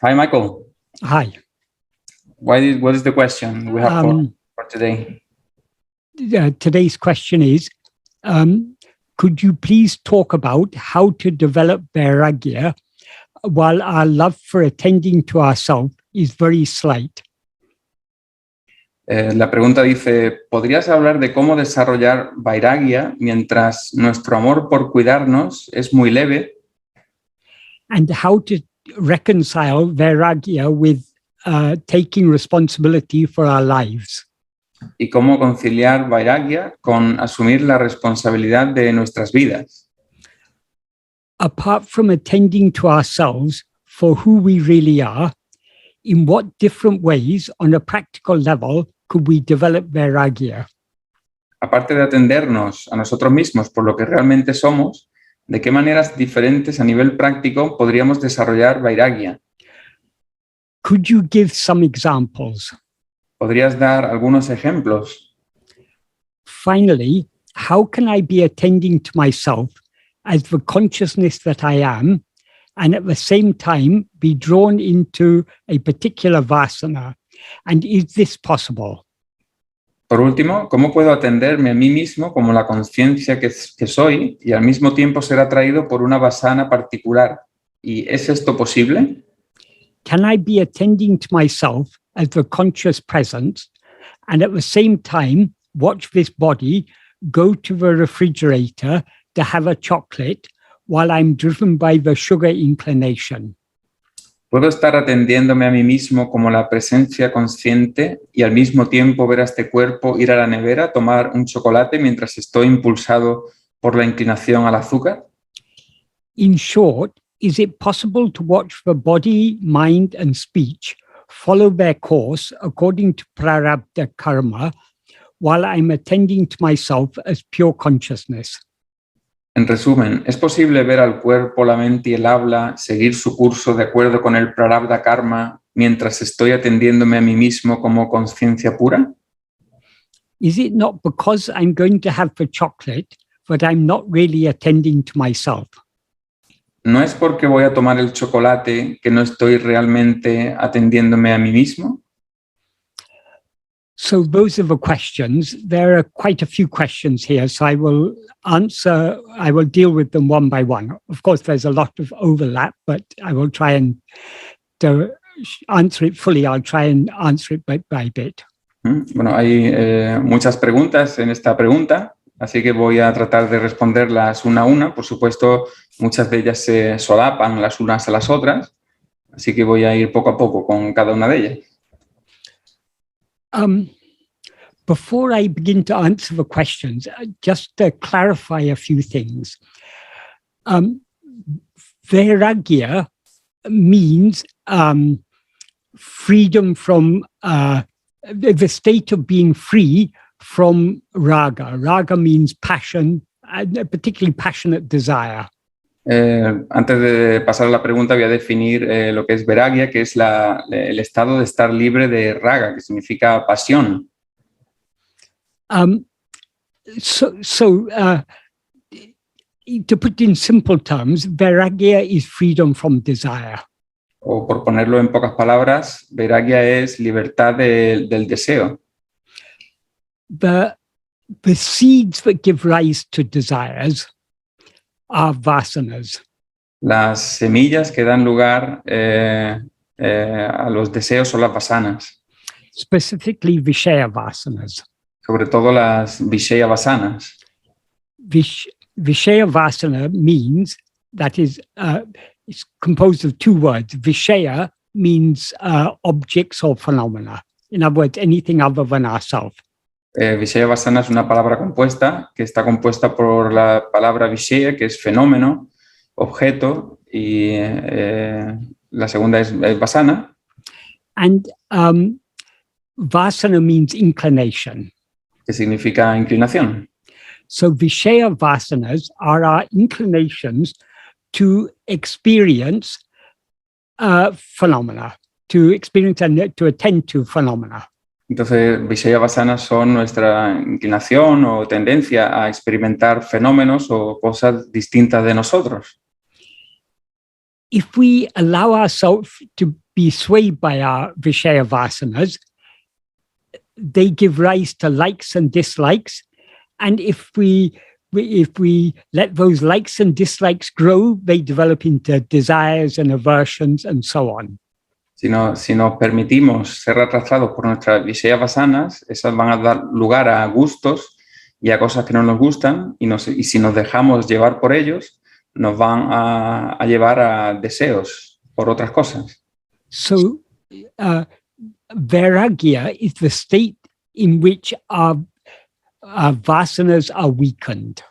Hi, Michael. Hi. What is the question we have for today? Today's question is, could you please talk about how to develop vairagya while our love for attending to ourselves is very slight? La pregunta dice, ¿podrías hablar de cómo desarrollar vairagya mientras nuestro amor por cuidarnos es muy leve? And how to reconcile vairagya with taking responsibility for our lives? ¿Y cómo conciliar vairagya con asumir la responsabilidad de nuestras vidas? Apart from attending to ourselves for who we really are, in what different ways on a practical level could we develop vairagya? Aparte de atendernos a nosotros mismos por lo que realmente somos, ¿de qué maneras diferentes a nivel práctico podríamos desarrollar vairagya? Could you give some examples? ¿Podrías dar algunos ejemplos? Finally, how can I be attending to myself as the consciousness that I am, and at the same time be drawn into a particular vasana? And is this possible? Por último, ¿cómo puedo atenderme a mí mismo como la conciencia que soy y al mismo tiempo ser atraído por una vasana particular? ¿Y es esto posible? Can I be attending to myself as the conscious presence and at the same time watch this body go to the refrigerator to have a chocolate while I'm driven by the sugar inclination? ¿Puedo estar atendiéndome a mí mismo como la presencia consciente y al mismo tiempo ver a este cuerpo ir a la nevera, tomar un chocolate mientras estoy impulsado por la inclinación al azúcar? In short, is it possible to watch the body, mind, and speech follow their course according to Prarabdha Karma while I'm attending to myself as pure consciousness? En resumen, ¿es posible ver al cuerpo, la mente y el habla seguir su curso de acuerdo con el Prarabdha Karma mientras estoy atendiéndome a mí mismo como conciencia pura? Is it not because I'm going to have the chocolate that I'm not really attending to myself? ¿No es porque voy a tomar el chocolate que no estoy realmente atendiéndome a mí mismo? So those are the questions. There are quite a few questions here, so I will deal with them one by one. Of course, there's a lot of overlap, but I will try and answer it fully. I'll try and answer it bit by bit. Bueno, hay muchas preguntas en esta pregunta, así que voy a tratar de responderlas una a una. Por supuesto, muchas de ellas se solapan las unas a las otras, así que voy a ir poco a poco con cada una de ellas. Before I begin to answer the questions, just to clarify a few things. Verragia means freedom from the state of being free from raga. Raga means passion, particularly passionate desire. Antes de pasar a la pregunta voy a definir lo que es vairagya, que es el estado de estar libre de raga, que significa pasión. To put in simple terms, vairagya is freedom from desire. O por ponerlo en pocas palabras, vairagya es libertad del deseo. The seeds that give rise to desires are vasanas. Las semillas que dan lugar a los deseos son las vasanas. Specifically Vishaya vasanas. Sobre todo las Vishaya vasanas. Vishaya vasana means, that is, it's composed of two words. Vishaya means objects or phenomena. In other words, anything other than ourselves. Vishaya vasana es una palabra compuesta que está compuesta por la palabra Vishaya, que es fenómeno, objeto, y la segunda es vasana. And vasana means inclination. Que significa inclinación. So Vishaya vasanas are our inclinations to experience phenomena, to experience and to attend to phenomena. Entonces, Vishaya vasanas son nuestra inclinación o tendencia a experimentar fenómenos o cosas distintas de nosotros. If we allow ourselves to be swayed by our Vishaya vasanas, they give rise to likes and dislikes. And if we let those likes and dislikes grow, they develop into desires and aversions and so on. Si nos permitimos ser arrastrados por nuestras Vishaya vasanas, esas van a dar lugar a gustos y a cosas que no nos gustan, y si nos dejamos llevar por ellos, nos van a llevar a deseos por otras cosas. So, vairagya is the state in which our vasanas are weakened.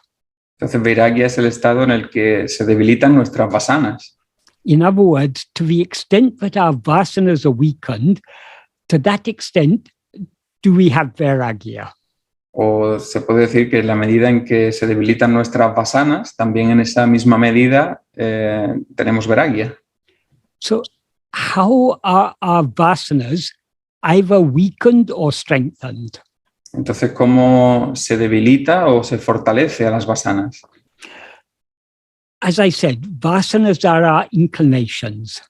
Entonces, vairagya es el estado en el que se debilitan nuestras vasanas. In other words, to the extent that our vasanas are weakened, to that extent do we have vairagya. O se puede decir que en la medida en que se debilitan nuestras vasanas, también en esa misma medida tenemos vairagya. So, how are our vasanas either weakened or strengthened? Entonces, ¿cómo se debilita o se fortalece a las vasanas? As I said, vasanas are our inclinations.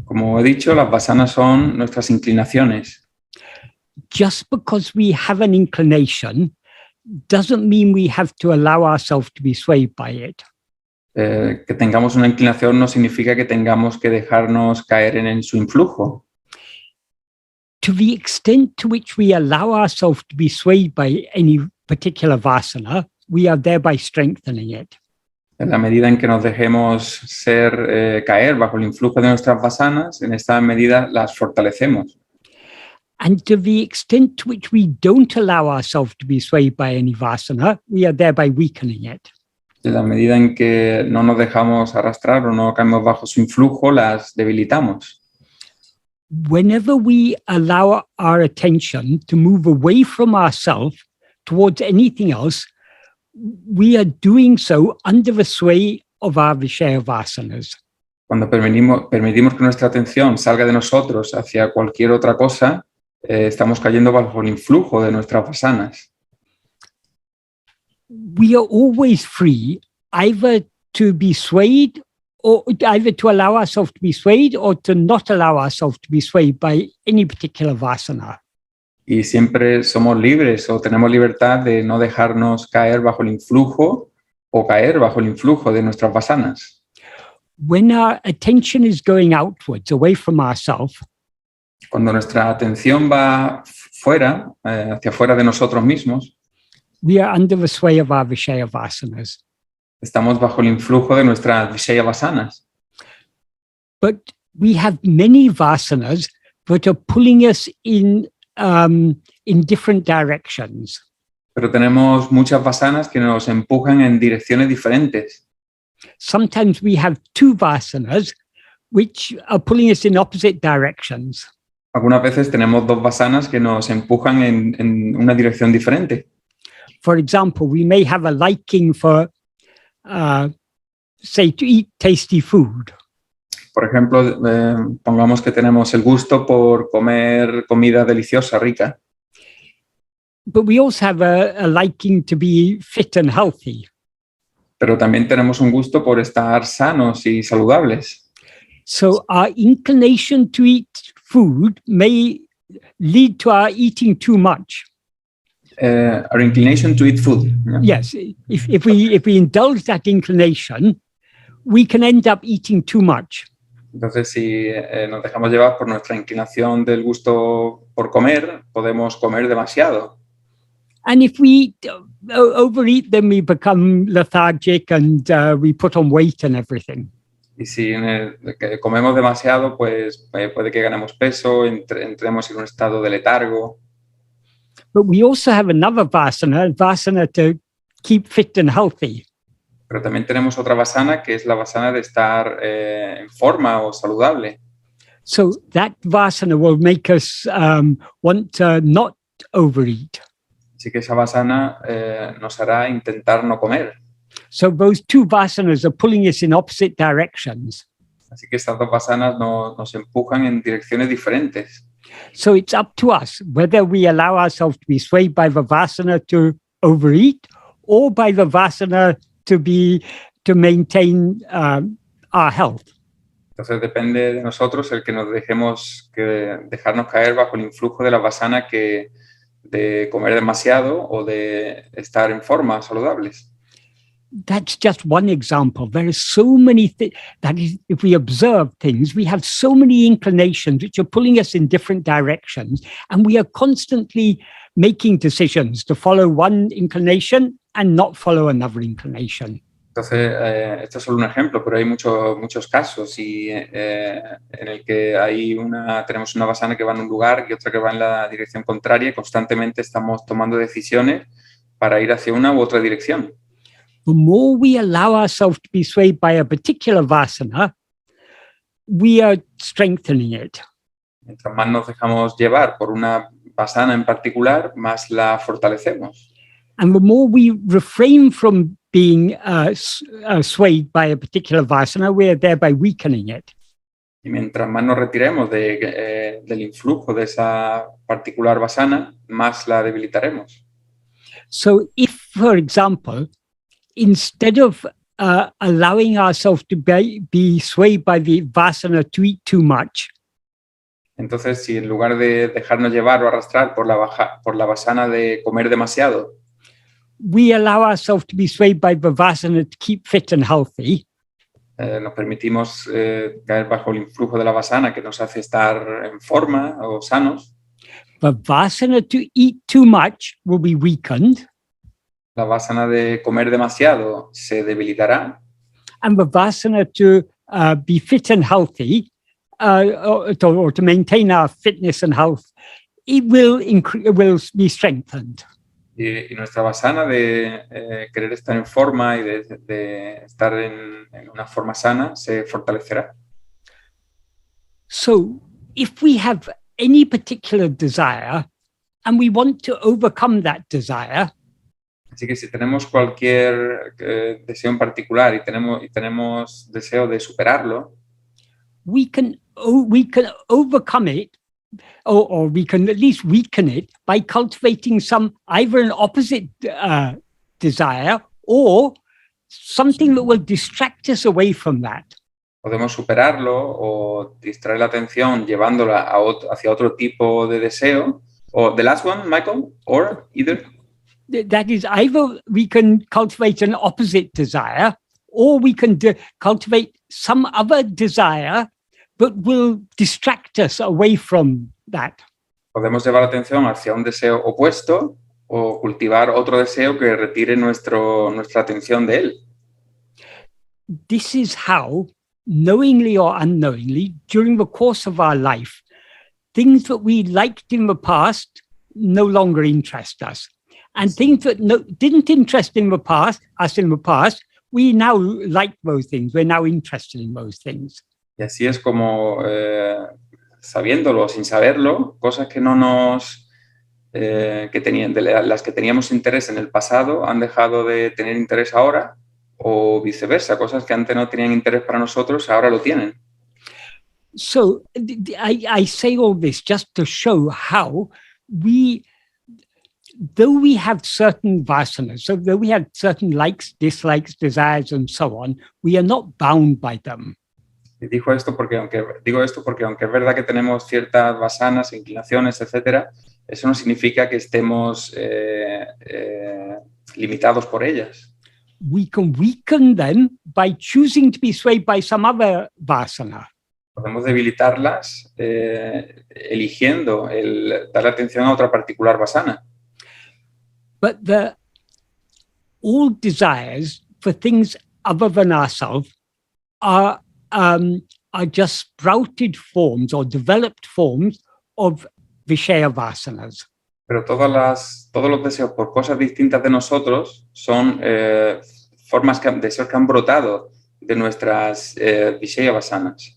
Como he dicho, las vasanas son nuestras inclinaciones. Just because we have an inclination doesn't mean we have to allow ourselves to be swayed by it. Que tengamos una inclinación no significa que tengamos que dejarnos caer en su influjo. To the extent to which we allow ourselves to be swayed by any particular vasana, we are thereby strengthening it. En la medida en que nos dejemos caer bajo el influjo de nuestras vasanas, en esta medida las fortalecemos. And to the extent to which we don't allow ourselves to be swayed by any vasana, we are thereby weakening it. En la medida en que no nos dejamos arrastrar o no caemos bajo su influjo, las debilitamos. Whenever we allow our attention to move away from ourselves towards anything else, we are doing so under the sway of our Vishaya vasanas. Cuando permitimos que nuestra atención salga de nosotros hacia cualquier otra cosa, estamos cayendo bajo el influjo de nuestras vasanas. We are always free either to be swayed or either to allow ourselves to be swayed or to not allow ourselves to be swayed by any particular vasana. Y siempre somos libres o tenemos libertad de no dejarnos caer bajo el influjo o caer bajo el influjo de nuestras vasanas. When our attention is going outwards, away from ourselves, cuando nuestra atención va fuera, hacia fuera de nosotros mismos, we are under the sway of our Vishaya vasanas. Estamos bajo el influjo de nuestras Vishaya vasanas. But we have many vasanas that are pulling us in different directions. Pero tenemos muchas vasanas que nos empujan en direcciones diferentes. Sometimes we have two vasanas which are pulling us in opposite directions. Algunas veces tenemos dos vasanas que nos empujan en una dirección diferente. For example, we may have a liking for, say, to eat tasty food. Por ejemplo, pongamos que tenemos el gusto por comer comida deliciosa, rica. But we also have a liking to be fit and healthy. Pero también tenemos un gusto por estar sanos y saludables. So our inclination to eat food may lead to our eating too much. Our inclination to eat food. Yeah? Yes, if we indulge that inclination, we can end up eating too much. Entonces, si nos dejamos llevar por nuestra inclinación del gusto por comer, podemos comer demasiado. And if we overeat, then we become lethargic and we put on weight and everything. Y si comemos demasiado, pues puede que ganemos peso, entremos en un estado de letargo. But we also have another vasana to keep fit and healthy. Pero también tenemos otra vasana que es la vasana de estar en forma o saludable. So that vasana will make us want to not overeat. Así que esa vasana nos hará intentar no comer. So those two vasanas are pulling us in opposite directions. Así que estas dos vasanas nos empujan en direcciones diferentes. So it's up to us whether we allow ourselves to be swayed by the vasana to overeat or by the vasana to maintain our health. Entonces depende de nosotros el que nos dejarnos caer bajo el influjo de la vasana de comer demasiado o de estar en forma saludables. That's just one example. There are so many things. That is, if we observe things, we have so many inclinations which are pulling us in different directions, and we are constantly making decisions to follow one inclination and not follow another inclination. Entonces, esto es solo un ejemplo, pero hay muchos casos y, en el que tenemos una vasana que va en un lugar y otra que va en la dirección contraria y constantemente estamos tomando decisiones para ir hacia una u otra dirección. The more we allow ourselves to be swayed by a particular vasana, we are strengthening it. Mientras más nos dejamos llevar por una vasana en particular, más la fortalecemos. And the more we refrain from being swayed by a particular vasana, we are thereby weakening it. Y mientras más nos retiremos del influjo de esa particular vasana, más la debilitaremos. So if, for example, instead of allowing ourselves to be swayed by the vasana to eat too much, entonces, si en lugar de dejarnos llevar o arrastrar por la vasana de comer demasiado, we allow ourselves to be swayed by the vasana to keep fit and healthy, nos permitimos caer bajo el influjo de la vasana que nos hace estar en forma o sanos, the vasana to eat too much will be weakened, la vasana de comer demasiado se debilitará, and the vasana to be fit and healthy, or to maintain our fitness and health, it will be strengthened. y nuestra vasana de querer estar en forma y de estar en una forma sana se fortalecerá. So if we have any particular desire and we want to overcome that desire, así que si tenemos cualquier deseo en particular y tenemos deseo de superarlo, we can overcome it, or we can at least weaken it by cultivating either an opposite desire or something that will distract us away from that. podemos superarlo o distraer la atención llevándola hacia otro tipo de deseo. O the last one, Michael, or either? That is, either we can cultivate an opposite desire, or we can cultivate some other desire that will distract us away from that. Podemos llevar la atención hacia un deseo opuesto o cultivar otro deseo que retire nuestra atención de él. This is how, knowingly or unknowingly, during the course of our life, things that we liked in the past no longer interest us. And things that didn't interest us in the past, we now like those things. We're now interested in those things. Y así es como, sabiéndolo o sin saberlo, cosas que las que teníamos interés en el pasado han dejado de tener interés ahora, o viceversa, cosas que antes no tenían interés para nosotros, ahora lo tienen. So I say all this just to show how though we have certain vasanas, so though we have certain likes, dislikes, desires, and so on, we are not bound by them. Y digo esto porque aunque es verdad que tenemos ciertas vasanas, inclinaciones, etcétera, eso no significa que estemos limitados por ellas. We can weaken them by choosing to be swayed by some other vasana. Podemos debilitarlas eligiendo darle atención a otra particular vasana. But all desires for things other than ourselves are just sprouted forms or developed forms of Vishaya vasanas. Pero todos los deseos por cosas distintas de nosotros son deseos que han brotado de nuestras Vishaya vasanas.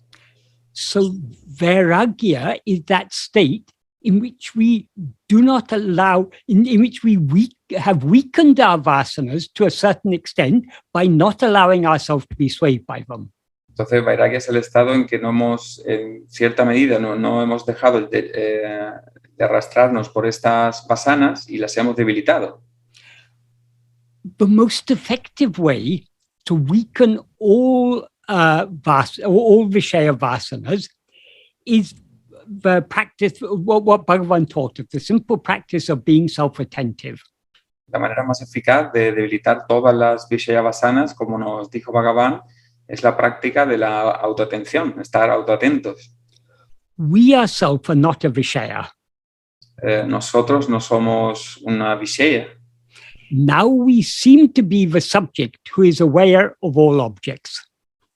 So vairagya is that state in which we do not allow, in which we have weakened our vasanas to a certain extent by not allowing ourselves to be swayed by them. Entonces, vairagya es el estado en que en cierta medida, no hemos dejado de arrastrarnos por estas vasanas y las hemos debilitado. The most effective way to weaken all all Vishaya vasanas is the practice, what Bhagavan taught of, the simple practice of being self-attentive. La manera más eficaz de debilitar todas las Vishaya vasanas, como nos dijo Bhagavan, es la práctica de la autoatención, estar autoatentos. We ourselves are not a Vishaya. Nosotros no somos una Vishaya. Now we seem to be the subject who is aware of all objects.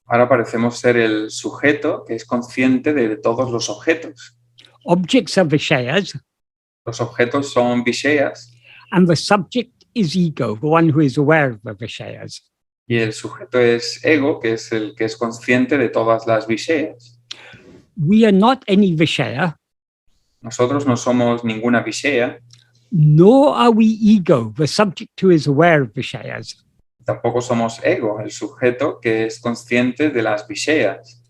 Ahora parecemos ser el sujeto que es consciente de todos los objetos. Objects are Vishayas, Los objetos son Vishayas and the subject is ego, the one who is aware of the Vishayas. y el sujeto es ego, que es el que es consciente de todas las Vishayas. We are not any Vishaya, Nosotros no somos ninguna Vishaya, nor are we ego, the subject who is aware of Vishayas. tampoco somos ego, el sujeto que es consciente de las Vishayas.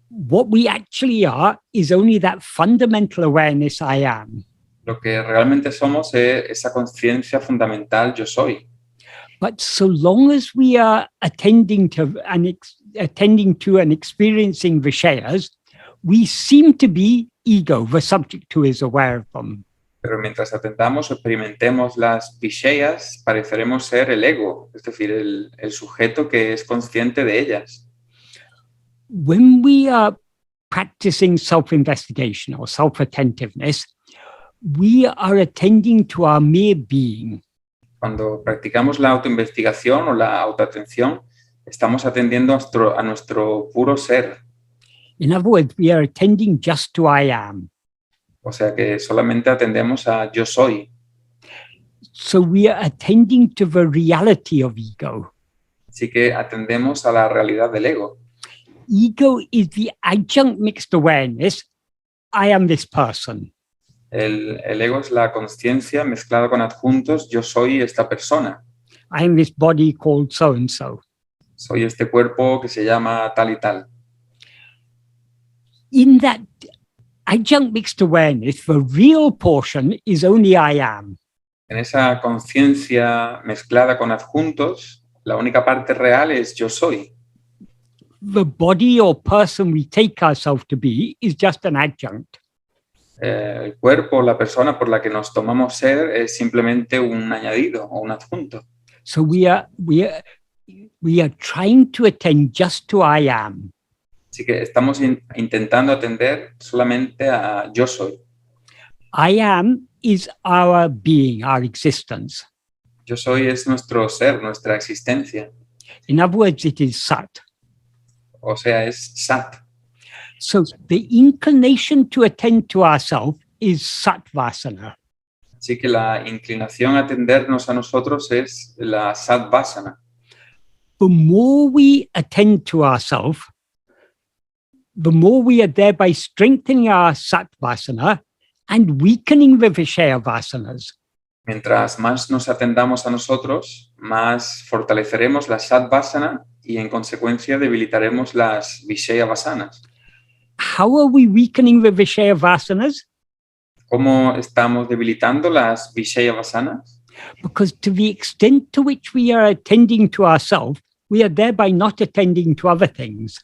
What we actually are is only that fundamental awareness I am. Lo que realmente somos es esa conciencia fundamental, yo soy. But so long as we are attending to and experiencing Vishayas, we seem to be ego, the subject who is aware of them. Pero mientras atendamos o experimentemos las Vishayas, pareceremos ser el ego, es decir, el sujeto que es consciente de ellas. When we are practicing self-investigation or self-attentiveness, we are attending to our mere being. Cuando practicamos la autoinvestigación o la autoatención, estamos atendiendo a nuestro puro ser. In other words, we are attending just to I am. O sea que solamente atendemos a yo soy. So we are attending to the reality of ego. Así que atendemos a la realidad del ego. Ego is the adjunct mixed awareness, I am this person. El ego es la conciencia mezclada con adjuntos, yo soy esta persona. I am this body called so-and-so. Soy este cuerpo que se llama tal y tal. In that adjunct mixed awareness, the real portion is only I am. En esa conciencia mezclada con adjuntos, la única parte real es yo soy. The body or person we take ourselves to be is just an adjunct. El cuerpo, la persona por la que nos tomamos ser es simplemente un añadido o un adjunto. So we are trying to attend just to I am. Así que estamos intentando atender solamente a yo soy. I am is our being, our existence. Yo soy es nuestro ser, nuestra existencia. In other words, it is Sat. O sea, es Sat. So the inclination to attend to ourselves is Sat Vasana. Así que la inclinación a atendernos a nosotros es la Sat Vasana. The more we attend to ourselves, the more we are thereby strengthening our Sat Vasana and weakening the Vishaya Vasanas. Mientras más nos atendamos a nosotros, más fortaleceremos la Sat Vasana y en consecuencia debilitaremos las Vishaya Vasanas. How are we weakening the Vishaya Vasanas? ¿Cómo estamos debilitando las Vishaya Vasanas? Because to the extent to which we are attending to ourselves, we are thereby not attending to other things.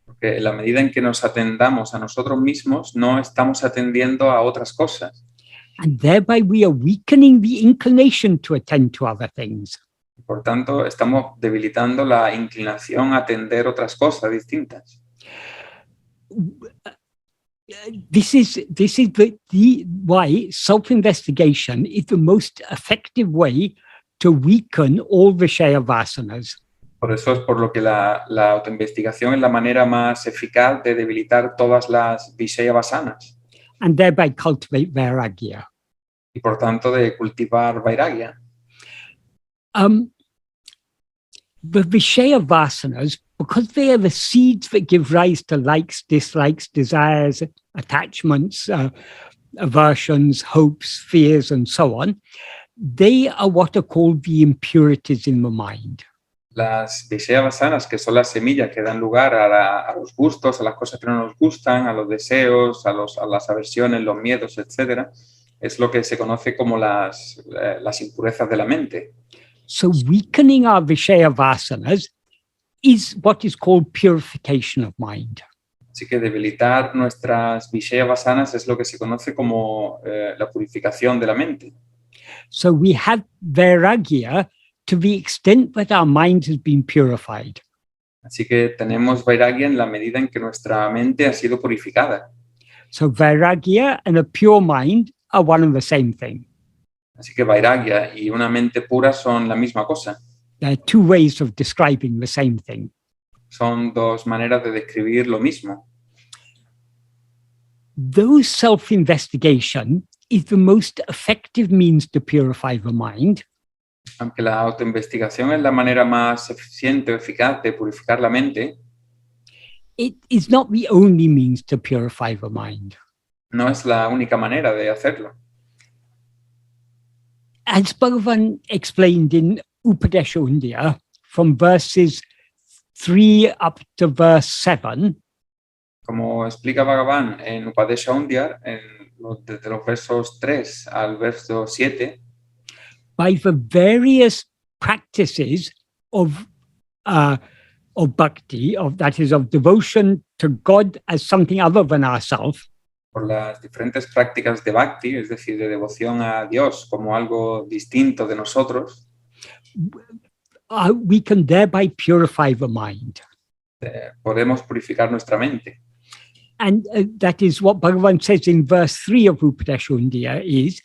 Porque en la medida en que nos atendamos a nosotros mismos, no estamos atendiendo a otras cosas. And thereby we are weakening the inclination to attend to other things. Por tanto, estamos debilitando la inclinación a atender otras cosas distintas. This is why self-investigation is the most effective way to weaken all Vishaya Vasanas. Por eso es por lo que la autoinvestigación es la manera más eficaz de debilitar todas las Vishaya Vasanas. And thereby cultivate vairagya. Y por tanto de cultivar vairagya. The Vishaya Vasanas, because they are the seeds that give rise to likes, dislikes, desires, attachments, aversions, hopes, fears, and so on, they are what are called the impurities in the mind. Las Vishaya Vasanas, que son las semillas que dan lugar a los gustos, a las cosas que no nos gustan, a los deseos, a las aversiones, los miedos, etc., es lo que se conoce como las impurezas de la mente. So weakening our Vishaya Vasanas is what is called purification of mind. Así que debilitar nuestras Vishaya vasanas es lo que se conoce como la purificación de la mente. So we have vairagya to the extent that our mind has been purified. Así que tenemos vairagya en la medida en que nuestra mente ha sido purificada. So vairagya and a pure mind are one and the same thing. Así que vairagya y una mente pura son la misma cosa. There are two ways of describing the same thing. Son dos maneras de describir lo mismo. Though self-investigation is the most effective means to purify the mind, Aunque la autoinvestigación es la manera más eficiente o eficaz de purificar la mente, it is not the only means to purify the mind. no es la única manera de hacerlo. As Bhagavan explained in Upadesha Undya, from verses 3 up to verse 7, Como explica Bhagavan en Upadesha Undya, desde los versos 3 al verso 7, by the various practices of bhakti, that is, of devotion to God as something other than ourselves, por las diferentes prácticas de bhakti, es decir, de devoción a Dios como algo distinto de nosotros, we can thereby purify the mind. podemos purificar nuestra mente. And that is what Bhagavan says in verse 3 of Upadesha Undya is,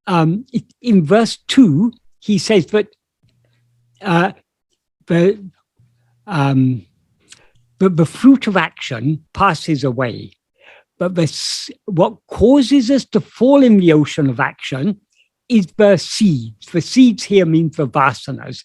in verse 2, he says that the fruit of action passes away, but what causes us to fall in the ocean of action is the seeds. The seeds here means the vasanas.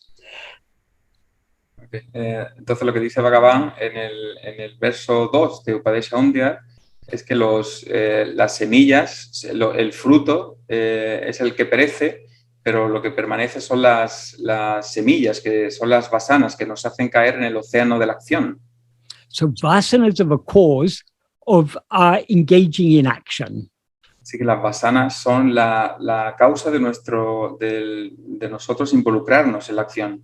Okay. Entonces lo que dice Bhagavan en el verso 2 de Upadesha Undya es que las semillas, el fruto es el que perece, pero lo que permanece son las semillas, que son las vasanas que nos hacen caer en el océano de la acción. So vasanas are the cause of our engaging in action. Así que las vasanas son la causa de nosotros involucrarnos en la acción.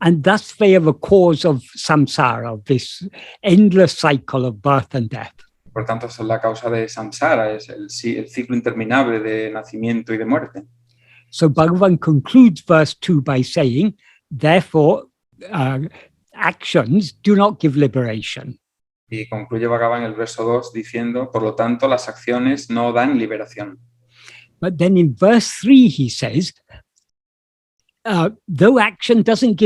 And thus they are the cause of samsara, of this endless cycle of birth and death. Por tanto, son la causa de samsara, es el ciclo interminable de nacimiento y de muerte. So Bhagavan concludes verse 2 by saying, therefore, actions do not give liberation. Y concluye Bhagavan el verso 2 diciendo, por lo tanto, las acciones no dan liberación. But then in verse 3 he says, though action cannot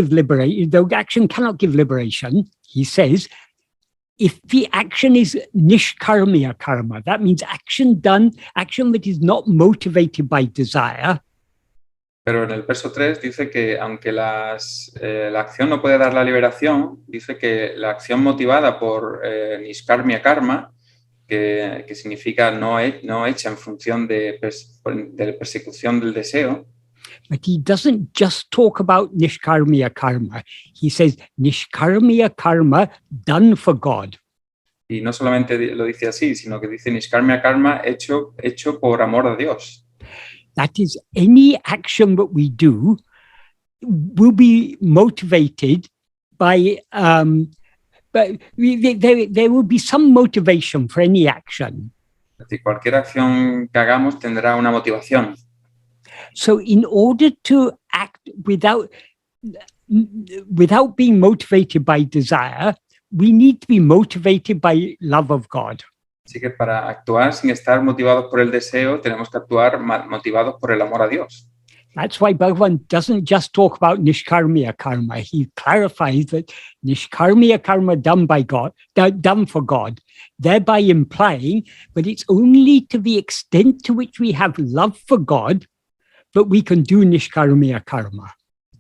give liberation, he says, if the action is nishkarmiya karma, that means action that is not motivated by desire. Pero en el verso 3 dice que aunque la acción no puede dar la liberación, dice que la acción motivada por nishkarmiya karma, que significa no hecha en función de persecución del deseo. But he doesn't just talk about nishkarmiya karma. He says nishkarmiya karma done for God. Y no solamente lo dice así, sino que dice nishkarmiya karma hecho por amor a Dios. That is, any action that we do will be motivated by, but there will be some motivation for any action. Es decir, cualquier acción que hagamos tendrá una motivación. So in order to act without being motivated by desire, we need to be motivated by love of God. Así que para actuar sin estar motivados por el deseo, tenemos que actuar motivados por el amor a Dios. That's why Bhagavan doesn't just talk about nishkarmiya karma. He clarifies that nishkarmiya karma done by God, done for God, thereby implying that it's only to the extent to which we have love for God that we can do nishkarmiya karma.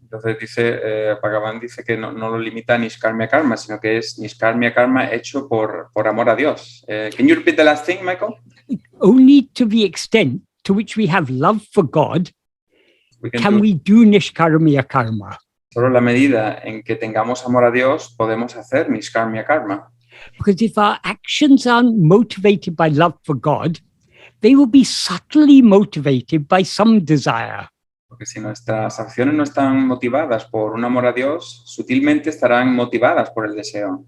Entonces Bhagavan dice que no lo limita a nishkarmiya karma, sino que es nishkarmiya karma hecho por amor a Dios. Can you repeat the last thing, Michael? Only to the extent to which we have love for God can we do nishkarmiya karma. Solo la medida en que tengamos amor a Dios podemos hacer nishkarmiya karma. Because if our actions aren't motivated by love for God, they will be subtly motivated by some desire. Porque si nuestras acciones no están motivadas por un amor a Dios, sutilmente estarán motivadas por el deseo.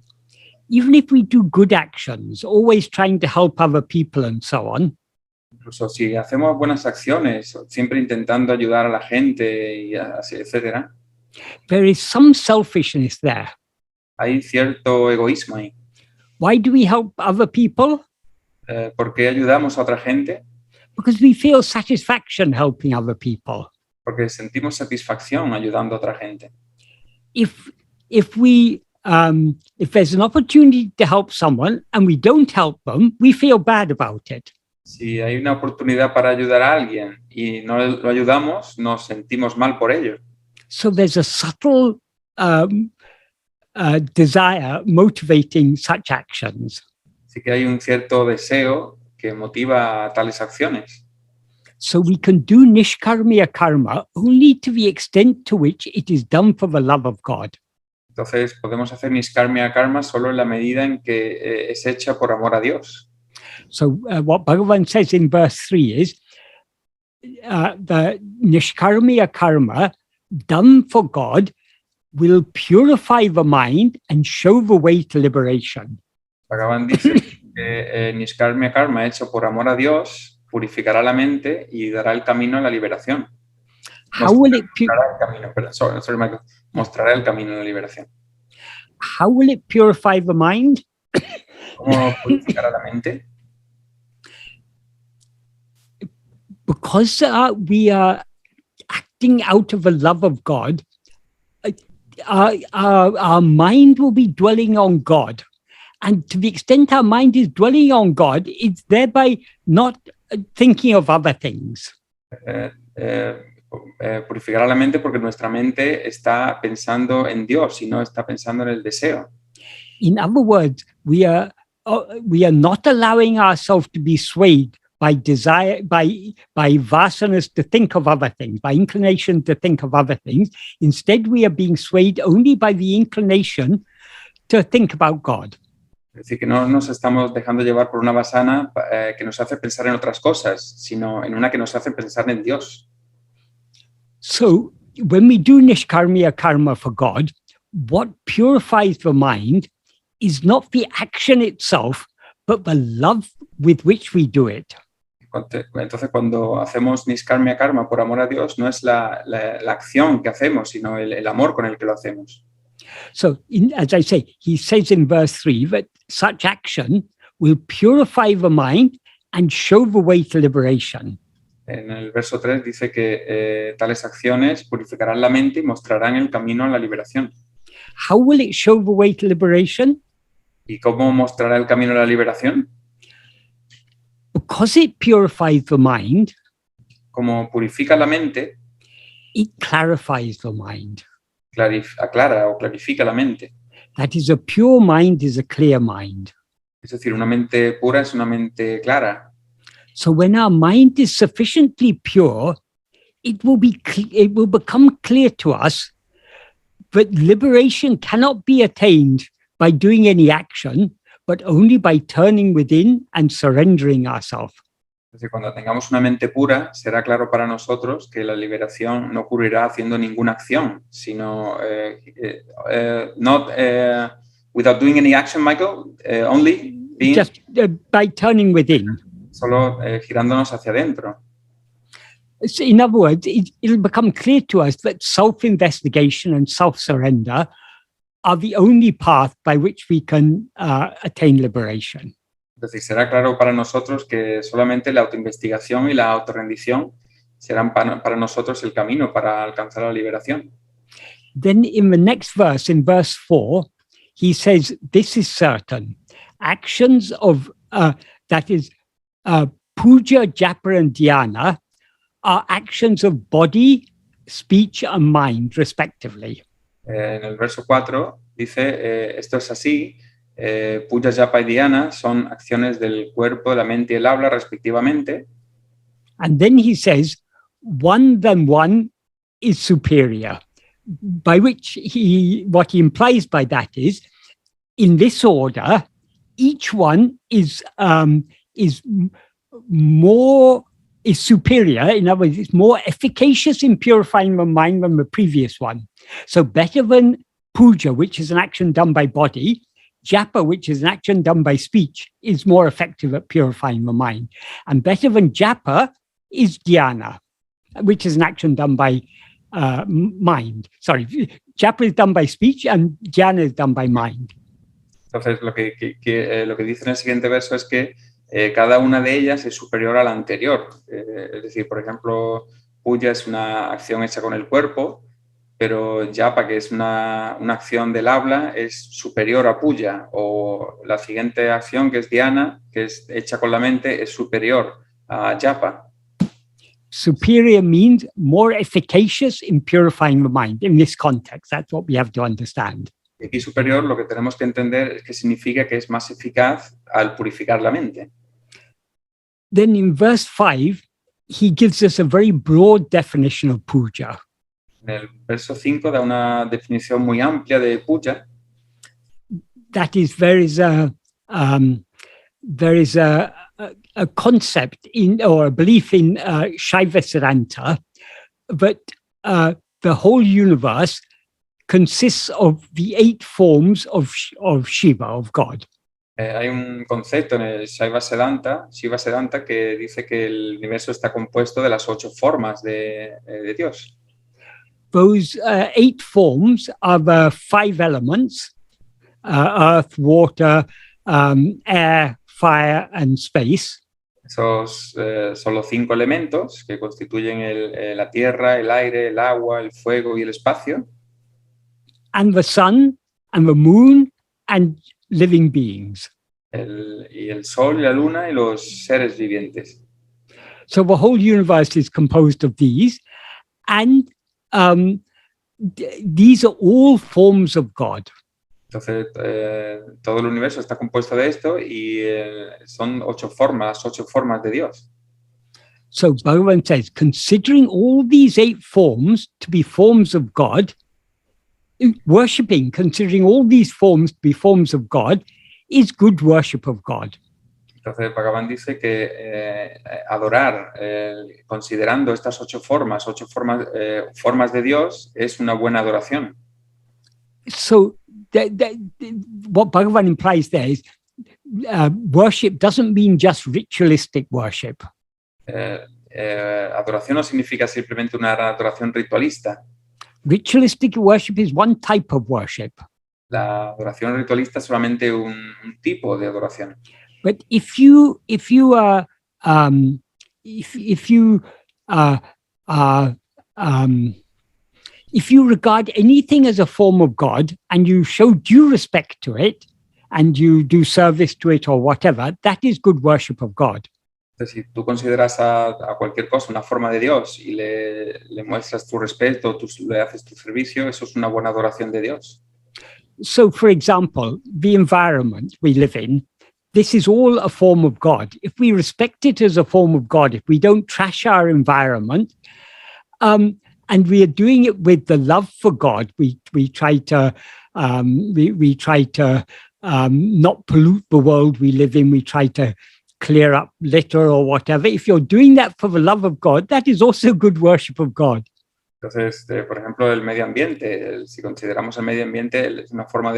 Even if we do good actions, always trying to help other people and so on, Incluso si hacemos buenas acciones, siempre intentando ayudar a la gente y así, etcétera, there is some selfishness there. hay cierto egoísmo ahí. Why do we help other people? ¿Por qué ayudamos a otra gente? Because we feel satisfaction helping other people. Porque sentimos satisfacción ayudando a otra gente. If there's an opportunity to help someone and we don't help them, we feel bad about it. Si hay una oportunidad para ayudar a alguien y no lo ayudamos, nos sentimos mal por ello. So there's a subtle desire motivating such actions. Así que hay un cierto deseo que motiva tales acciones. So we can do nishkarmiya karma only to the extent to which it is done for the love of God. Entonces podemos hacer niskarmiya karma solo en la medida en que es hecha por amor a Dios. So what Bhagavan says in verse 3 is the nishkarmiya karma done for God will purify the mind and show the way to liberation. Bhagavan dice que niskarmiya karma hecho por amor a Dios purificará la mente y dará el camino a la liberación. Mostrará el camino a la liberación. How will it purify the mind? ¿Cómo purificará la mente? Because we are acting out of the love of God, our mind will be dwelling on God. And to the extent our mind is dwelling on God, it's thereby not thinking of other things. Purificará la mente porque nuestra mente está pensando en Dios y no está pensando en el deseo. In other words, we are not allowing ourselves to be swayed by desire, by vasanas to think of other things, by inclination to think of other things. Instead, we are being swayed only by the inclination to think about God. Es decir, que no nos estamos dejando llevar por una vasana que nos hace pensar en otras cosas, sino en una que nos hace pensar en Dios. So, when we do nishkarmiya karma for God, what purifies the mind is not the action itself, but the love with which we do it. Entonces, cuando hacemos niskarmiya karma por amor a Dios, no es la acción que hacemos, sino el amor con el que lo hacemos. So, as I say, he says in verse 3 that such action will purify the mind and show the way to liberation. En el verso 3 dice que tales acciones purificarán la mente y mostrarán el camino a la liberación. How will it show the way to liberation? ¿Y cómo mostrará el camino a la liberación? Because it purifies the mind, Como purifica la mente, it clarifies the mind. aclara o clarifica la mente. That is, a pure mind is a clear mind. Es decir, una mente pura es una mente clara. So when our mind is sufficiently pure, it will become clear to us that liberation cannot be attained by doing any action, but only by turning within and surrendering ourselves. Es decir, cuando tengamos una mente pura, será claro para nosotros que la liberación no ocurrirá haciendo ninguna acción, sino not without doing any action, Michael, only being just by turning within. Solo girándonos hacia adentro. So in other words, it'll become clear to us that self-investigation and self-surrender are the only path by which we can attain liberation. Es decir, será claro para nosotros que solamente la autoinvestigación y la autorrendición serán para nosotros el camino para alcanzar la liberación. Then in the next verse, in verse 4, he says, this is certain. Actions of, that is, puja, japa, and dhyana are actions of body, speech, and mind, respectively. En el verso 4 dice, esto es así, puja, japa y dhyana son acciones del cuerpo, la mente y el habla, respectivamente. And then he says, one than one is superior, by which what he implies by that is, in this order, each one is more is superior. In other words, it's more efficacious in purifying the mind than the previous one. So better than puja, which is an action done by body, japa, which is an action done by speech, is more effective at purifying the mind. And better than japa is dhyana, which is an action done by mind. Sorry, japa is done by speech and dhyana is done by mind. Entonces, lo que dice en el siguiente verso es que cada una de ellas es superior a la anterior. Es decir, por ejemplo, puja es una acción hecha con el cuerpo, pero japa, que es una acción del habla, es superior a puja. O la siguiente acción, que es dhyana, que es hecha con la mente, es superior a japa. Superior means more efficacious in purifying the mind. In this context, that's what we have to understand. Aquí superior, lo que tenemos que entender es que significa que es más eficaz al purificar la mente. Then in verse 5, he gives us a very broad definition of puja. En el verso 5 da una definición muy amplia de puja. That is, there is a concept in, or a belief in Shaiva Siddhanta that the whole universe consists of the 8 forms of Shiva, of God. Hay un concepto en el Shiva Siddhanta, que dice que el universo está compuesto de las 8 formas de Dios. Those 8 forms are the 5 elements, earth, water, air, fire, and space. Esos son los 5 elementos que constituyen la tierra, el aire, el agua, el fuego y el espacio. And the sun, and the moon, and living beings. Y el sol y la luna y los seres vivientes. So the whole universe is composed of these, and these are all forms of God. Entonces, todo el universo está compuesto de esto y son 8 formas de Dios. So Bhagavan says, considering all these 8 forms to be forms of God, considering all these forms to be forms of God, is good worship of God. Entonces, Bhagavan dice que adorar, considerando estas 8 formas de Dios, es una buena adoración. So what Bhagavan implies there is worship doesn't mean just ritualistic worship. Adoración no significa simplemente una adoración ritualista. Ritualistic worship is one type of worship. La adoración ritualista es solamente un tipo de adoración. But if you regard anything as a form of God and you show due respect to it and you do service to it or whatever, that is good worship of God. Entonces, si tú consideras a cualquier cosa una forma de Dios y le muestras tu respeto, le haces tu servicio, eso es una buena adoración de Dios. So, for example, the environment we live in, this is all a form of God. If we respect it as a form of God, if we don't trash our environment, and we are doing it with the love for God, we try to not pollute the world we live in. We try to clear up litter or whatever. If you're doing that for the love of God, that is also good worship of God. Entonces, por ejemplo, el medio ambiente, si consideramos el medio ambiente es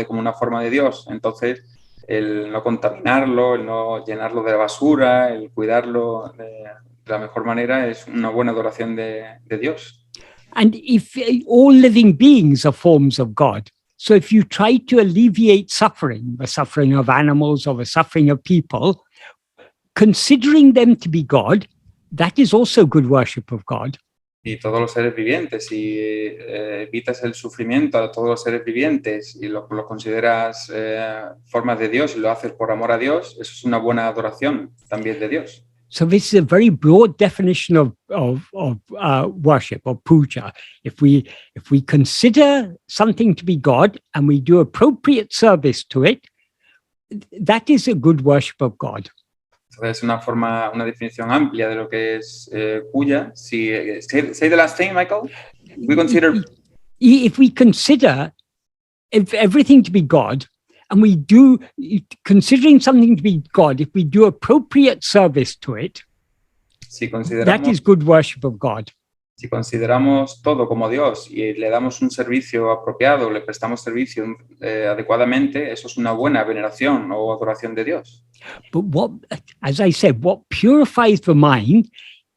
como una forma de Dios. Entonces, el no contaminarlo, el no llenarlo de basura, el cuidarlo de la mejor manera es una buena adoración de Dios. And if all living beings are forms of God, so if you try to alleviate suffering, the suffering of animals or the suffering of people, considering them to be God, that is also good worship of God. Y todos los seres vivientes, si evitas el sufrimiento a todos los seres vivientes y lo consideras formas de Dios y lo haces por amor a Dios, eso es una buena adoración también de Dios. So this is a very broad definition of worship, or puja. If we consider something to be God and we do appropriate service to it, that is a good worship of God. Es una definición amplia de lo que es puja. Say the last thing, Michael. We consider. If we consider everything to be God, and we do, considering something to be God, if we do appropriate service to it. Si That is good worship of God. Si consideramos todo como Dios y le damos un servicio apropiado, le prestamos servicio adecuadamente, eso es una buena veneración o adoración de Dios. But what, as I said, what purifies the mind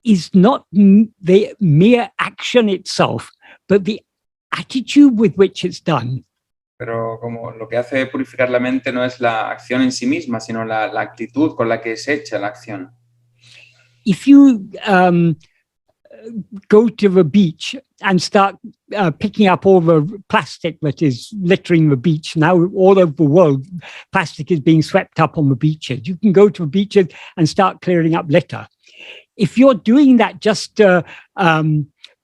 is not the mere action itself, but the attitude with which it's done. Pero como lo que hace purificar la mente no es la acción en sí misma, sino la actitud con la que es hecha la acción. If you go to the beach and start picking up all the plastic that is littering the beach. Now, all over the world, plastic is being swept up on the beaches. You can go to the beaches and start clearing up litter. If you're doing that just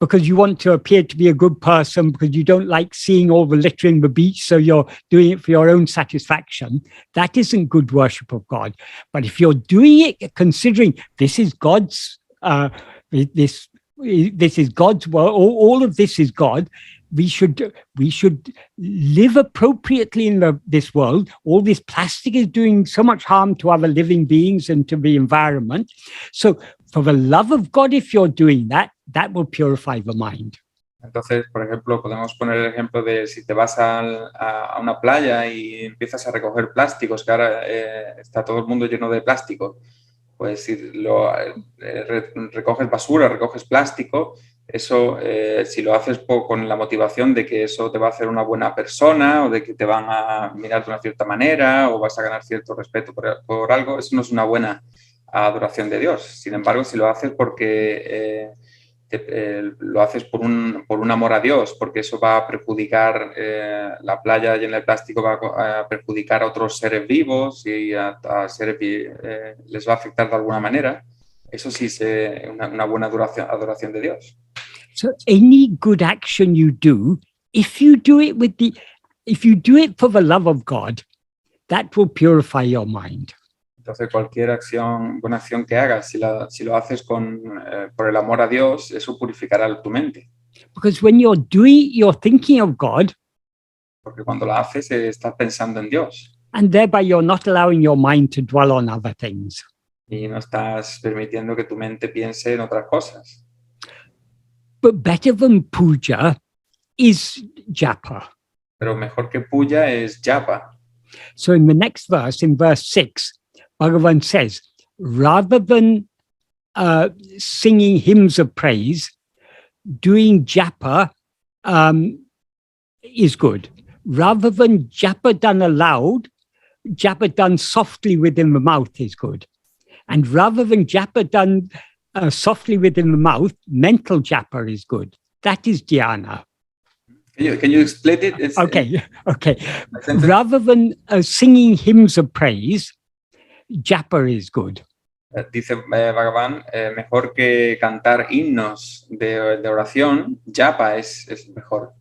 because you want to appear to be a good person, because you don't like seeing all the litter in the beach, so you're doing it for your own satisfaction, that isn't good worship of God. But if you're doing it considering this is God's, this is God's world, all of this is God, we should live appropriately in this world. All this plastic is doing so much harm to other living beings and to the environment. So for the love of God, if you're doing that, that will purify the mind. Entonces, por ejemplo, podemos poner el ejemplo de si te vas a una playa y empiezas a recoger plásticos, que ahora está todo el mundo lleno de plástico. Pues si recoges basura, recoges plástico, eso si lo haces con la motivación de que eso te va a hacer una buena persona o de que te van a mirar de una cierta manera o vas a ganar cierto respeto por algo, eso no es una buena adoración de Dios. Sin embargo, si lo haces porque lo haces por un amor a Dios, porque eso va a perjudicar, la playa llena de plástico va a perjudicar a otros seres vivos y a seres les va a afectar de alguna manera, eso sí es una buena adoración de Dios. So any good action you do, if you do it for the love of God, that will purify your mind. Entonces, cualquier buena acción que hagas, si lo haces por el amor a Dios, eso purificará tu mente. Because when you're thinking of God, porque cuando lo haces, estás pensando en Dios. And thereby you're not allowing your mind to dwell on other things. Y no estás permitiendo que tu mente piense en otras cosas. But better than puja is japa. Pero mejor que puja es japa. So in the next verse, in verse 6, Bhagavan says, rather than singing hymns of praise, doing japa is good. Rather than japa done aloud, japa done softly within the mouth is good. And rather than japa done softly within the mouth, mental japa is good. That is dhyana. Can you split it? Okay. Rather than singing hymns of praise, japa is good. Dice Bhagavan, mejor que cantar himnos de oración, japa es mejor.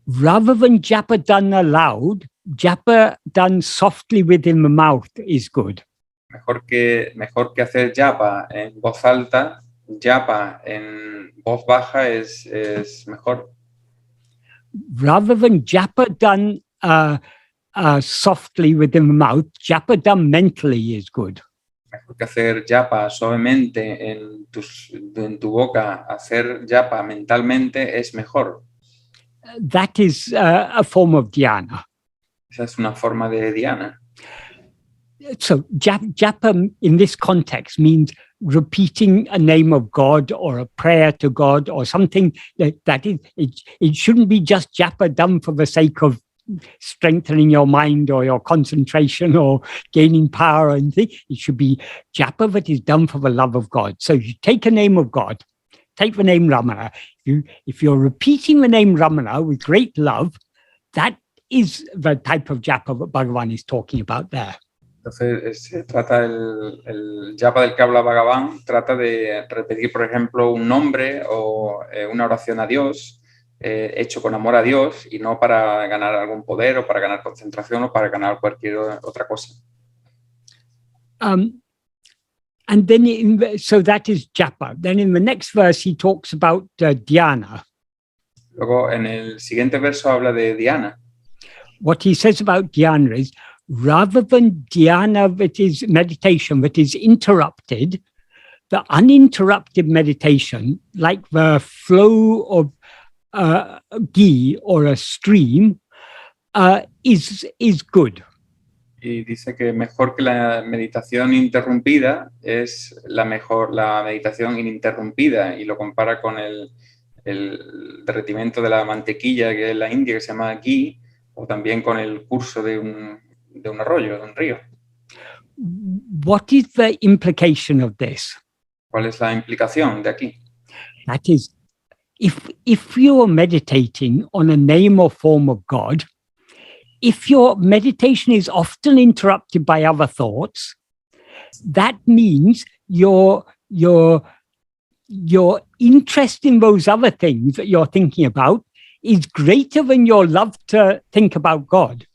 Rather than japa done aloud, japa done softly within the mouth is good. Mejor que hacer japa en voz alta, japa en voz baja es mejor. Rather than japa done softly within the mouth, japa done mentally is good. Mejor que hacer japa suavemente en tu boca, hacer japa mentalmente es mejor. That is a form of dhyana. Esa es una forma de dhyana. So japa in this context means repeating a name of God or a prayer to God or something that is, it shouldn't be just japa done for the sake of strengthening your mind or your concentration or gaining power or anything. It should be japa that is done for the love of God. So you take a name of God, take the name Ramana. If you're repeating the name Ramana with great love, that is the type of japa that Bhagavan is talking about there. Entonces, se trata el japa del que habla Bhagavan, trata de repetir, por ejemplo, un nombre o una oración a Dios, hecho con amor a Dios y no para ganar algún poder o para ganar concentración o para ganar cualquier otra cosa. And then, so that is japa. Then in the next verse, he talks about dhyana. Luego, en el siguiente verso habla de dhyana. What he says about dhyana is, rather than dhyana that is meditation that is interrupted, the uninterrupted meditation, like the flow of ghee or a stream, is good. Y dice que mejor que la meditación interrumpida es la meditación ininterrumpida, y lo compara con el derretimiento de la mantequilla que en la India, que se llama ghee, o también con el curso de un arroyo, de un río. What is the implication of this? ¿Cuál es la implicación de aquí? That is, if you're meditating on a name or form of God, if your meditation is often interrupted by other thoughts, that means your interest in those other things that you're thinking about is greater than your love to think about God.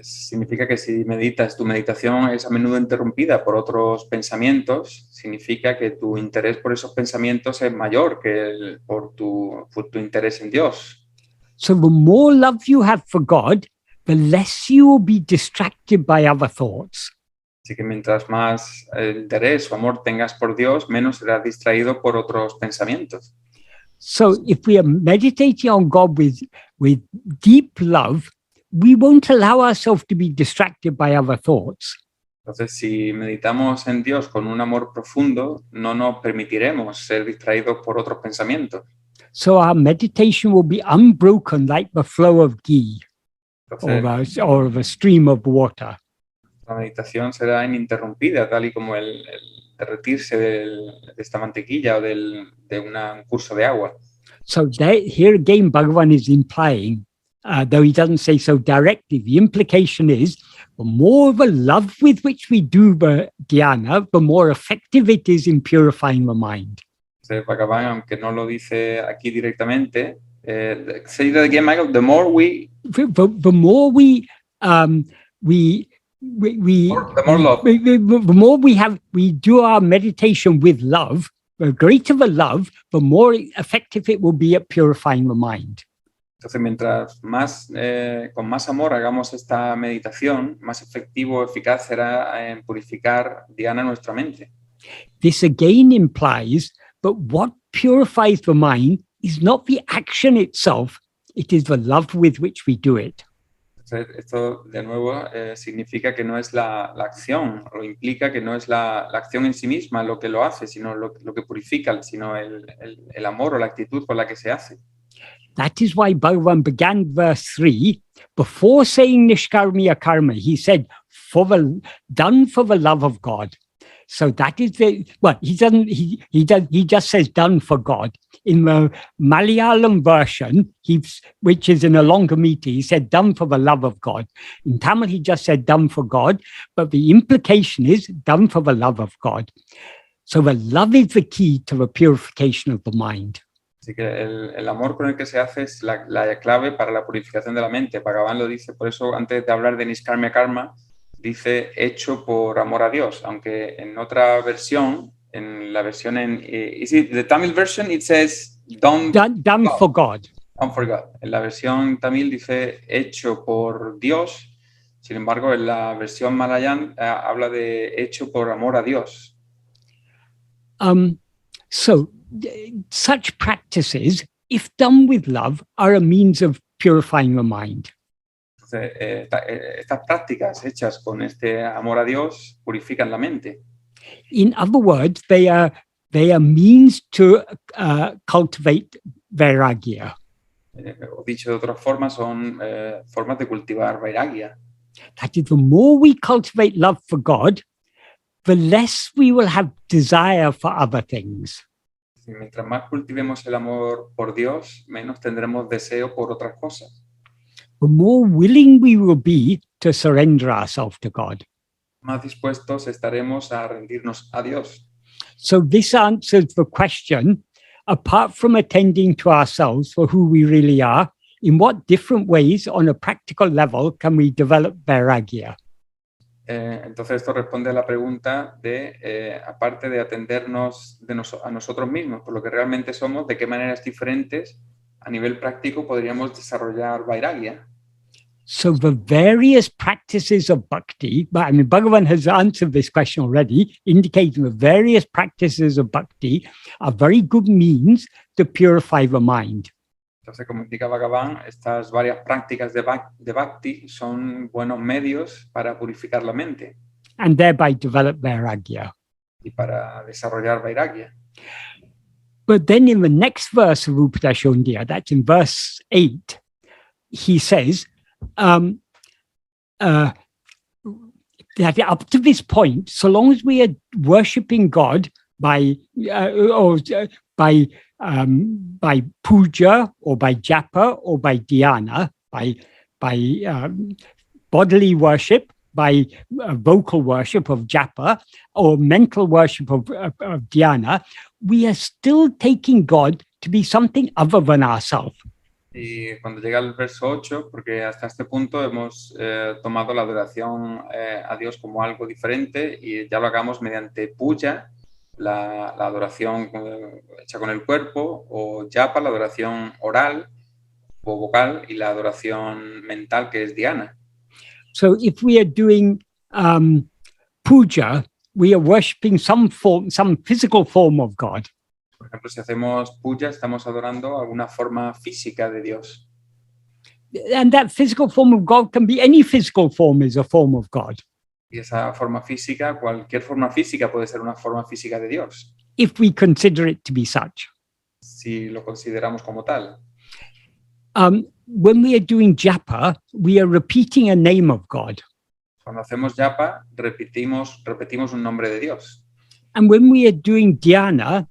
Significa que si tu meditación es a menudo interrumpida por otros pensamientos, significa que tu interés por esos pensamientos es mayor que por tu interés en Dios. So the more love you have for God, the less you will be distracted by other thoughts. Así que mientras más interés o amor tengas por Dios, menos serás distraído por otros pensamientos. So if we are meditating on God with deep love, we won't allow ourselves to be distracted by other thoughts. Entonces, si meditamos en Dios con un amor profundo, no nos permitiremos ser distraídos por otros pensamientos. So our meditation will be unbroken like the flow of ghee. Entonces, or of a stream of water. la meditación será ininterrumpida, tal y como el derretirse de esta mantequilla o de un curso de agua. So here again, Bhagavan is implying, though he doesn't say so directly, the implication is the more the love with which we do the dhyana, the more effective it is in purifying the mind. Bhagavan, aunque no lo dice aquí directamente, say that again, Michael. The more we we do our meditation with love, the greater the love, the more effective it will be at purifying the mind. Entonces, mientras con más amor hagamos esta meditación, más efectivo, eficaz será en purificar dhyana nuestra mente. This again implies that what purifies the mind is not the action itself, it is the love with which we do it. Entonces, esto de nuevo significa que no es la acción, o implica que no es la acción en sí misma lo que lo hace, sino lo que purifica, sino el amor o la actitud con la que se hace. That is why Bhagavan began verse 3, before saying Nishkarmiya Karma, he said, done for the love of God. So that is he just says done for God. In the Malayalam version, which is in a longer meter, he said done for the love of God. In Tamil, he just said done for God, but the implication is done for the love of God. So the love is the key to the purification of the mind. Así que el amor con el que se hace es la clave para la purificación de la mente. Bhagavan lo dice, por eso antes de hablar de Nishkarmiya Karma, dice hecho por amor a Dios, aunque en otra versión, en la versión the Tamil version, it says done for God. Done for God. En la versión tamil dice hecho por Dios, sin embargo en la versión malayan habla de hecho por amor a Dios. So such practices, if done with love, are a means of purifying the mind. Estas prácticas hechas con este amor a Dios purifican la mente. In other words, they are means to cultivate vairagya. O dicho de otra forma, son formas de cultivar vairagya. That is, the more we cultivate love for God, the less we will have desire for other things. Mientras más cultivemos el amor por Dios, menos tendremos deseo por otras cosas. The more willing we will be to surrender ourselves to God. Más dispuestos estaremos a rendirnos a Dios. So this answers the question, apart from attending to ourselves for who we really are, in what different ways on a practical level can we develop vairagya? Entonces esto responde a la pregunta de, aparte de atendernos a nosotros mismos, por lo que realmente somos, de qué maneras diferentes a nivel práctico podríamos desarrollar vairagya. So the various practices of bhakti, but I mean, Bhagavan has answered this question already, indicating the various practices of bhakti are very good means to purify the mind. Entonces, como indica Bhagavan, estas varias prácticas de bhakti son buenos medios para purificar la mente And thereby develop vairagya. y para desarrollar vairagya. But then in the next verse of Upadeshondya, that's in verse 8, he says that up to this point, so long as we are worshipping God by puja or by japa or by dhyana, by bodily worship, by vocal worship of japa or mental worship of dhyana, we are still taking God to be something other than ourselves. Y cuando llega el verso 8, porque hasta este punto hemos tomado la adoración a Dios como algo diferente y ya lo hagamos mediante puja, la adoración hecha con el cuerpo, o japa, la adoración oral o vocal, y la adoración mental, que es dhyana. So if we are doing puja, we are worshipping some physical form of God. Por ejemplo, si hacemos puja, estamos adorando alguna forma física de Dios. And that physical form of God can be any physical form is a form of God. Y esa forma física, cualquier forma física puede ser una forma física de Dios, if we consider it to be such. si lo consideramos como tal. When we are doing japa, we are repeating a name of God. Cuando hacemos japa, repetimos un nombre de Dios. And when we are doing dhyana,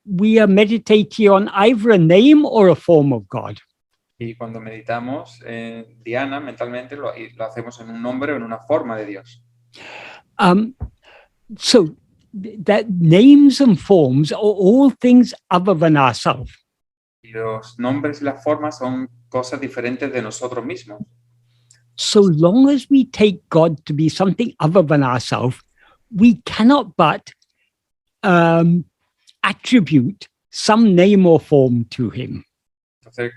we are meditating on either a name or a form of God. Y cuando meditamos dhyana mentalmente, lo hacemos en un nombre o en una forma de Dios. So that names and forms are all things other than ourselves. Y los nombres y las formas son cosas diferentes de nosotros mismos. So long as we take God to be something other than ourselves, we cannot but attribute some name or form to him. Entonces,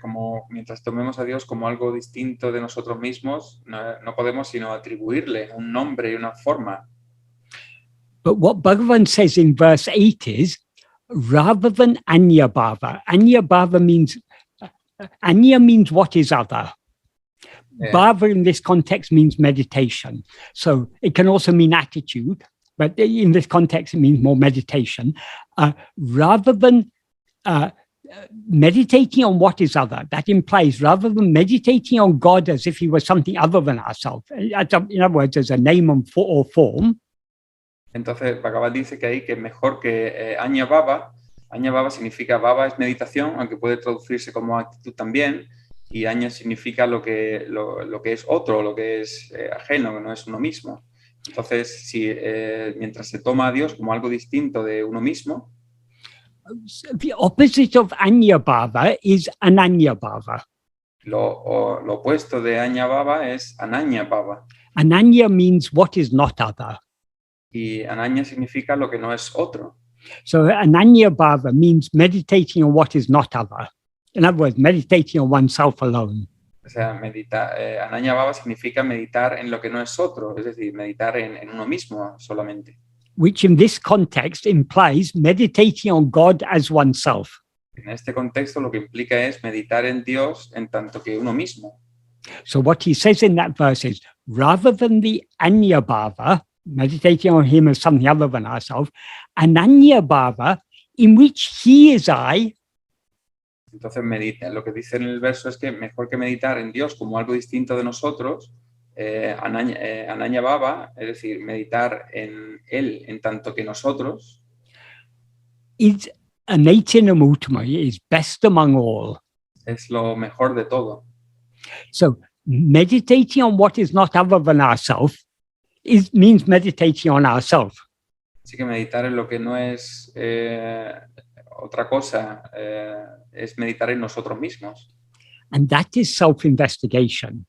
mientras tomemos a Dios como algo distinto de nosotros mismos, no podemos sino atribuirle un nombre y una forma. But what Bhagavan says in verse 8 is, rather than anya bhava. Anya means what is other. Yeah. Bhava in this context means meditation. So it can also mean attitude, but in this context, it means more meditation. Rather than meditating on what is other, that implies rather than meditating on God as if he was something other than ourselves, in other words, as a name or form. Entonces, Bhagavan dice que ahí que es mejor que Anya Bhava. Anya Bhava significa, Bhava es meditación, aunque puede traducirse como actitud también, y Anya significa lo que es otro, lo que es ajeno, que no es uno mismo. Entonces, mientras se toma a Dios como algo distinto de uno mismo, the opposite of Anya Bhava is Ananya Bhava. Lo opuesto de Anya Bhava es Ananya Bhava. Ananya means what is not other. Y Ananya significa lo que no es otro. So Ananya Bhava means meditating on what is not other. In other words, meditating on oneself alone. O sea, Ananya Bhava significa meditar en lo que no es otro, es decir, meditar en uno mismo solamente. Which in this context implies meditating on God as oneself. En este contexto lo que implica es meditar en Dios en tanto que uno mismo. So what he says in that verse is, rather than the Anya Bhava, meditating on him as something other than ourselves, Ananya Bhava, in which he is I. Entonces lo que dice en el verso es que mejor que meditar en Dios como algo distinto de nosotros, Ananya Bhava, es decir, meditar en él en tanto que nosotros, is anatinam uttama, is best among all. Es lo mejor de todo. So meditating on what is not other than ourselves means meditating on ourselves. Así que meditar en lo que no es otra cosa es meditar en nosotros mismos. And that is self-investigation.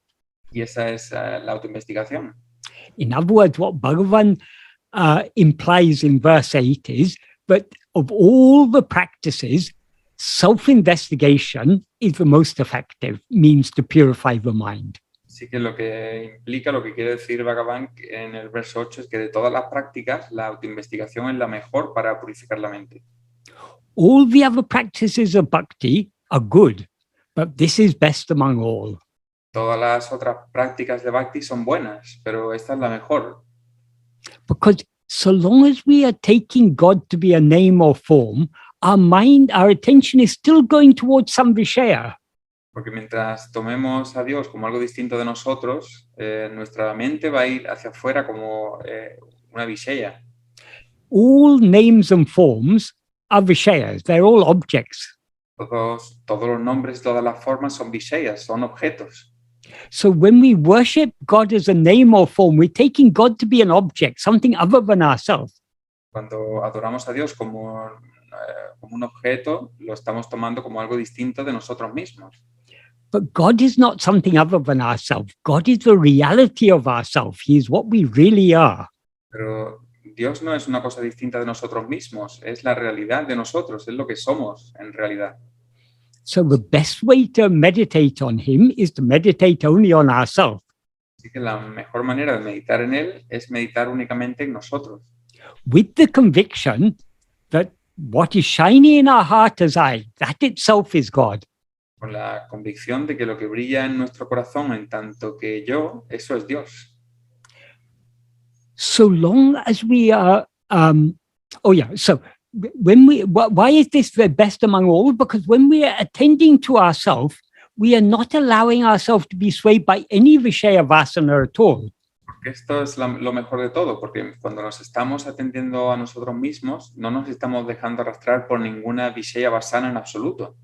Y esa es la autoinvestigación. In other words, what Bhagavan implies in verse 8 is that of all the practices, self-investigation is the most effective means to purify the mind. Así Así que lo que implica, lo que quiere decir Bhagavan en el verso 8 es que de todas las prácticas, la autoinvestigación es la mejor para purificar la mente. All the other practices of bhakti are good, but this is best among all. Todas las otras prácticas de Bhakti son buenas, pero esta es la mejor. Because so long as we are taking God to be a name or form, our mind, our attention is still going towards some vishaya. Porque mientras tomemos a Dios como algo distinto de nosotros, nuestra mente va a ir hacia afuera como una vishaya. All names and forms are vishayas. They're all objects. Todos los nombres, todas las formas son vishayas, son objetos. So when we worship God as a name or form, we're taking God to be an object, something other than ourselves. Cuando adoramos a Dios como un objeto, lo estamos tomando como algo distinto de nosotros mismos. But God is not something other than ourselves. God is the reality of ourselves. He is what we really are. Pero Dios no es una cosa distinta de nosotros mismos, es la realidad de nosotros, es lo que somos en realidad. So the best way to meditate on Him is to meditate only on ourselves. Así que la mejor manera de meditar en Él es meditar únicamente en nosotros. With the conviction that what is shiny in our heart as I, that itself is God. Con la convicción de que lo que brilla en nuestro corazón en tanto que yo, eso es Dios. So long as we are, when why is this the best among all? Because when we are attending to ourselves, we are not allowing ourselves to be swayed by any vishaya vasana at all. Porque esto es lo mejor de todo, porque cuando nos estamos atendiendo a nosotros mismos, no nos estamos dejando arrastrar por ninguna vishaya vasana en absoluto.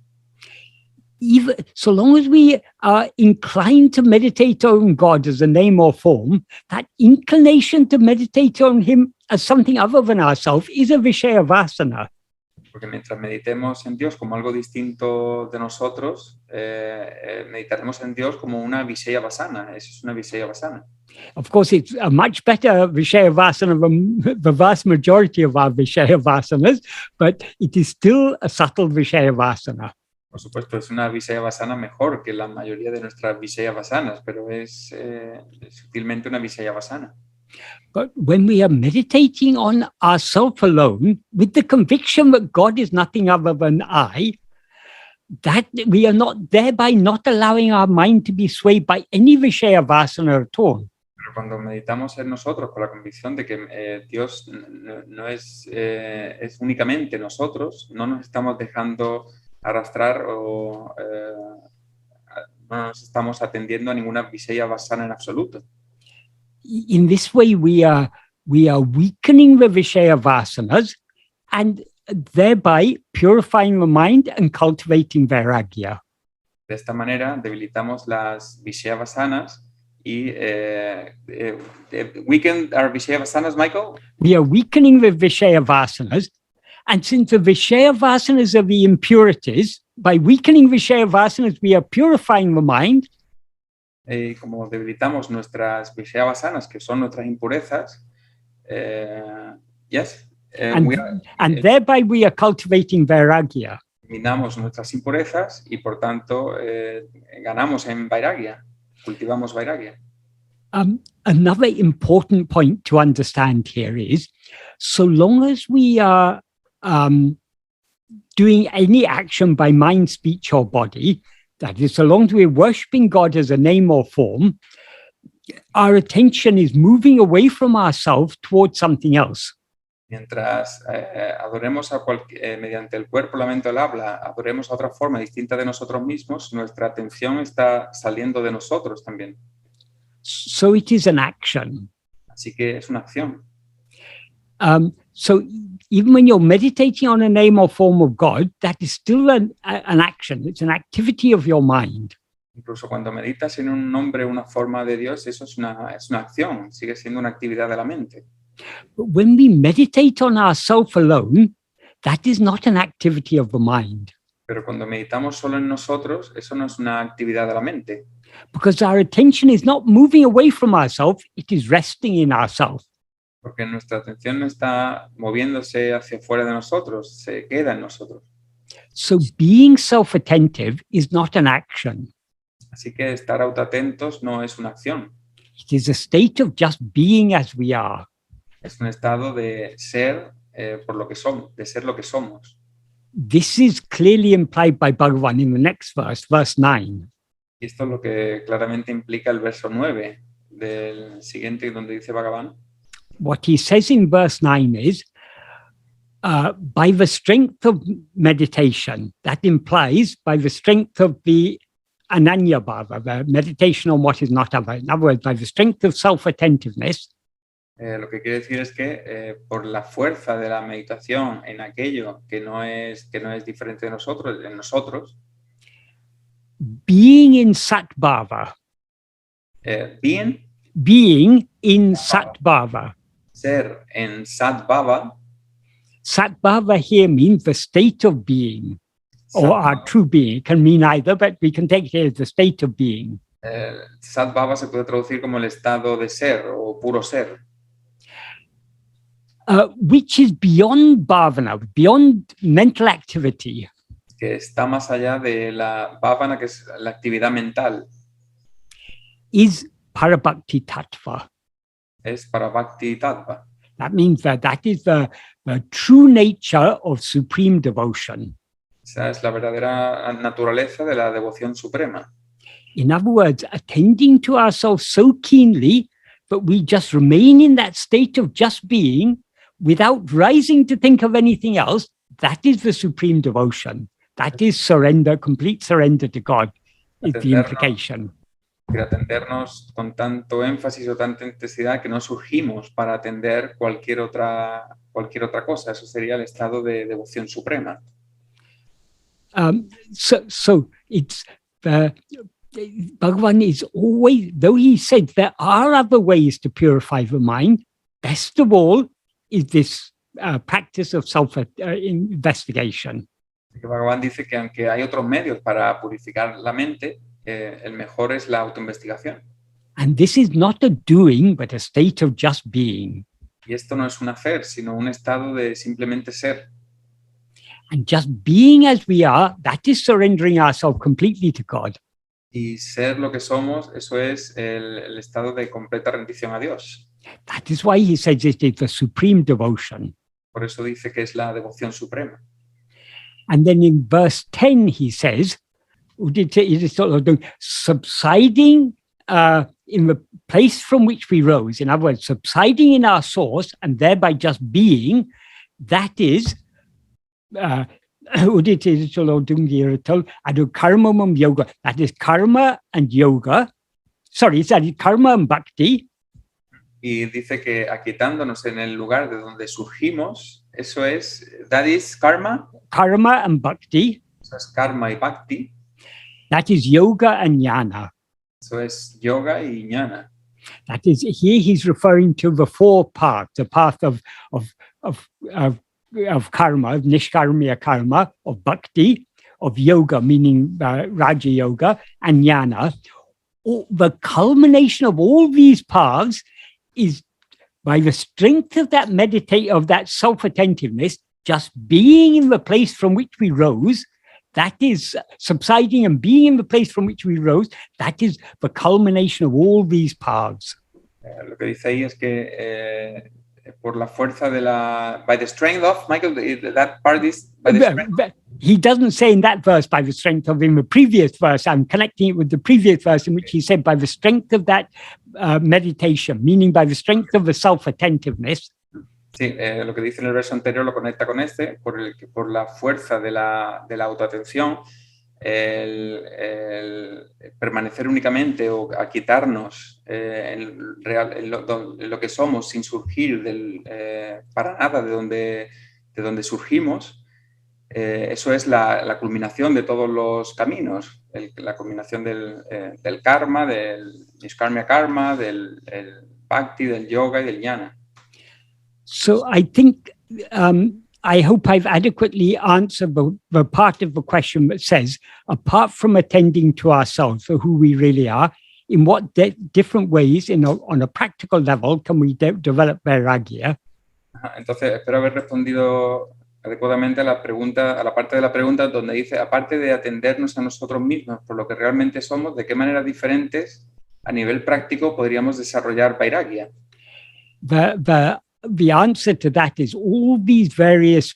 Even so long as we are inclined to meditate on God as a name or form, that inclination to meditate on Him as something other than ourselves is a vishaya vasana. Porque mientras meditemos en Dios como algo distinto de nosotros, meditaremos en Dios como una vishaya vasana. Eso es una vishaya vasana. Of course, it's a much better vishaya vasana than the vast majority of our vishaya vasanas, but it is still a subtle vishaya vasana. Por supuesto, es una vishaya vasana mejor que la mayoría de nuestras vishaya vasanas, pero es sutilmente una vishaya vasana. But when we are meditating on ourself alone, with the conviction that God is nothing other than I, that we are not thereby not allowing our mind to be swayed by any vishaya vasana at all. Pero cuando meditamos en nosotros con la convicción de que Dios no es únicamente nosotros, no nos estamos dejando arrastrar o no nos estamos atendiendo a ninguna vishaya vasana en absoluto. In this way, we are weakening the vishaya vasanas and thereby purifying the mind and cultivating vairagya. De esta manera debilitamos las vishaya vasanas y weaken our vishaya vasanas, Michael? We are weakening the vishaya vasanas, and since the vishaya vasanas are the impurities, by weakening vishaya vasanas, we are purifying the mind. Como debilitamos nuestras vishaya vasanas, que son nuestras impurezas, and thereby we are cultivating vairagya. Eliminamos nuestras impurezas y por tanto ganamos en vairagya, cultivamos vairagya. Another important point to understand here is, so long as we are doing any action by mind, speech, or body, that is, so long as we're worshipping God as a name or form, our attention is moving away from ourselves towards something else. Mientras adoremos mediante el cuerpo, la mente o el habla, adoremos a otra forma distinta de nosotros mismos, nuestra atención está saliendo de nosotros también. So it is an action. Así que es una acción. So even when you're meditating on a name or form of God, that is still an action. It's an activity of your mind. Incluso cuando meditas en un nombre, una forma de Dios, eso es una acción, sigue siendo una actividad de la mente. But when we meditate on ourself alone, that is not an activity of the mind. Pero cuando meditamos solo en nosotros, eso no es una actividad de la mente. Because our attention is not moving away from ourselves, it is resting in ourselves. Porque nuestra atención no está moviéndose hacia fuera de nosotros, se queda en nosotros. So being self-attentive is not an action. Así que estar autoatentos no es una acción, It is a state of just being as we are. es un estado de ser por lo que somos, de ser lo que somos. This is clearly implied by Bhagavan in the next verse, verse 9. Y esto es lo que claramente implica el verso 9 del siguiente, donde dice Bhagavan. What he says in verse 9 is, by the strength of meditation, that implies by the strength of the ananya bhava, the meditation on what is not other. In other words, by the strength of self-attentiveness, Lo que quiere decir es que por la fuerza de la meditación en aquello que no es diferente de nosotros, en nosotros, being in sat-bhava, being in sat-bhava. Ser en sat-bhava. Sat-bhava here means the state of being, or our true being. It can mean either, but we can take it as the state of being. Sat-bhava se puede traducir como el estado de ser o puro ser. Which is beyond bhavana, beyond mental activity. Que está más allá de la bhavana, que es la actividad mental. Is parabhakti tattva. Es parabhakti tattva. That means that is the true nature of supreme devotion. Esa es la verdadera naturaleza de la devoción suprema. In other words, attending to ourselves so keenly that we just remain in that state of just being without rising to think of anything else, that is the supreme devotion. That is surrender, complete surrender to God, is the implication. De atendernos con tanto énfasis o tanta intensidad que no surgimos para atender cualquier otra cosa. Eso sería el estado de devoción suprema. So it's Bhagavan is always, though he said there are other ways to purify the mind, best of all is this practice of self-investigation. Bhagavan dice que aunque hay otros medios para purificar la mente, el mejor es la autoinvestigación. And this is not a doing, but a state of just being. Y esto no es un hacer, sino un estado de simplemente ser. And just being as we are, that is surrendering ourselves completely to God. Y ser lo que somos, eso es el estado de completa rendición a Dios. That is why he says it is the supreme devotion. Por eso dice que es la devoción suprema. And then in verse 10 he says, it is sort of subsiding in the place from which we rose. In other words, subsiding in our source and thereby just being, that is yoga. That is karma and yoga. Sorry, that is karma and bhakti. Y dice que aquitándonos en el lugar de donde surgimos, eso es, that is karma. Karma and bhakti. Eso es karma y bhakti. That is yoga and jnana. Eso es yoga y jnana. That is, here he's referring to the four paths, the path of karma, of nishkarmiya karma, of bhakti, of yoga, meaning Raja Yoga, and jnana. The culmination of all these paths is by the strength of that of that self-attentiveness, just being in the place from which we rose, that is subsiding and being in the place from which we rose, that is the culmination of all these paths. Lo que dice ahí es que por la fuerza de la, by the strength of, Michael, that part is by the strength. He doesn't say in that verse by the strength of, in the previous verse, I'm connecting it with the previous verse in which he said by the strength of that meditation, meaning by the strength of the self-attentiveness. Sí, lo que dice en el verso anterior lo conecta con este, por la fuerza de la autoatención, el permanecer únicamente o aquietarnos en lo que somos sin surgir para nada de donde surgimos, eso es la culminación de todos los caminos, la culminación del karma, del nishkarmiya karma, del bhakti, del yoga y del jnana. So I think, I hope I've adequately answered the part of the question that says, apart from attending to ourselves, for who we really are, in what different ways, on a practical level, can we develop vairagya? Entonces, espero haber respondido adecuadamente a la parte de la pregunta donde dice, aparte de atendernos a nosotros mismos por lo que realmente somos, ¿de qué maneras diferentes a nivel práctico podríamos desarrollar vairagya? The answer to that is all these various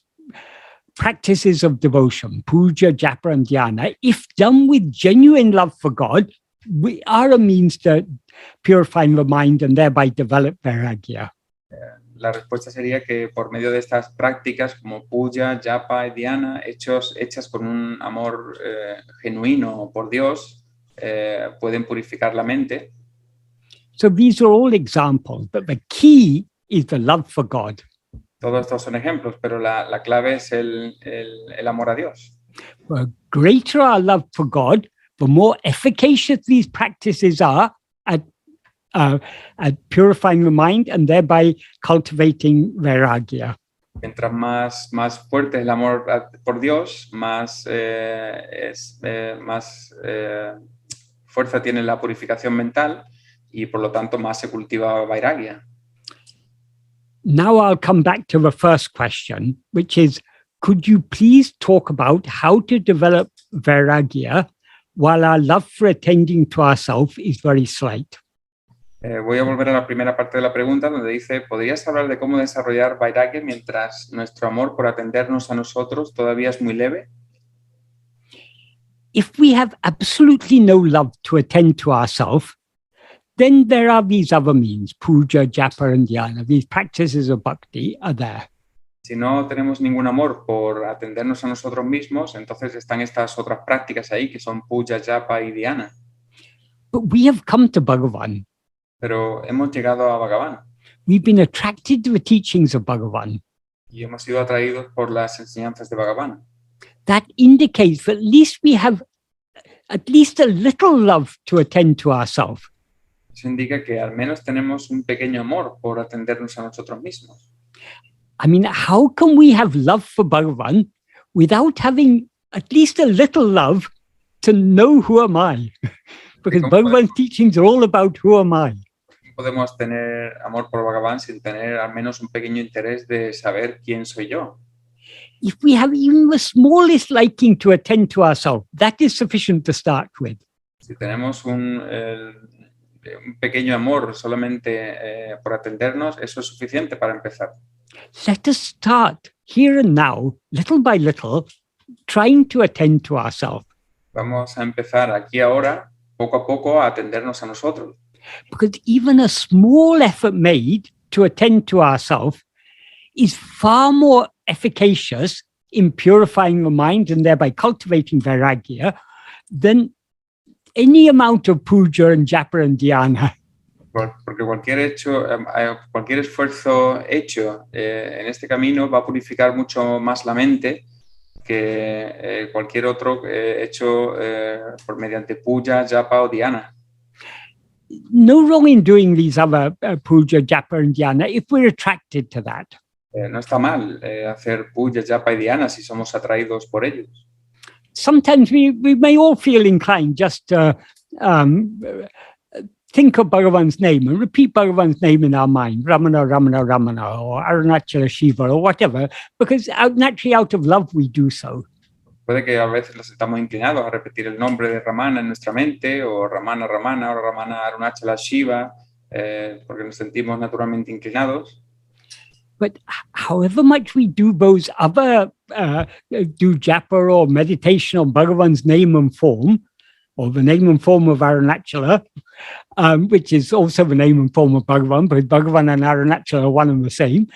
practices of devotion, puja, japa, and dhyana, if done with genuine love for God, we are a means to purifying the mind and thereby develop vairagya. La respuesta sería que por medio de estas prácticas como puja, japa y dhyana, hechas con un amor genuino por Dios, pueden purificar la mente. So these are all examples, but the key is the love for God. Todos estos son ejemplos, pero la clave es el amor a Dios. The greater our love for God, the more efficacious these practices are at purifying the mind and thereby cultivating vairagya. Mientras más fuerte es el amor por Dios, más fuerza tiene la purificación mental y por lo tanto más se cultiva vairagya. Now I'll come back to the first question, which is, could you please talk about how to develop vairagya while our love for attending to ourselves is very slight? Voy a volver a la primera parte de la pregunta donde dice, ¿podrías hablar de cómo desarrollar vairagya mientras nuestro amor por atendernos a nosotros todavía es muy leve? If we have absolutely no love to attend to ourselves, then there are these other means, puja, japa, and dhyana. These practices of bhakti are there. Si no tenemos ningún amor por atendernos a nosotros mismos, entonces están estas otras prácticas ahí que son puja, japa y dhyana. But we have come to Bhagavan. Pero hemos llegado a Bhagavan. We've been attracted to the teachings of Bhagavan. Y hemos sido atraídos por las enseñanzas de Bhagavan. That indicates that at least we have at least a little love to attend to ourselves. Eso indica que al menos tenemos un pequeño amor por atendernos a nosotros mismos. I mean, how can we have love for Bhagavan without having at least a little love to know who am I? Because Bhagavan's teachings are all about who am I. Podemos tener amor por Bhagavan sin tener al menos un pequeño interés de saber quién soy yo. If we have even the smallest liking to attend to ourselves, that is sufficient to start with. Si tenemos un pequeño amor solamente por atendernos, eso es suficiente para empezar. Let us start here and now, little by little, trying to attend to ourselves. Vamos a empezar aquí ahora, poco a poco, a atendernos a nosotros. Because even a small effort made to attend to ourselves is far more efficacious in purifying the mind and thereby cultivating vairagya than any amount of puja and japa and dhyana. Porque cualquier esfuerzo hecho en este camino va a purificar mucho más la mente que cualquier otro hecho por mediante puja, japa o dhyana. No wrong in doing these other puja, japa, and dhyana if we're attracted to that. No está mal hacer puja, japa y dhyana si somos atraídos por ellos. Sometimes we may all feel inclined just to think of Bhagavan's name and repeat Bhagavan's name in our mind, Ramana, Ramana, Ramana, or Arunachala Shiva, or whatever, because naturally out of love we do so. Puede que a veces nos estamos inclinados a repetir el nombre de Ramana en nuestra mente, o Ramana, Ramana, o Ramana Arunachala Shiva, porque nos sentimos naturalmente inclinados. But however much we do those other, do japa or meditation on Bhagavan's name and form, or the name and form of Arunachala, which is also the name and form of Bhagavan, because Bhagavan and Arunachala are one and the same,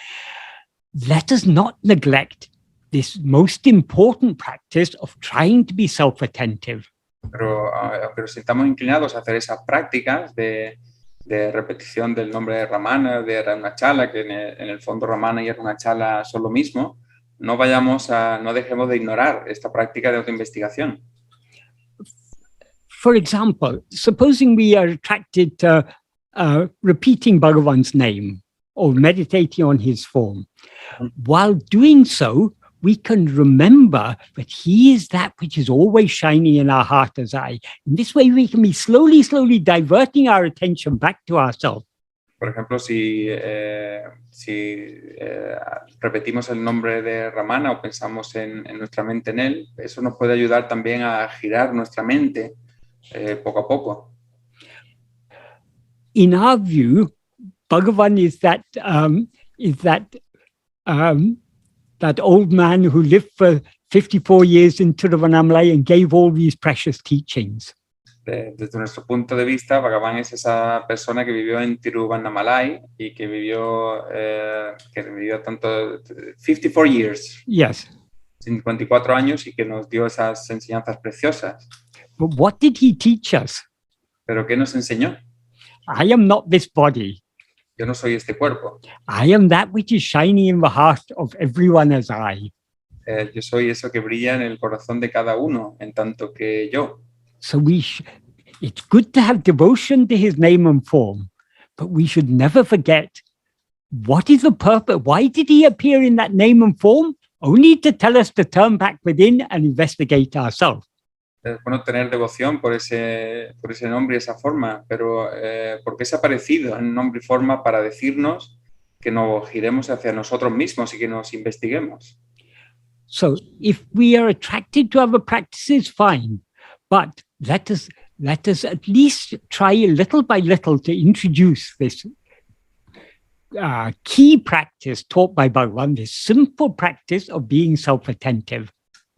let us not neglect this most important practice of trying to be self-attentive. Pero si estamos inclinados a hacer esas prácticas de repetición del nombre de Ramana, de Arunachala, que en el fondo Ramana y Arunachala son lo mismo, no dejemos de ignorar esta práctica de autoinvestigación. For example, supposing we are attracted to repeating Bhagavan's name or meditating on his form. While doing so, we can remember that he is that which is always shining in our heart as I. In this way, we can be slowly, slowly diverting our attention back to ourselves. Por ejemplo, si repetimos el nombre de Ramana o pensamos en nuestra mente en él, eso nos puede ayudar también a girar nuestra mente poco a poco. In our view, Bhagavan is that old man who lived for 54 years in Tiruvannamalai and gave all these precious teachings. Desde nuestro punto de vista, Bhagavan es esa persona que vivió en Tiruvannamalai y que vivió tanto 54 years. Yes. 54 años y que nos dio esas enseñanzas preciosas. But what did he teach us? ¿Pero qué nos enseñó? I am not this body. Yo no soy este cuerpo. I am that which is shining in the heart of everyone as I. Yo soy eso que brilla en el corazón de cada uno, en tanto que yo. So it's good to have devotion to his name and form, but we should never forget what is the purpose. Why did he appear in that name and form? Only to tell us to turn back within and investigate ourselves. Es bueno tener devoción por ese nombre y esa forma, pero ¿por qué se ha aparecido en nombre y forma para decirnos que nos giremos hacia nosotros mismos y que nos investiguemos? So if we are attracted to other practices, fine, but let us at least try little by little to introduce this key practice taught by Bhagavan, this simple practice of being self-attentive.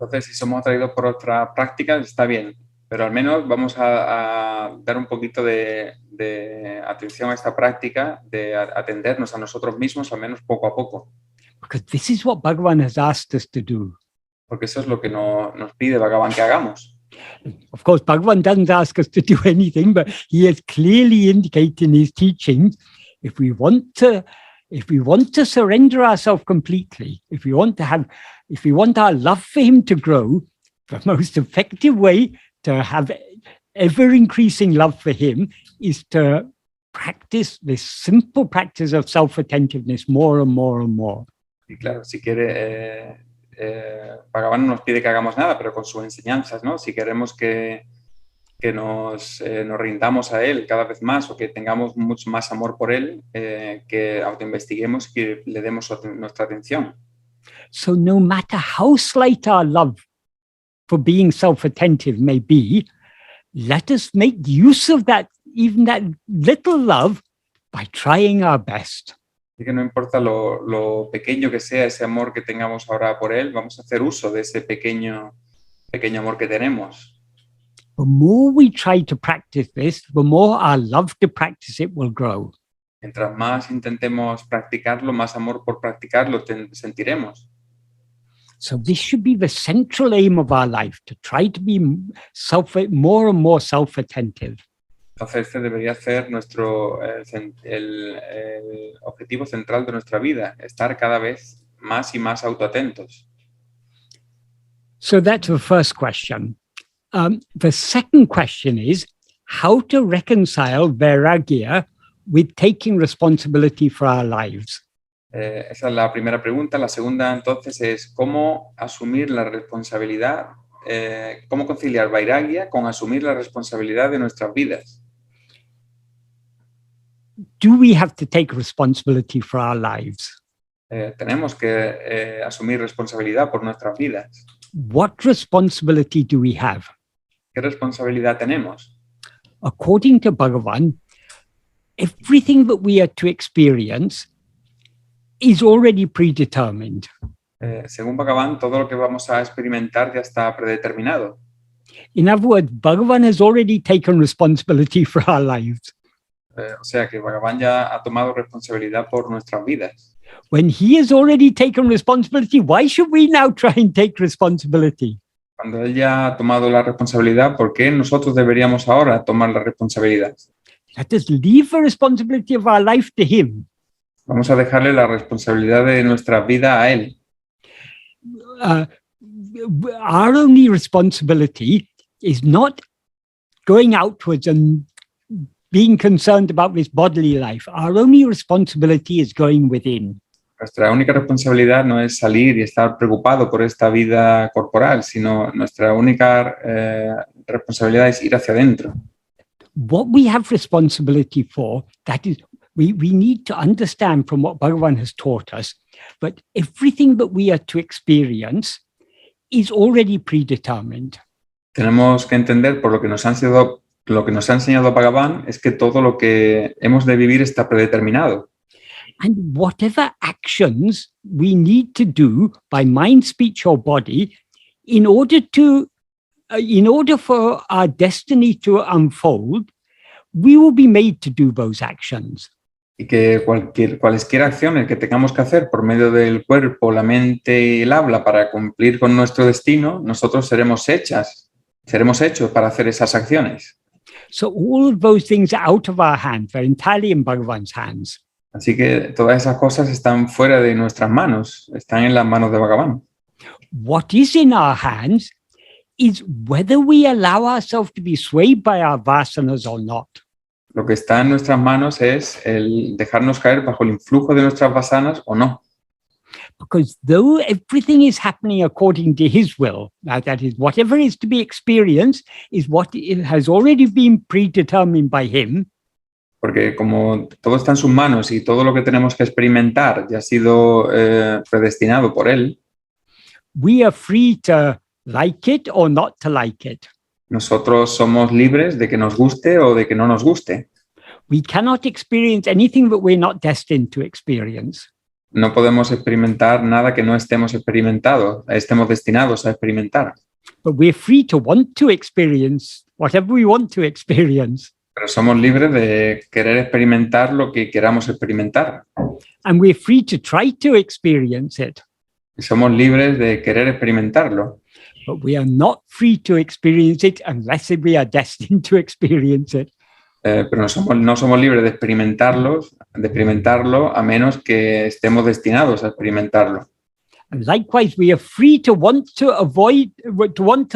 Entonces, si somos atraídos por otras prácticas, está bien, pero al menos vamos a dar un poquito de atención a esta práctica, de atendernos a nosotros mismos, al menos poco a poco. Because this is what Bhagavan has asked us to do. Porque eso es lo que nos pide Bhagavan que hagamos. Of course, Bhagavan doesn't ask us to do anything, but he has clearly indicated in his teachings, if we want to surrender ourselves completely, if we want our love for him to grow, the most effective way to have ever-increasing love for him is to practice this simple practice of self-attentiveness more and more and more. Y claro, si quiere, Bhagavan no nos pide que hagamos nada, pero con sus enseñanzas, ¿no? Si queremos que nos rindamos a él cada vez más o que tengamos mucho más amor por él, que autoinvestiguemos y que le demos nuestra atención. So no matter how slight our love for being self-attentive may be, let us make use of that, even that little love, by trying our best. Así que no importa lo pequeño que sea ese amor que tengamos ahora por él, vamos a hacer uso de ese pequeño amor que tenemos. The more we try to practice this, the more our love to practice it will grow. Mientras más intentemos practicarlo, más amor por practicarlo sentiremos. So this should be the central aim of our life, to try to be more and more self-attentive. Entonces este debería ser el objetivo central de nuestra vida, estar cada vez más y más autoatentos. So that's the first question. The second question is how to reconcile vairagya with taking responsibility for our lives. Esa es la primera pregunta. La segunda, entonces, es cómo asumir la responsabilidad, cómo conciliar vairagya con asumir la responsabilidad de nuestras vidas. Do we have to take responsibility for our lives? Tenemos que asumir responsabilidad por nuestras vidas. What responsibility do we have? ¿Qué responsabilidad tenemos? According to Bhagavan, everything that we are to experience is already predetermined. Según Bhagavan, todo lo que vamos a experimentar ya está predeterminado. In other words, Bhagavan has already taken responsibility for our lives. O sea que Bhagavan ya ha tomado responsabilidad por nuestras vidas. When he has already taken responsibility, why should we now try and take responsibility? Cuando él ya ha tomado la responsabilidad, ¿por qué nosotros deberíamos ahora tomar la responsabilidad? Let us leave the responsibility of our life to him. Vamos a dejarle la responsabilidad de nuestra vida a él. Our only responsibility is not going outwards and being concerned about this bodily life. Our only responsibility is going within. Nuestra única responsabilidad no es salir y estar preocupado por esta vida corporal, sino nuestra única responsabilidad es ir hacia adentro. What we have responsibility for, that is We need to understand from what Bhagavan has taught us, but everything that we are to experience is already predetermined. Tenemos que entender por lo que nos ha enseñado Bhagavan es que todo lo que hemos de vivir está predeterminado. And whatever actions we need to do by mind, speech, or body in order for our destiny to unfold, we will be made to do those actions. Y que cualesquiera acciones que tengamos que hacer por medio del cuerpo, la mente y el habla para cumplir con nuestro destino, nosotros seremos hechos para hacer esas acciones. So all of those things are out of our hands. They're entirely in Bhagavan's hands. Así que todas esas cosas están fuera de nuestras manos, están en las manos de Bhagavan. What is in our hands is whether we allow ourselves to be swayed by our vasanas or not. Lo que está en nuestras manos es el dejarnos caer bajo el influjo de nuestras vasanas o no. Because though everything is happening according to his will, that is, whatever is to be experienced is what has already been predetermined by him. Porque como todo está en sus manos y todo lo que tenemos que experimentar ya ha sido predestinado por él, we are free to like it or not to like it. Nosotros somos libres de que nos guste o de que no nos guste. We cannot experience anything that we're not destined to experience. No podemos experimentar nada que no estemos destinados a experimentar. But we're free to want to experience whatever we want to experience. Pero somos libres de querer experimentar lo que queramos experimentar. And we're free to try to experience it. Y somos libres de querer experimentarlo. But we are not free to experience it unless we are destined to experience it. Pero no somos libres de experimentarlo a menos que estemos destinados a experimentarlo. And likewise, we are free to want to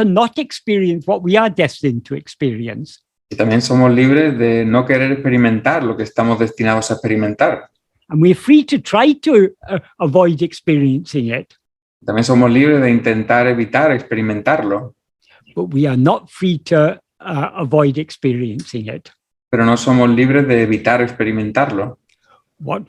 not experience what we are destined to experience. Y también somos libres de no querer experimentar lo que estamos destinados a experimentar. And we're free to try to avoid experiencing it. También somos libres de intentar evitar experimentarlo. But we are not free to avoid experiencing it. Pero no somos libres de evitar experimentarlo. What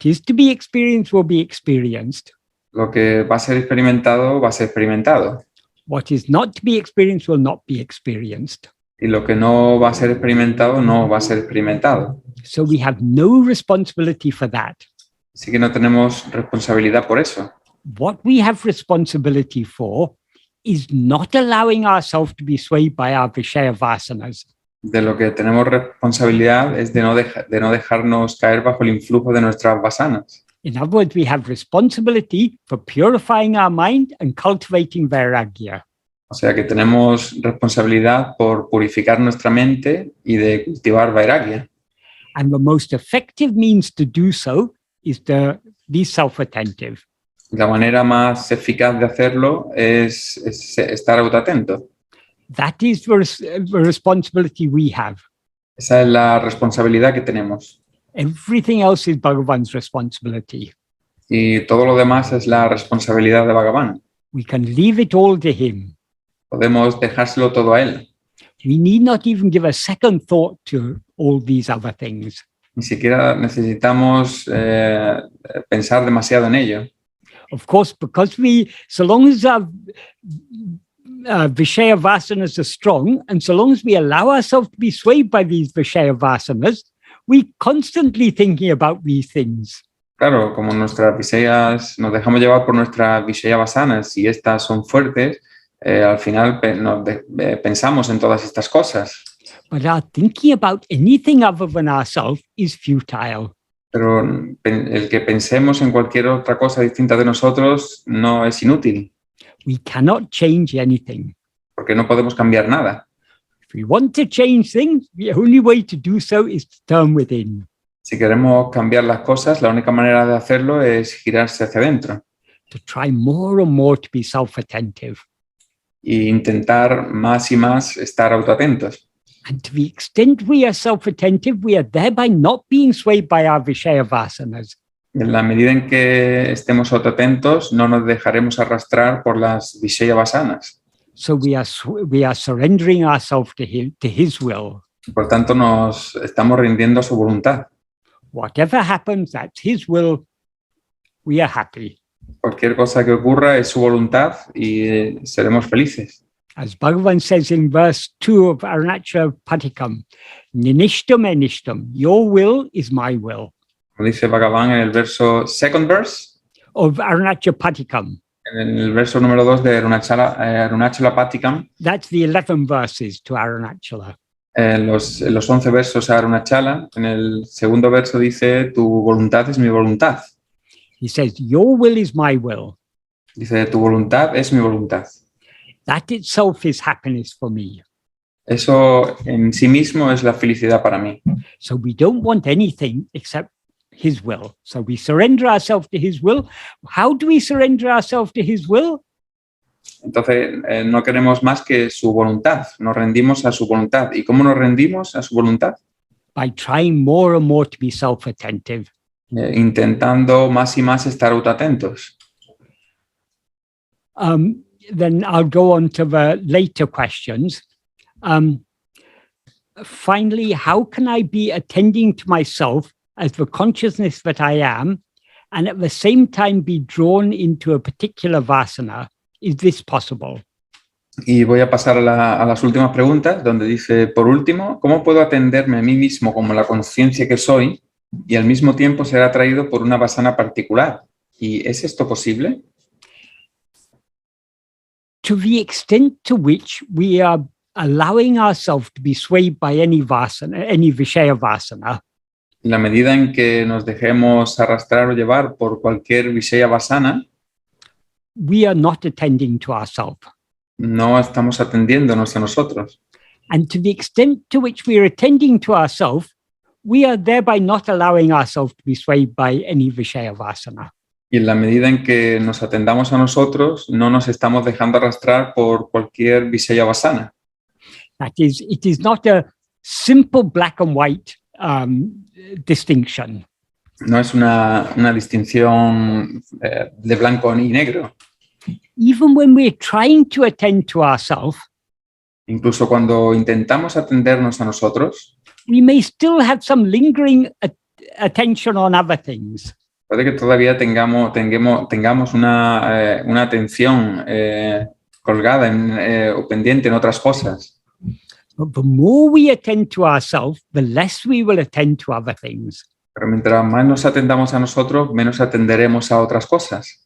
is to be experienced will be experienced. Lo que va a ser experimentado va a ser experimentado. What is not to be experienced will not be experienced. Y lo que no va a ser experimentado no va a ser experimentado. So we have no responsibility for that. Así que no tenemos responsabilidad por eso. What we have responsibility for is not allowing ourselves to be swayed by our Vishaya vasanas. De lo que tenemos responsabilidad es de no dejarnos caer bajo el influjo de nuestras vasanas. In other words, we have responsibility for purifying our mind and cultivating vairagya. O sea que tenemos responsabilidad por purificar nuestra mente y de cultivar vairagya. And the most effective means to do so is to be self-attentive. La manera más eficaz de hacerlo es estar autoatento. That is the responsibility we have. Esa es la responsabilidad que tenemos. Everything else is Bhagavan's responsibility. Y todo lo demás es la responsabilidad de Bhagavan. We can leave it all to him. Podemos dejárselo todo a él. We need not even give a second thought to all these other things. Ni siquiera necesitamos pensar demasiado en ello. Of course, because so long as our Vishaya vasanas are strong, and so long as we allow ourselves to be swayed by these Vishaya vasanas, we're constantly thinking about these things. Claro, como nuestras Vishayas, nos dejamos llevar por nuestras Vishaya vasanas y estas son fuertes, al final pensamos en todas estas cosas. But our thinking about anything other than ourselves is futile. Pero el que pensemos en cualquier otra cosa distinta de nosotros no es inútil. We cannot change anything. Porque no podemos cambiar nada. If we want to change things, the only way to do so is to turn within. Si queremos cambiar las cosas, la única manera de hacerlo es girarse hacia adentro. To try more and more to be self-attentive. E intentar más y más estar autoatentos. And to the extent we are self-attentive, we are thereby not being swayed by our Vishaya vasanas. En la medida en que estemos autoatentos, no nos dejaremos arrastrar por las Vishaya vasanas. So we are surrendering ourselves to his will. Por tanto, nos estamos rindiendo a su voluntad. Whatever happens, that's his will. We are happy. Cualquier cosa que ocurra es su voluntad y seremos felices. As Bhagavan says in verse 2 of Arunachal Patikam, Ninishtam enishtam, your will is my will. Como dice Bhagavan en el verso second verse, Of Arunachal Patikam. en el verso número 2 de Arunachala Patikam, That's the 11 verses to Arunachala. los 11 versos a Arunachala, en el segundo verso dice, tu voluntad es mi voluntad. He says, your will is my will. Dice, tu voluntad es mi voluntad. That itself is happiness for me. Eso en sí mismo es la felicidad para mí. So we don't want anything except his will. So we surrender ourselves to his will. How do we surrender ourselves to his will? Entonces, no queremos más que su voluntad. Nos rendimos a su voluntad. ¿Y cómo nos rendimos a su voluntad? By trying more and more to be self-attentive. Intentando más y más estar autoatentos. Then I'll go on to the later questions. Finally, how can I be attending to myself as the consciousness that I am, and at the same time be drawn into a particular vasana? Is this possible? Y voy a pasar a las últimas preguntas, donde dice, por último, ¿cómo puedo atenderme a mí mismo como la conciencia que soy y al mismo tiempo ser atraído por una vasana particular? ¿Y es esto posible? To the extent to which we are allowing ourselves to be swayed by any vasana, any vishaya vasana, En la medida en que nos dejemos arrastrar o llevar por cualquier vishaya vasana, we are not attending to ourselves. no estamos atendiéndonos a nosotros. And to the extent to which we are attending to ourselves, we are thereby not allowing ourselves to be swayed by any vishaya vasana. Y en la medida en que nos atendamos a nosotros, no nos estamos dejando arrastrar por cualquier vishaya vasana. That is, it is not a simple black and white distinction. No es una distinción de blanco y negro. Even when we're trying to attend to ourselves, Incluso cuando intentamos atendernos a nosotros, we may still have some lingering attention on other things. puede que todavía tengamos una atención colgada o pendiente en otras cosas. But the more we attend to ourselves, the less we will attend to other things. Pero mientras más nos atendamos a nosotros, menos atenderemos a otras cosas.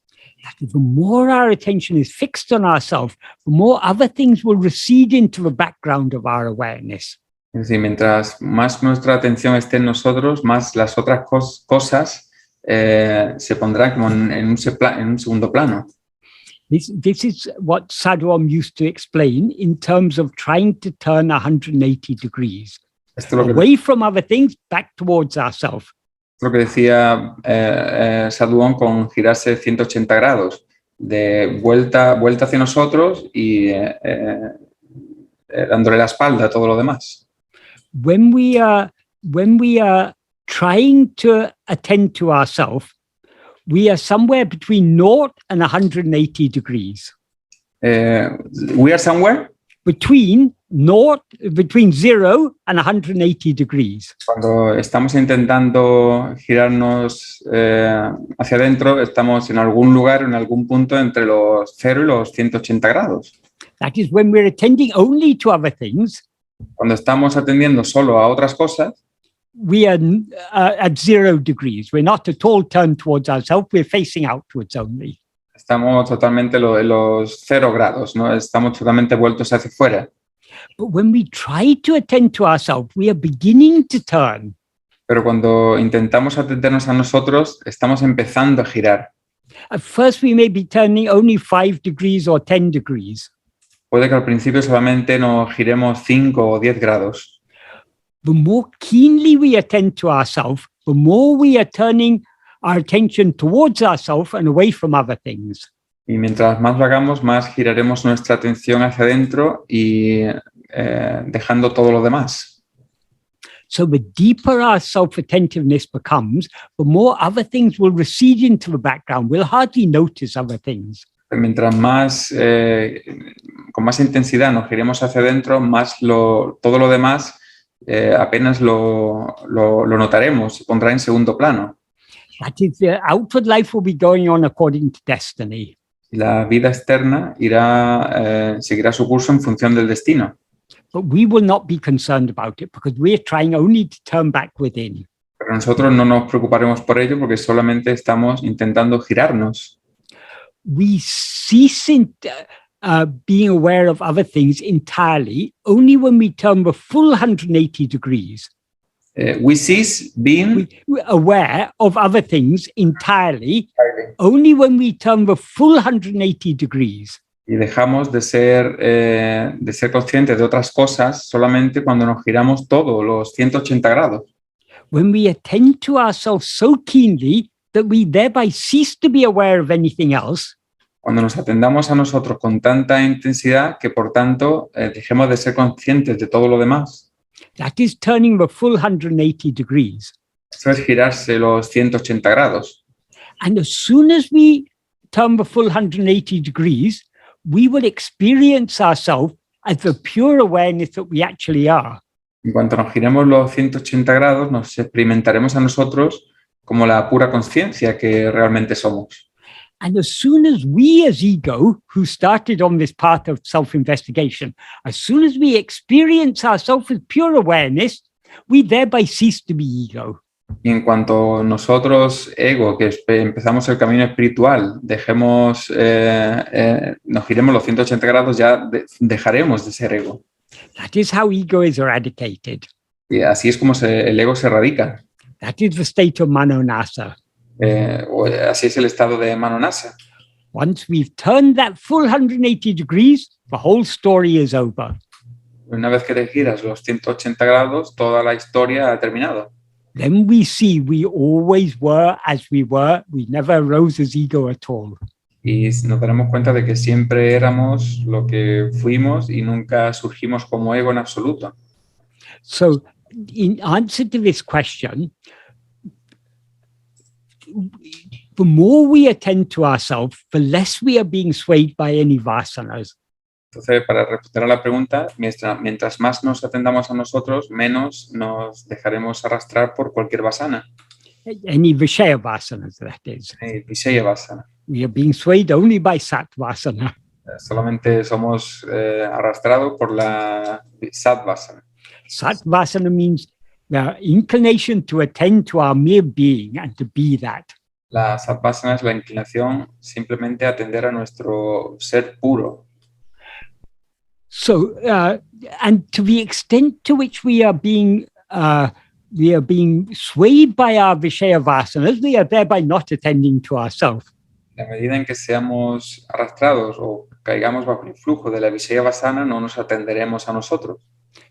The more our attention is fixed on ourselves, the more other things will recede into the background of our awareness. Es decir, mientras más nuestra atención esté en nosotros, más las otras cosas se pondrán como en un segundo plano. This is what Sadhguru used to explain in terms of trying to turn 180 degrees. Away from other things, back towards ourselves. Lo que decía Sadhguru con girarse 180 grados, de vuelta hacia nosotros y dándole la espalda a todo lo demás. When we are trying to attend to ourselves, we are somewhere between 0 and 180 degrees. We are somewhere? Between 0 and 180 degrees. Cuando estamos intentando girarnos hacia adentro, estamos en algún lugar, en algún punto entre los 0 y los 180 grados. That is when we're attending only to other things. Cuando estamos atendiendo solo a otras cosas, we are at 0 degrees. We're not at all turned towards ourselves. We're facing outwards only. Estamos totalmente en los 0 grados, ¿no? Estamos totalmente vueltos hacia afuera. But when we try to attend to ourselves, we are beginning to turn. Pero cuando intentamos atendernos a nosotros, estamos empezando a girar. At first, we may be turning only 5 degrees or 10 degrees. Puede que al principio solamente nos giremos 5 o 10 grados. The more keenly we attend to ourselves, the more we are turning our attention towards ourselves and away from other things. Y mientras más lo hagamos, más giraremos nuestra atención hacia adentro y dejando todo lo demás. So the deeper our self-attentiveness becomes, the more other things will recede into the background. We'll hardly notice other things. Mientras más, con más intensidad nos giremos hacia adentro, más todo lo demás apenas lo notaremos, se pondrá en segundo plano. That is, the outward life will be going on according to destiny. Y la vida externa seguirá su curso en función del destino. But we will not be concerned about it because we're trying only to turn back within. Pero nosotros no nos preocuparemos por ello porque solamente estamos intentando girarnos. We cease being aware of other things entirely only when we turn the full 180 degrees. We cease being aware of other things entirely only when we turn the full 180 degrees. Y dejamos de ser conscientes de otras cosas solamente cuando nos giramos todos los 180 grados. When we attend to ourselves so keenly that we thereby cease to be aware of anything else. Cuando nos atendamos a nosotros con tanta intensidad que, por tanto, dejemos de ser conscientes de todo lo demás. That is turning the full 180 degrees. Eso es girarse los 180 grados. And as soon as we turn the full 180 degrees, we will experience ourselves as the pure awareness that we actually are. En cuanto nos giremos los 180 grados, nos experimentaremos a nosotros como la pura conciencia que realmente somos. And as soon as we as ego, who started on this path of self-investigation, as soon as we experience ourselves as pure awareness, we thereby cease to be ego. Y en cuanto nosotros, ego, que empezamos el camino espiritual, nos giremos los 180 grados, ya dejaremos de ser ego. That is how ego is eradicated. Y así es como el ego se erradica. That is the state of manonasa. Así es el estado de manonasa. Once we've turned that full 180 degrees, the whole story is over. Una vez que te giras los 180 grados, toda la historia ha terminado. Then we see we always were as we were. We never arose as ego at all. Y nos daremos cuenta de que siempre éramos lo que fuimos y nunca surgimos como ego en absoluto. So, in answer to this question, the more we attend to ourselves, the less we are being swayed by any vasanas. Entonces, para responder a la pregunta, mientras más nos atendamos a nosotros, menos nos dejaremos arrastrar por cualquier vasana. Any Vishaya vasanas, that is. Vishaya vasana. We are being swayed only by Sat vasana. Solamente somos arrastrados por la Sat vasana. Sat vasana means the inclination to attend to our mere being and to be that. La Sat vasana es la inclinación simplemente a atender a nuestro ser puro. So, and to the extent to which we are being swayed by our Vishaya vasanas, we are thereby not attending to ourselves. En la medida en que seamos arrastrados o caigamos bajo el flujo de la Vishaya vasana, no nos atenderemos a nosotros.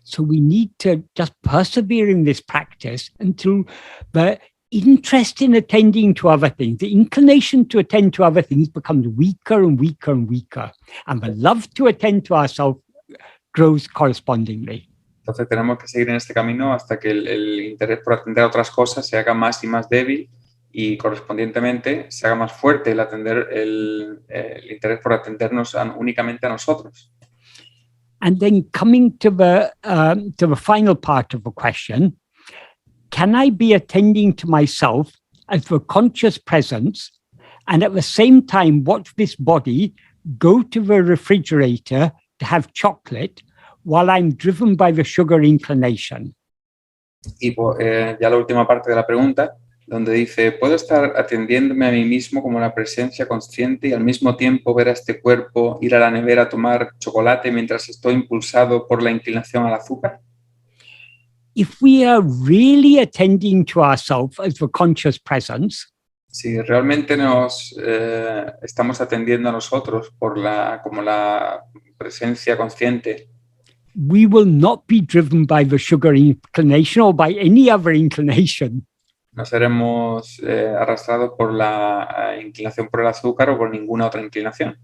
So we need to just persevere in this practice until the interest in attending to other things, the inclination to attend to other things becomes weaker and weaker and weaker, and the love to attend to ourselves grows correspondingly. Entonces tenemos que seguir en este camino hasta que el interés por atender a otras cosas se haga más y más débil y correspondientemente se haga más fuerte el interés por atendernos únicamente a nosotros. And then coming to the final part of the question, can I be attending to myself as the conscious presence and at the same time watch this body go to the refrigerator to have chocolate while I'm driven by the sugar inclination? Y ya la última parte de la pregunta, donde dice, ¿puedo estar atendiéndome a mí mismo como la presencia consciente y al mismo tiempo ver a este cuerpo ir a la nevera a tomar chocolate mientras estoy impulsado por la inclinación al azúcar? If we are really attending to ourselves as the conscious presence, si realmente nos estamos atendiendo a nosotros como la presencia consciente, we will not be driven by the sugar inclination or by any other inclination. No seremos arrastrados por la inclinación por el azúcar o por ninguna otra inclinación.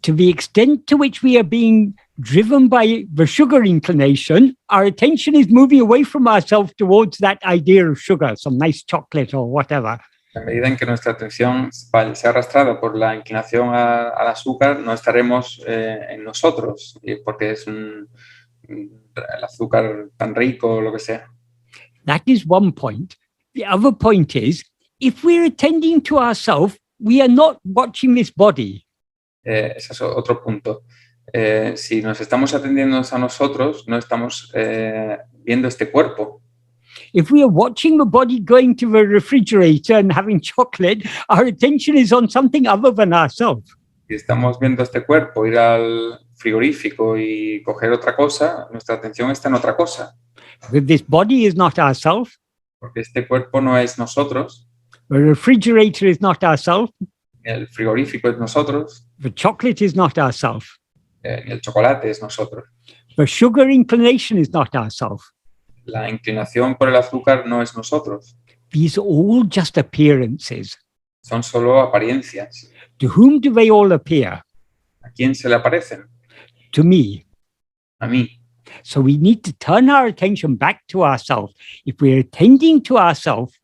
To the extent to which we are being driven by the sugar inclination, our attention is moving away from ourselves towards that idea of sugar, some nice chocolate or whatever. A medida en que nuestra atención sea arrastrada por la inclinación al azúcar, no estaremos en nosotros, porque es el azúcar tan rico o lo que sea. That is one point. The other point is, if we're attending to ourselves, we are not watching this body. Ese es otro punto. Si nos estamos atendiendo a nosotros, no estamos viendo este cuerpo. If we are watching the body going to the refrigerator and having chocolate, our attention is on something other than ourselves. Si estamos viendo este cuerpo ir al frigorífico y coger otra cosa, nuestra atención está en otra cosa. This body is not ourselves. Porque este cuerpo no es nosotros. The refrigerator is not ourselves. El frigorífico es nosotros. The chocolate is not ourselves. Ni el chocolate es nosotros. The sugar inclination is not ourselves. La inclinación por el azúcar no es nosotros. These are all just appearances. Son solo apariencias. To whom do they all appear? ¿A quién se le aparecen? To me. A mí. So we need to turn our attention back to ourselves. If we're attending to ourselves,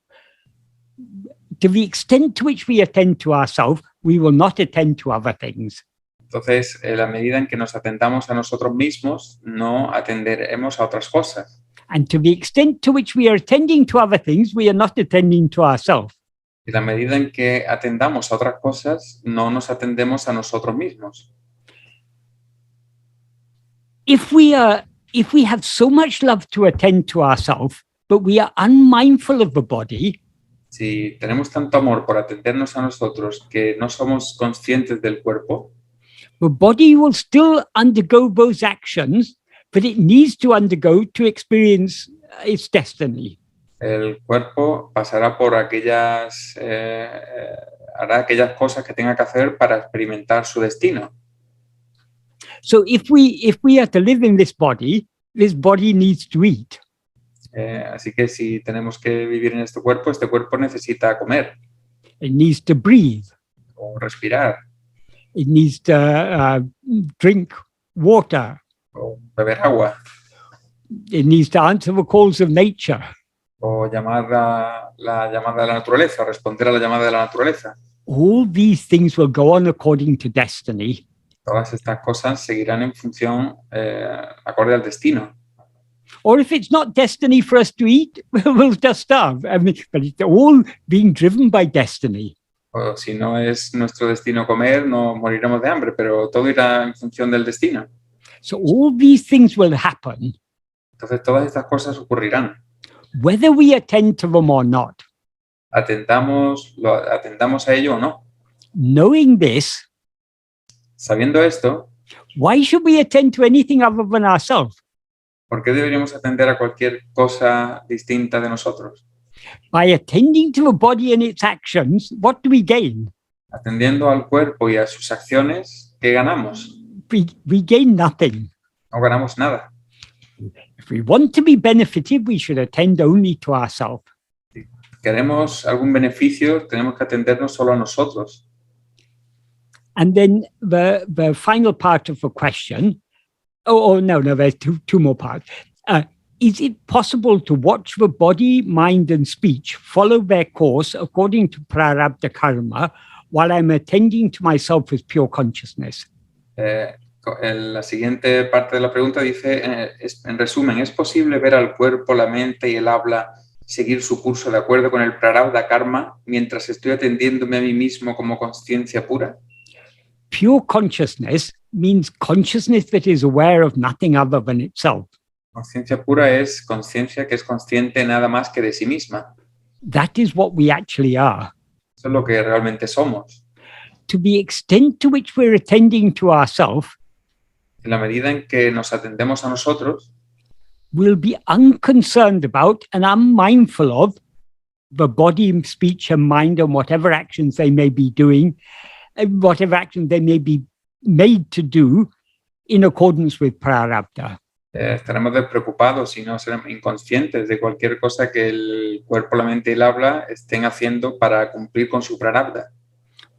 to the extent to which we attend to ourselves, we will not attend to other things. Entonces, en la medida en que nos atendamos a nosotros mismos, no atenderemos a otras cosas. And to the extent to which we are attending to other things, we are not attending to ourselves. Y la medida en que atendamos a otras cosas, no nos atendemos a nosotros mismos. If we have so much love to attend to ourselves, but we are unmindful of the body, si tenemos tanto amor por atendernos a nosotros que no somos conscientes del cuerpo, the body will still undergo those actions, but it needs to undergo to experience its destiny. El cuerpo pasará por aquellas, hará aquellas cosas que tenga que hacer para experimentar su destino. So if we are to live in this body needs to eat. Así que si tenemos que vivir en este cuerpo necesita comer. It needs to breathe. O respirar. It needs to drink water. O beber agua. It needs to answer the calls of nature. O llamar la llamada de la naturaleza, responder a la llamada de la naturaleza. All these things will go on according to destiny. Todas estas cosas seguirán en función, acorde al destino. Or if it's not destiny for us to eat, we'll just starve. I mean, but it's all being driven by destiny. O si no es nuestro destino comer, no moriremos de hambre, pero todo irá en función del destino. So all these things will happen. Entonces todas estas cosas ocurrirán. Whether we attend to them or not. Atendamos a ello o no. Knowing this, sabiendo esto, why should we attend to anything other than ourselves? ¿Por qué deberíamos atender a cualquier cosa distinta de nosotros? By attending to the body and its actions, what do we gain? Atendiendo al cuerpo y a sus acciones, ¿qué ganamos? We gain nothing. No ganamos nada. If we want to be benefited, we should attend only to ourselves. Si queremos algún beneficio, tenemos que atendernos solo a nosotros. And then the final part of the question, no, there's two more parts. Is it possible to watch the body, mind, and speech follow their course according to Prarabdha Karma while I'm attending to myself as pure consciousness? La siguiente parte de la pregunta dice, en resumen, ¿es posible ver al cuerpo, la mente y el habla seguir su curso de acuerdo con el Prarabdha Karma mientras estoy atendiéndome a mí mismo como conciencia pura? Pure consciousness means consciousness that is aware of nothing other than itself. Conciencia pura es conciencia que es consciente nada más que de sí misma. That is what we actually are. Eso es lo que realmente somos. To the extent to which we're attending to ourselves, en la medida en que nos atendemos a nosotros, we'll be unconcerned about and unmindful of the body, speech, and mind, and whatever actions they may be doing, whatever actions they may be made to do in accordance with Prarabdha. Estaremos despreocupados y no seremos inconscientes de cualquier cosa que el cuerpo, la mente y el habla estén haciendo para cumplir con su Prarabdha.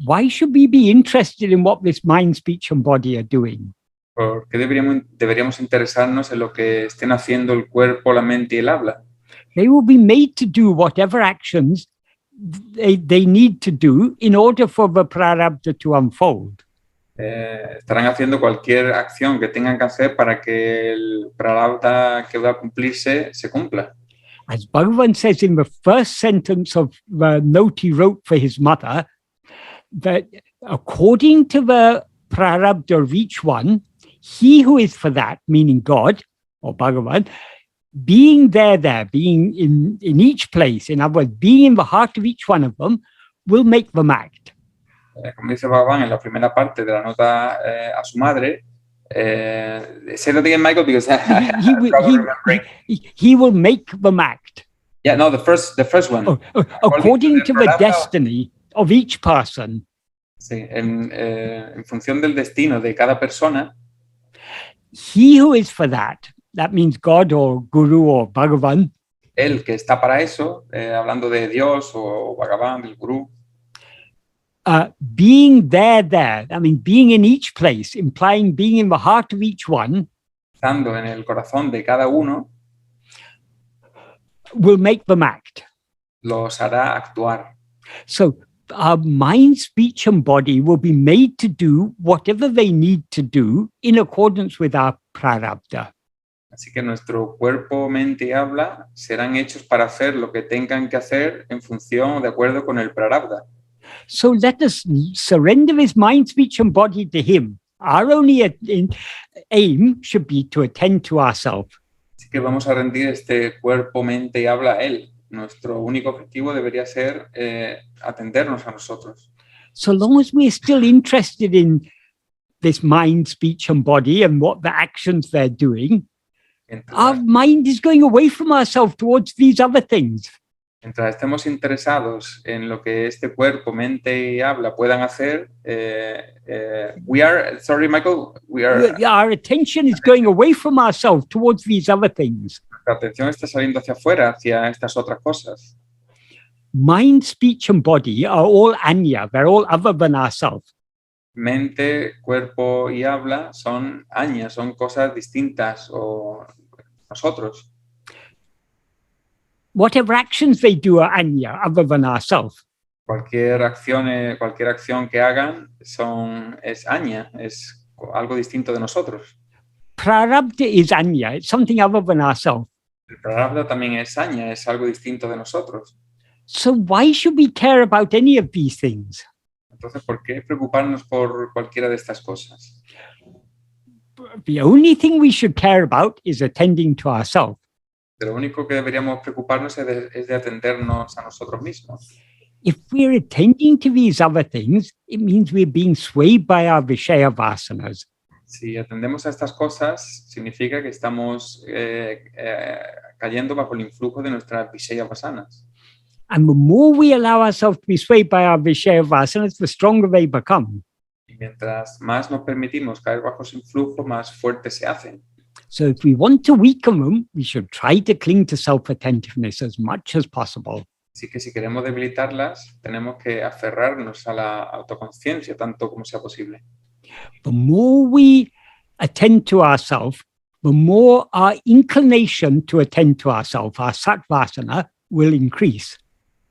Why should we be interested in what this mind, speech, and body are doing? ¿Por qué deberíamos interesarnos en lo que estén haciendo el cuerpo, la mente y el habla? They will be made to do whatever actions they need to do in order for the Prarabdha to unfold. estarán haciendo cualquier acción que tengan que hacer para que el prarabdha que va a cumplirse se cumpla. As Bhagavan says in the first sentence of the note he wrote for his mother, that according to the prarabdha of each one, he who is for that, meaning God or Bhagavan, being there, being in each place, in other words, being in the heart of each one of them, will make them act. Como dice Bhagavan en la primera parte de la nota a su madre, say that again, Michael, because I have trouble remembering. He will make them act. Yeah, no, the first one. According to the destiny of each person. Sí, en función del destino de cada persona. He who is for that means God or Guru or Bhagavan. El que está para eso, hablando de Dios o Bhagavan, el Guru. Being there, I mean, being in each place, implying being in the heart of each one. Estando en el corazón de cada uno. Will make them act. Los hará actuar. So our mind, speech, and body will be made to do whatever they need to do in accordance with our prarabdha. Así que nuestro cuerpo, mente y habla serán hechos para hacer lo que tengan que hacer en función, de acuerdo con el prarabdha. So let us surrender this mind, speech, and body to him. Our only aim should be to attend to ourselves. Así que vamos a rendir este cuerpo, mente y habla a él. Nuestro único objetivo debería ser atendernos a nosotros. So long as we're still interested in this mind, speech, and body and what the actions they're doing, our mind is going away from ourselves towards these other things. Mientras estemos interesados en lo que este cuerpo, mente y habla puedan hacer, our attention is going away from ourselves towards these other things. Nuestra atención está saliendo hacia afuera, hacia estas otras cosas. Mind, speech, and body are all anya. They're all other than ourselves. Mente, cuerpo y habla son anya, son cosas distintas o nosotros. Whatever actions they do are anya, other than ourselves. Cualquier acción que hagan es anya, es algo distinto de nosotros. Prarabdha is anya, it's something other than ourselves. El prarabdha también es anya, es algo distinto de nosotros. So why should we care about any of these things? Entonces, ¿por qué preocuparnos por cualquiera de estas cosas? The only thing we should care about is attending to ourselves. Lo único que deberíamos preocuparnos es de atendernos a nosotros mismos. If we're attending to these other things, it means we're being swayed by our vishaya vasanas. Si atendemos a estas cosas, significa que estamos cayendo bajo el influjo de nuestras vishaya vasanas. And the more we allow ourselves to be swayed by our vishaya vasanas, the stronger they become. Y mientras más nos permitimos caer bajo su influjo, más fuertes se hacen. So if we want to weaken them, we should try to cling to self-attentiveness as much as possible. Así que si queremos debilitarlas, tenemos que aferrarnos a la autoconciencia tanto como sea posible. The more we attend to ourselves, the more our inclination to attend to ourselves, our satvasana, will increase.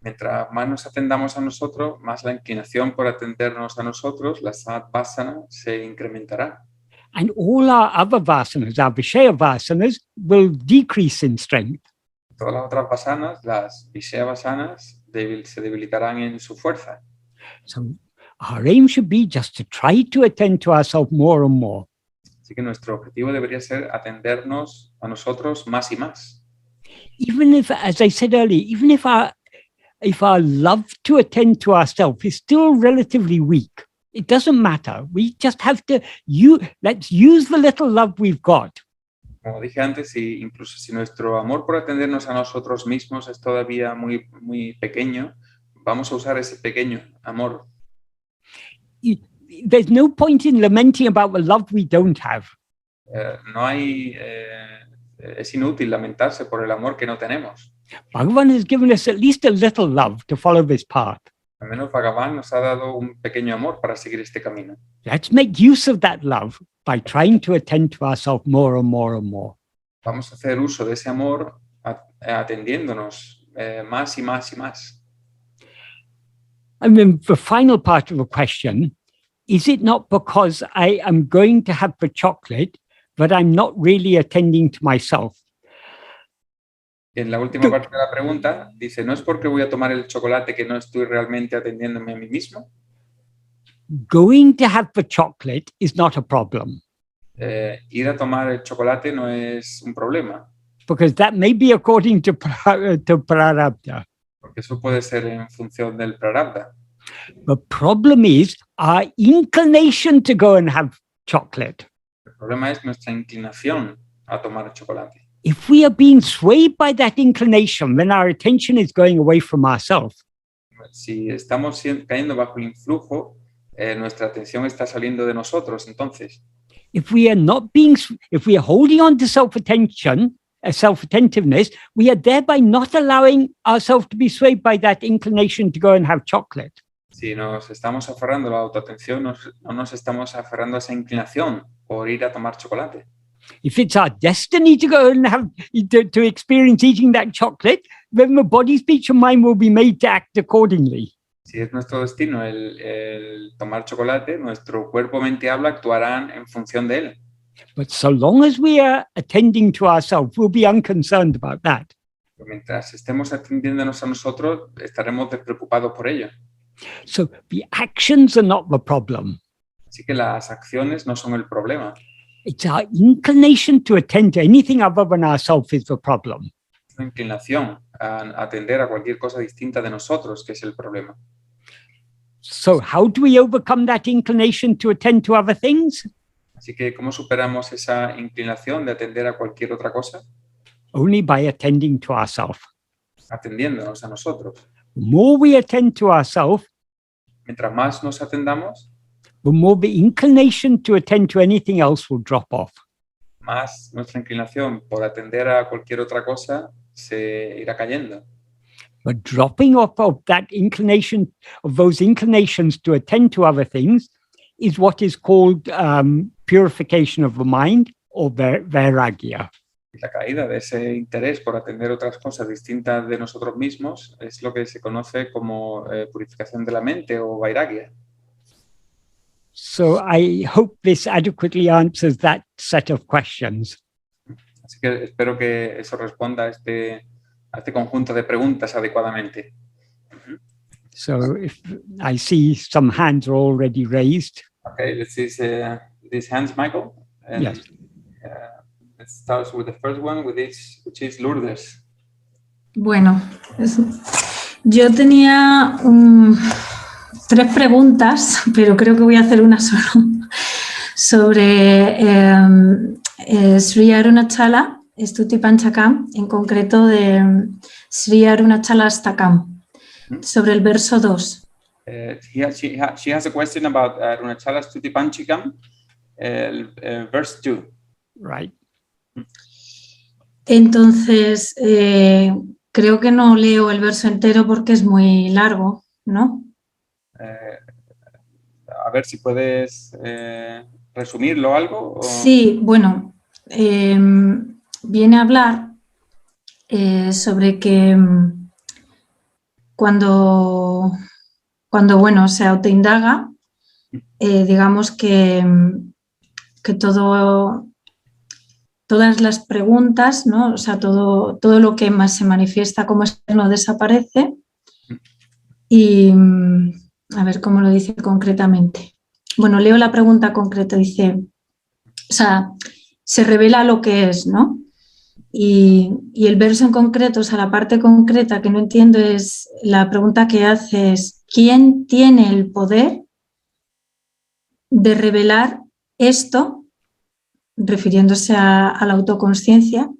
Mientras más nos atendamos a nosotros, más la inclinación por atendernos a nosotros, la satvasana, se incrementará. And all our other vasanas, our vishaya vasanas, will decrease in strength. Todas las otras vasanas, las vishaya vasanas, se debilitarán en su fuerza. So our aim should be just to try to attend to ourselves more and more. Así que nuestro objetivo debería ser atendernos a nosotros más y más. Even if, as I said earlier, even if our love to attend to ourselves is still relatively weak, it doesn't matter. We just have to let's use the little love we've got. Como dije antes, incluso si nuestro amor por atendernos a nosotros mismos es todavía muy, muy pequeño, vamos a usar ese pequeño amor. There's no point in lamenting about the love we don't have. Es inútil lamentarse por el amor que no tenemos. Bhagavan has given us at least a little love to follow this path. Al menos Bhagavan nos ha dado un pequeño amor para seguir este camino. Let's make use of that love by trying to attend to ourselves more and more and more. Vamos a hacer uso de ese amor atendiéndonos más y más y más. And then the final part of the question is it not because I am going to have the chocolate, but I'm not really attending to myself? En la última parte de la pregunta dice, ¿no es porque voy a tomar el chocolate que no estoy realmente atendiéndome a mí mismo? Going to have the chocolate is not a problem. Ir a tomar el chocolate no es un problema. Because that may be according to Prarabdha. Porque eso puede ser en función del Prarabdha. The problem is our inclination to go and have chocolate. El problema es nuestra inclinación a tomar el chocolate. If we are being swayed by that inclination, then our attention is going away from ourselves. Si estamos cayendo bajo el influjo, nuestra atención está saliendo de nosotros, entonces. If we are holding on to self-attention, self-attentiveness, we are thereby not allowing ourselves to be swayed by that inclination to go and have chocolate. Si nos estamos aferrando a la autoatención, no nos estamos aferrando a esa inclinación por ir a tomar chocolate. If it's our destiny to go and have to experience eating that chocolate, then the body, speech, and mind will be made to act accordingly. Si es nuestro destino el tomar chocolate, nuestro cuerpo, mente y habla actuarán en función de él. But so long as we are attending to ourselves, we'll be unconcerned about that. Pero mientras estemos atendiéndonos a nosotros, estaremos despreocupados por ello. So the actions are not the problem. Así que las acciones no son el problema. It's our inclination to attend to anything other than ourselves is the problem. La inclinación a atender a cualquier cosa distinta de nosotros que es el problema. So how do we overcome that inclination to attend to other things? Así que, ¿cómo superamos esa inclinación de atender a cualquier otra cosa? Only by attending to ourselves. Atendiéndonos a nosotros. The more we attend to ourselves, Mientras más nos atendamos, the more the inclination to attend to anything else will drop off. más nuestra inclinación por atender a cualquier otra cosa se irá cayendo. But dropping off of that inclination, of those inclinations to attend to other things, is what is called purification of the mind, or vairagya. La caída de ese interés por atender otras cosas distintas de nosotros mismos es lo que se conoce como purificación de la mente o vairagya. So I hope this adequately answers that set of questions. Así que espero que eso responda a este conjunto de preguntas adecuadamente. So if I see some hands are already raised. Okay, let's see these hands, Michael. And, Yes. Let's start with the first one, which is Lourdes. Bueno, yo tenía 3 preguntas, pero creo que voy a hacer una solo, sobre Sri Arunachala Stuti Panchakam, en concreto de Sri Arunachala Stakam, sobre el verso 2. She has a question about Arunachala Stuti Panchakam, verse 2. Right. Entonces, creo que no leo el verso entero porque es muy largo, ¿no? A ver si puedes resumirlo algo. ¿O? Sí, bueno, viene a hablar sobre que cuando bueno, se autoindaga, digamos que todas las preguntas, ¿no? O sea, todo lo que más se manifiesta como externo desaparece. Y a ver cómo lo dice concretamente. Bueno, leo la pregunta concreta, dice, o sea, se revela lo que es, ¿no? Y el verso en concreto, o sea, la parte concreta que no entiendo es, la pregunta que hace es, ¿quién tiene el poder de revelar esto? Refiriéndose a la autoconsciencia,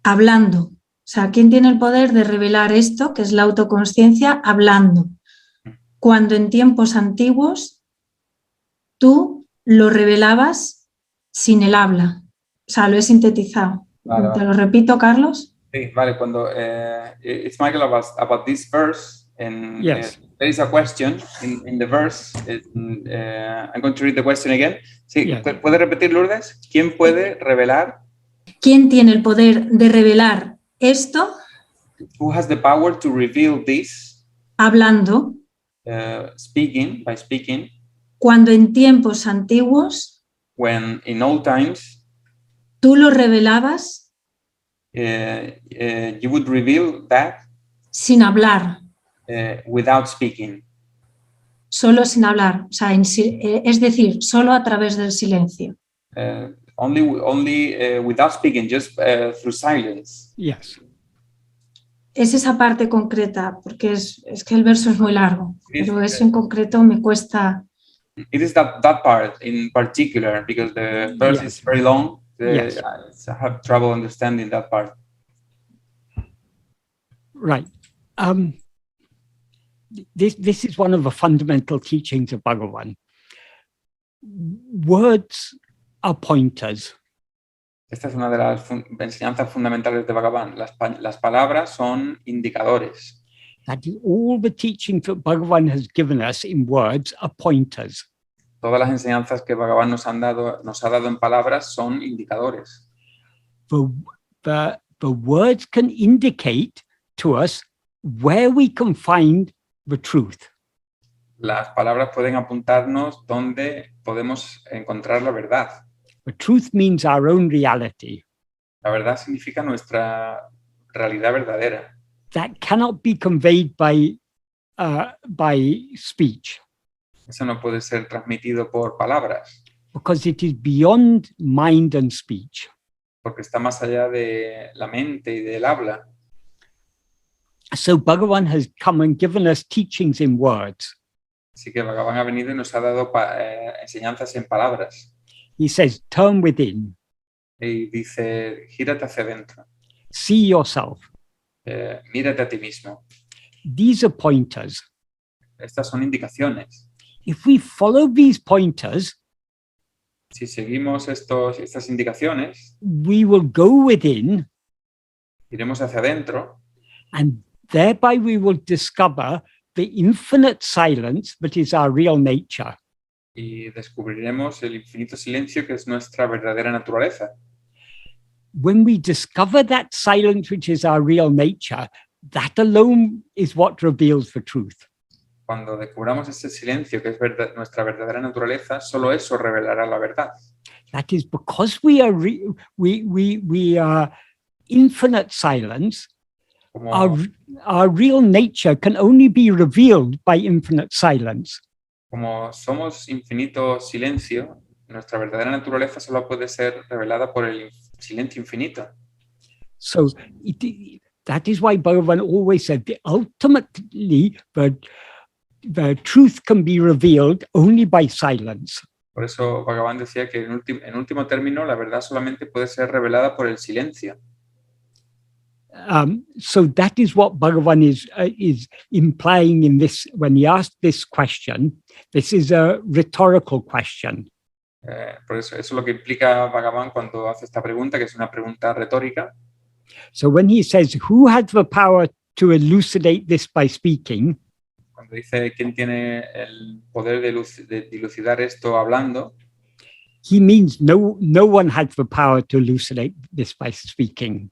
hablando. O sea, ¿quién tiene el poder de revelar esto, que es la autoconsciencia, hablando? Cuando en tiempos antiguos tú lo revelabas sin el habla. O sea, lo he sintetizado. Vale, ¿Te lo repito, Carlos? Sí, vale. Cuando it's Michael about this verse, and Yes. there is a question in the verse. I'm going to read the question again. Sí, Yes. ¿puede repetir, Lourdes? ¿Quién puede revelar? ¿Quién tiene el poder de revelar esto? Who has the power to reveal this? Hablando. speaking, by speaking, cuando en tiempos antiguos when in old times tú lo revelabas you would reveal that sin hablar, without speaking. solo sin hablar, o sea, es decir, solo a través del silencio. Only without speaking, just through silence. Yes. Es esa parte concreta, porque es que el verso es muy largo, pero eso en concreto me cuesta. It is that part in particular, because the verse Yes. is very long. Yes. I have trouble understanding that part. Right. This is one of the fundamental teachings of Bhagavan. Words are pointers. Esta es una de las enseñanzas fundamentales de Bhagavan. Las palabras son indicadores. That is all the teachings that Bhagavan has given us in words are pointers. Todas las enseñanzas que Bhagavan nos ha dado en palabras son indicadores. The words can indicate to us where we can find the truth. Las palabras pueden apuntarnos dónde podemos encontrar la verdad. The truth means our own reality. La verdad significa nuestra realidad verdadera. That cannot be conveyed by speech. Eso no puede ser transmitido por palabras. Because it is beyond mind and speech. Porque está más allá de la mente y del habla. So Bhagavan has come and given us teachings in words. Así que Bhagavan ha venido y nos ha dado enseñanzas en palabras. He says, turn within. Y dice, gírate hacia adentro. See yourself. Mírate a ti mismo. These are pointers. Estas son indicaciones. If we follow these pointers, si seguimos estas indicaciones, we will go within, iremos hacia adentro, and thereby we will discover the infinite silence that is our real nature. Y descubriremos el infinito silencio que es nuestra verdadera naturaleza. When we discover that silence which is our real nature, that alone is what reveals the truth. Cuando descubramos ese silencio que es nuestra verdadera naturaleza, solo eso revelará la verdad. That is because we are infinite silence. Our real nature can only be revealed by infinite silence. Como somos infinito silencio, nuestra verdadera naturaleza solo puede ser revelada por el silencio infinito. So that is why Bhagavan always said that ultimately the truth can be revealed only by silence. Por eso Bhagavan decía que en último término la verdad solamente puede ser revelada por el silencio. So that is what Bhagavan is implying in this when he asked this question. This is a rhetorical question. Por eso es lo que implica Bhagavan cuando hace esta pregunta, que es una pregunta retórica. So when he says, "Who has the power to elucidate this by speaking?" Cuando dice quién tiene el poder de dilucidar esto hablando, he means no one has the power to elucidate this by speaking.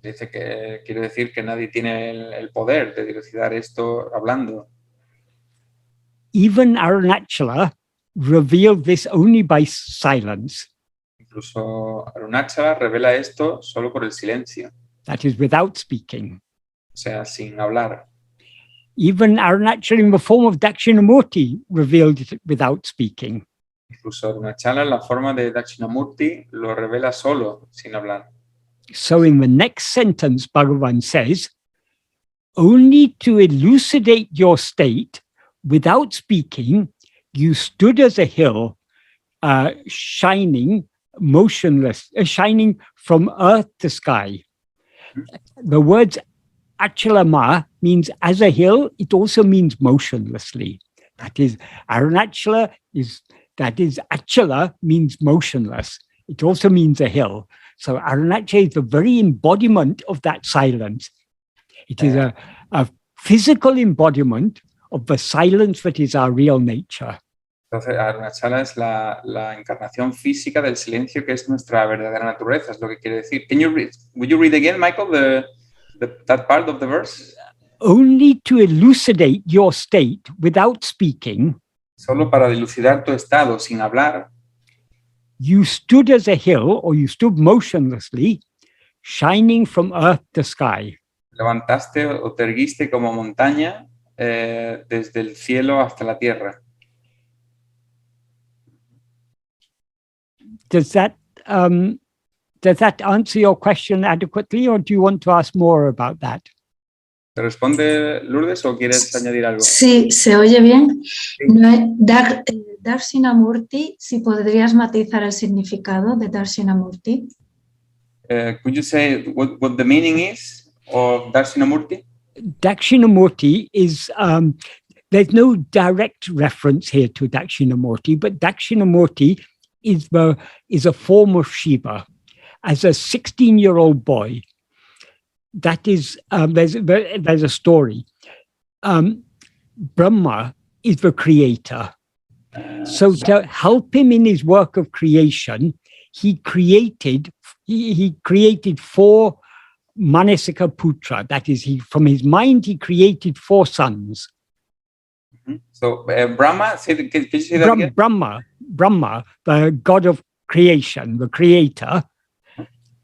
Dice que quiere decir que nadie tiene el poder de dilucidar esto hablando. Even Arunachala revealed this only by silence. Incluso Arunachala revela esto solo por el silencio. That is without speaking. O sea, sin hablar. Even Arunachala in the form of Dakshinamurti revealed it without speaking. Incluso Arunachala en la forma de Dakshinamurti lo revela solo, sin hablar. So in the next sentence, Bhagavan says, only to elucidate your state, without speaking, you stood as a hill, shining, motionless, shining from earth to sky. The words Achalama means as a hill, it also means motionlessly. That is, Arunachala Achala means motionless. It also means a hill. So Arunachala is the very embodiment of that silence. It is a physical embodiment of the silence that is our real nature. Entonces, Arunachala es la encarnación física del silencio que es nuestra verdadera naturaleza, es lo que quiere decir. Would you read again, Michael, that part of the verse? only to elucidate your state without speaking, solo para dilucidar tu estado sin hablar, you stood as a hill, or you stood motionlessly, shining from earth to sky. levantaste o te erguiste como montaña desde el cielo hasta la tierra. Does that answer your question adequately, or do you want to ask more about that? ¿Te responde Lourdes o quieres añadir algo? Sí, se oye bien. Darshanamurti, si podrías matizar el significado de Darshanamurti. Could you say what the meaning is of Darshanamurti? Dakshinamurti is, there's no direct reference here to Dakshinamurti, but Dakshinamurti is a form of Shiva. As a 16-year-old boy, that is, there's a story. Brahma is the creator. So to help him in his work of creation, he created 4 Manasika Putra. That is, from his mind, he created 4 sons. So Brahma, could you say that again? Brahma, the god of creation, the creator,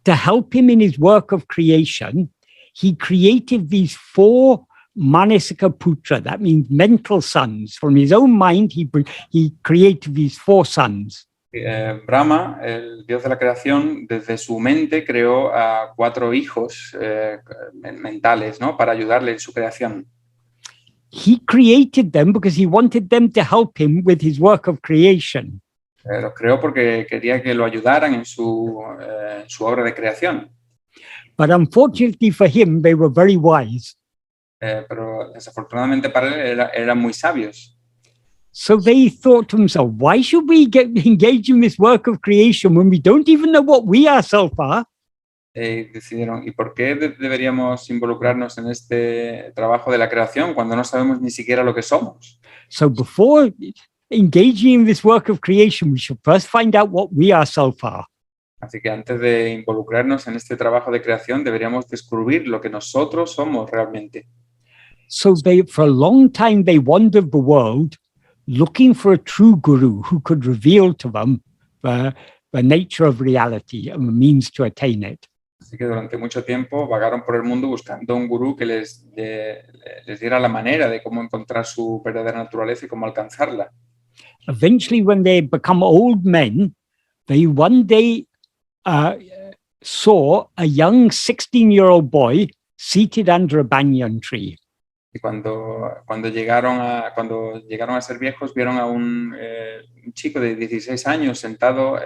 to help him in his work of creation, he created these 4 Manasika Putra. That means mental sons. From his own mind, he created these 4 sons. Brahma, el dios de la creación, desde su mente creó a 4 hijos mentales, ¿no? Para ayudarle en su creación. He created them because he wanted them to help him with his work of creation. Los creó porque quería que lo ayudaran en su obra de creación. But unfortunately for him, they were very wise. Pero desafortunadamente para él eran muy sabios. So they thought to themselves, why should we engage in this work of creation when we don't even know what we ourselves are? Decidieron, ¿y por qué deberíamos involucrarnos en este trabajo de la creación cuando no sabemos ni siquiera lo que somos? So before engaging in this work of creation, we should first find out what we ourselves are. Así que antes de involucrarnos en este trabajo de creación, deberíamos descubrir lo que nosotros somos realmente. So for a long time, they wandered the world looking for a true guru who could reveal to them the nature of reality and the means to attain it. Así que durante mucho tiempo vagaron por el mundo buscando un gurú que les diera la manera de cómo encontrar su verdadera naturaleza y cómo alcanzarla. Eventually, when they become old men, they one day saw a young 16-year-old boy seated under a banyan tree. Y cuando llegaron a ser viejos, vieron a un chico de 16 años sentado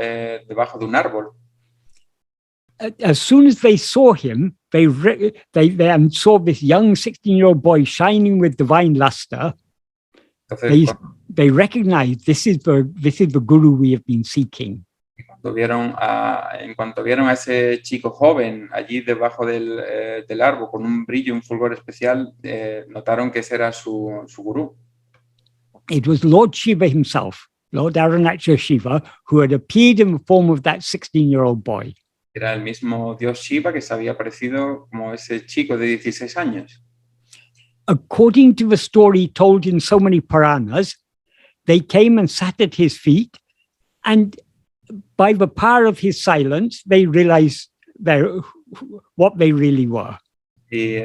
debajo de un árbol. As soon as they saw him, they saw this young 16-year-old boy shining with divine luster. Entonces, they recognized this is the guru we have been seeking. En cuanto vieron a ese chico joven allí debajo del árbol con un brillo, un fulgor especial, notaron que ese era su gurú. It was Lord Shiva himself, Lord Arunachal Shiva, who had appeared in the form of that 16-year-old boy. Era el mismo dios Shiva que se había aparecido como ese chico de 16 años. According to the story told in so many Puranas, they came and sat at his feet, and by the power of his silence, they realized what they really were. Y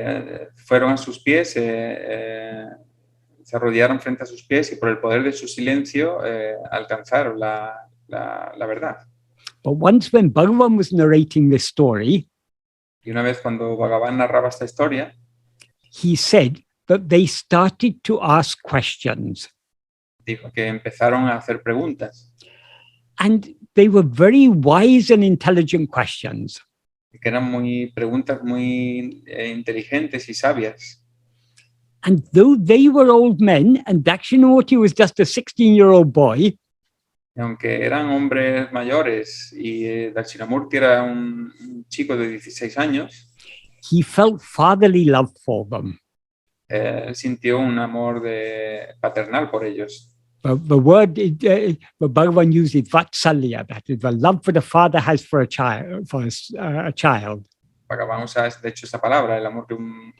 fueron a sus pies, se arrodillaron frente a sus pies y por el poder de su silencio alcanzaron la verdad. But once when Bhagavan was narrating this story, y una vez cuando Bhagavan narraba esta historia, he said that they started to ask questions. Dijo que empezaron a hacer preguntas. And they were very wise and intelligent questions. Que eran preguntas muy inteligentes y sabias. And though they were old men and Dakshinamurti was just a 16-year-old boy, y aunque eran hombres mayores y Dakshinamurti era un chico de 16 años, he felt fatherly love for them. Sintió un amor paternal por ellos. The word Bhagavan uses vatsalya, that is the love for the father has for a child. Bhagavan usa de hecho esa palabra, el amor que un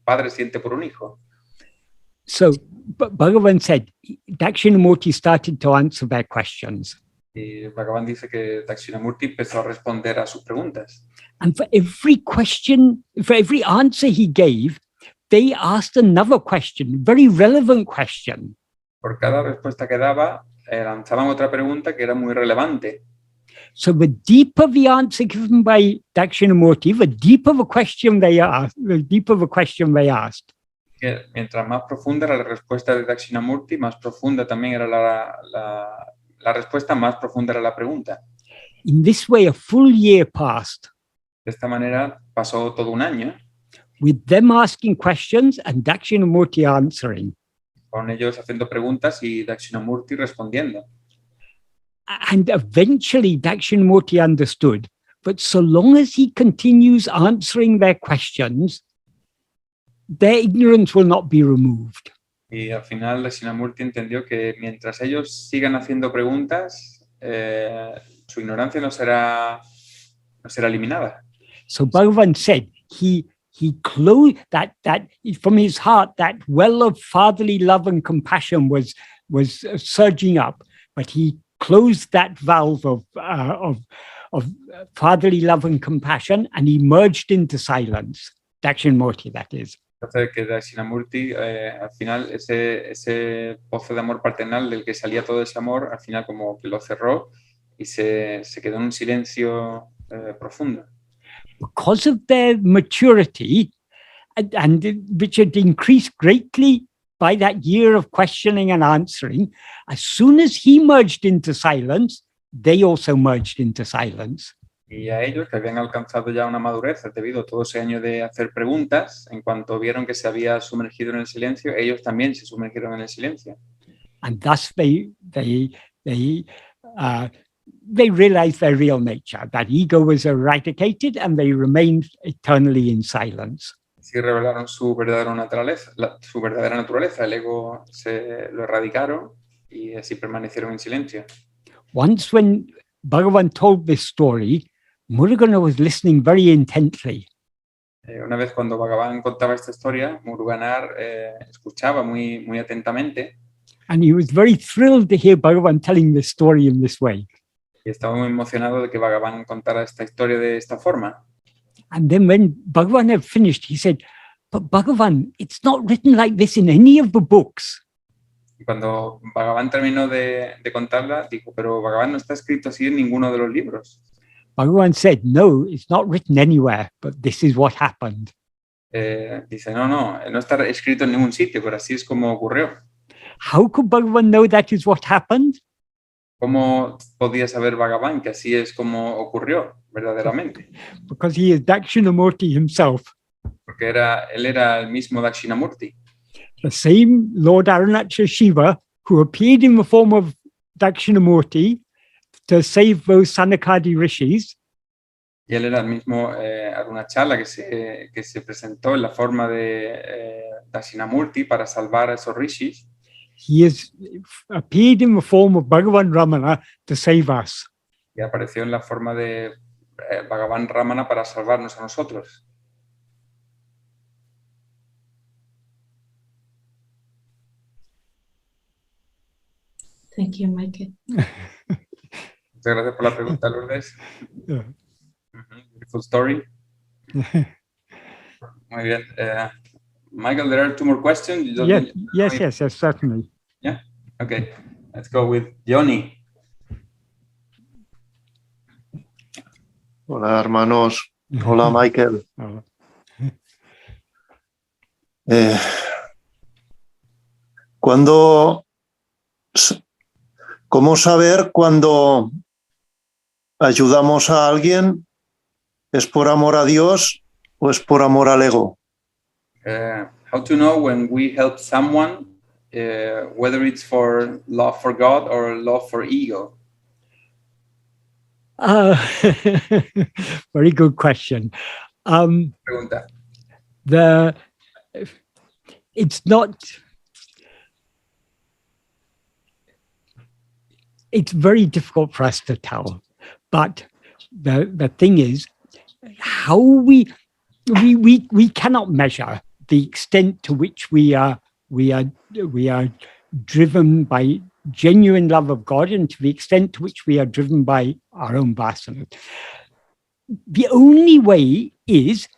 padre siente por un hijo. So Bhagavan said, Dakshinamurti started to answer their questions. Y Bhagavan dice que Dakshinamurti empezó a responder a sus preguntas. And for every question, for every answer he gave, they asked another question, very relevant question. Por cada respuesta que daba, lanzaban otra pregunta que era muy relevante. So the deeper the answer given by Dakshinamurti, the deeper the question they asked, Que mientras más profunda era la respuesta de Dakshinamurti, más profunda también era la respuesta, más profunda era la pregunta. In this way, a full year passed. De esta manera pasó todo un año, with them asking questions and Dakshinamurti answering. con ellos haciendo preguntas y Dakshinamurti respondiendo. And eventually Dakshinamurti understood, but so long as he continues answering their questions, their ignorance will not be removed. Y al final Dakshinamurti entendió que mientras ellos sigan haciendo preguntas, su ignorancia no será eliminada. So Bhagavan said he closed that from his heart, that well of fatherly love and compassion was surging up, but he closed that valve of fatherly love and compassion, and he merged into silence. Dakshinamurti, that is. Entonces que Dakshinamurti, al final, ese pozo de amor paternal del que salía todo ese amor, al final como que lo cerró y se quedó en un silencio profundo. Because of their maturity, and which had increased greatly by that year of questioning and answering, as soon as he merged into silence, they also merged into silence. Y a ellos, que habían alcanzado ya una madurez debido a todo ese año de hacer preguntas, en cuanto vieron que se había sumergido en el silencio, ellos también se sumergieron en el silencio. And thus they realized their real nature, that ego was eradicated, and they remained eternally in silence. Sí revelaron su verdadera naturaleza, el ego lo erradicaron y así permanecieron en silencio. Once when Bhagavan told this story, Murugan was listening very intently. Una vez cuando Bhagavan contaba esta historia, Muruganar escuchaba muy atentamente. And he was very thrilled to hear Bhagavan telling this story in this way. Y estaba muy emocionado de que Bhagavan contara esta historia de esta forma. And then when Bhagavan had finished, he said, but Bhagavan, it's not written like this in any of the books. Y cuando Bhagavan terminó de contarla, dijo, pero Bhagavan no está escrito así en ninguno de los libros. Bhagavan said, no, it's not written anywhere, but this is what happened. Dice, no está escrito en ningún sitio, pero así es como ocurrió. How could Bhagavan know that is what happened? ¿Cómo podía saber Bhagavan que así es como ocurrió verdaderamente? Because he is Dakshinamurti himself. Porque él era el mismo Dakshinamurti. The same Lord Arunachal Shiva who appeared in the form of Dakshinamurti to save those Sanakadi rishis. Y él era el mismo Arunachala que se presentó en la forma de Dakshinamurti para salvar a esos rishis. He has appeared in the form of Bhagavan Ramana to save us. Y apareció en la forma de Bhagavan Ramana para salvarnos a nosotros. Thank you, Michael. Muchas gracias por la pregunta, Lourdes. Yeah. Beautiful story. Muy bien. Michael, there are two more questions. Yes, certainly. Yeah? Okay. Let's go with Johnny. Hola, hermanos. Hola, Michael. ¿Cómo saber cuando ayudamos a alguien? ¿Es por amor a Dios o es por amor al ego? How to know when we help someone, whether it's for love for God or love for ego? Very good question. Pregunta. It's very difficult for us to tell, but the thing is, how we cannot measure the extent to which we are driven by genuine love of God, and to the extent to which we are driven by our own vasana. The only way is,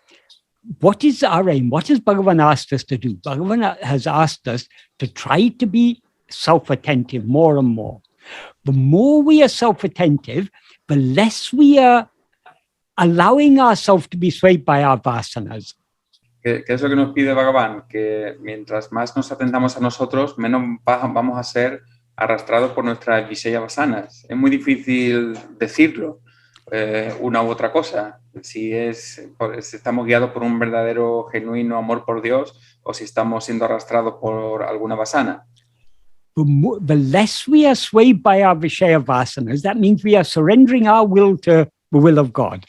what is our aim? What has Bhagavan asked us to do? Bhagavan has asked us to try to be self-attentive more and more. The more we are self-attentive, the less we are allowing ourselves to be swayed by our vasanas. ¿Qué es lo que nos pide Bhagavan? Que mientras más nos atentamos a nosotros, menos vamos a ser arrastrados por nuestras visaya vasanas. Es muy difícil decirlo, una u otra cosa. Si estamos guiados por un verdadero, genuino amor por Dios, o si estamos siendo arrastrados por alguna vasana. The less we are swayed by our Vishaya vasanas, that means we are surrendering our will to the will of God.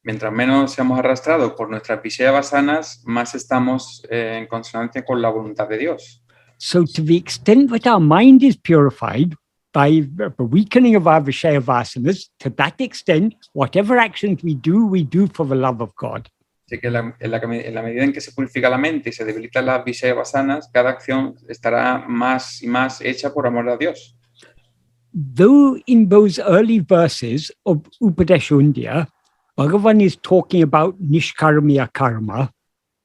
Mientras menos seamos arrastrados por nuestras Vishaya vasanas, más estamos en consonancia con la voluntad de Dios. So to the extent that our mind is purified by the weakening of our Vishaya vasanas, to that extent, whatever actions we do for the love of God. Así que en la medida en que se purifica la mente y se debilitan las Vishaya vasanas, cada acción estará más y más hecha por amor a Dios. Though in those early verses of Upadeshundya, Bhagavan is talking about nishkarmiya karma.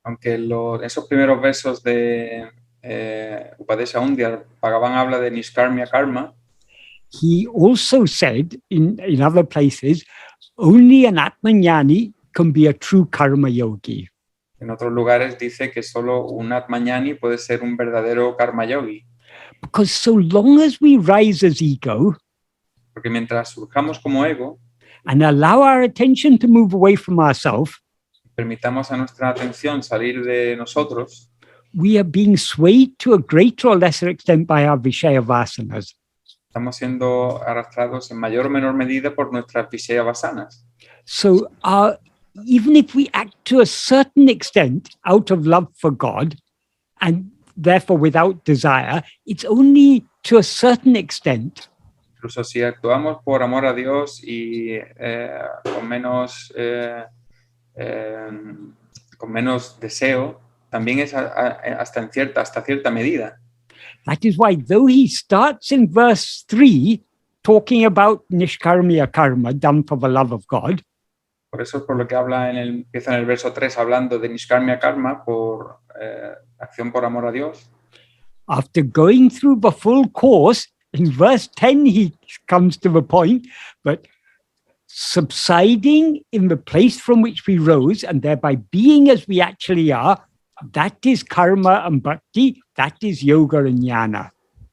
Aunque esos primeros versos de Upadesha Undya, Bhagavan habla de nishkarmiya karma, he also said in other places, only an Atmajnani can be a true karma yogi. En otros lugares dice que solo un Atmajnani puede ser un verdadero karma yogi. Because so long as we rise as ego, porque mientras surjamos como ego, and allow our attention to move away from ourselves, permitamos a nuestra atención salir de nosotros, we are being swayed to a greater or lesser extent by our Vishaya vasanas. Estamos siendo arrastrados en mayor o menor medida por nuestras Vishaya vasanas. So even if we act to a certain extent out of love for God, and therefore without desire, it's only to a certain extent. Incluso si actuamos por amor a Dios y con menos deseo, también es hasta cierta medida. That is why, though he starts in verse 3 talking about nishkarmiya karma done for the love of God, por eso es por lo que empieza en el verso 3 hablando de nishkarmiya karma, por acción por amor a Dios. After going through the full course, in verse 10 he comes to the point, but subsiding in the place from which we rose and thereby being as we actually are, that is karma and bhakti, that is yoga and jnana.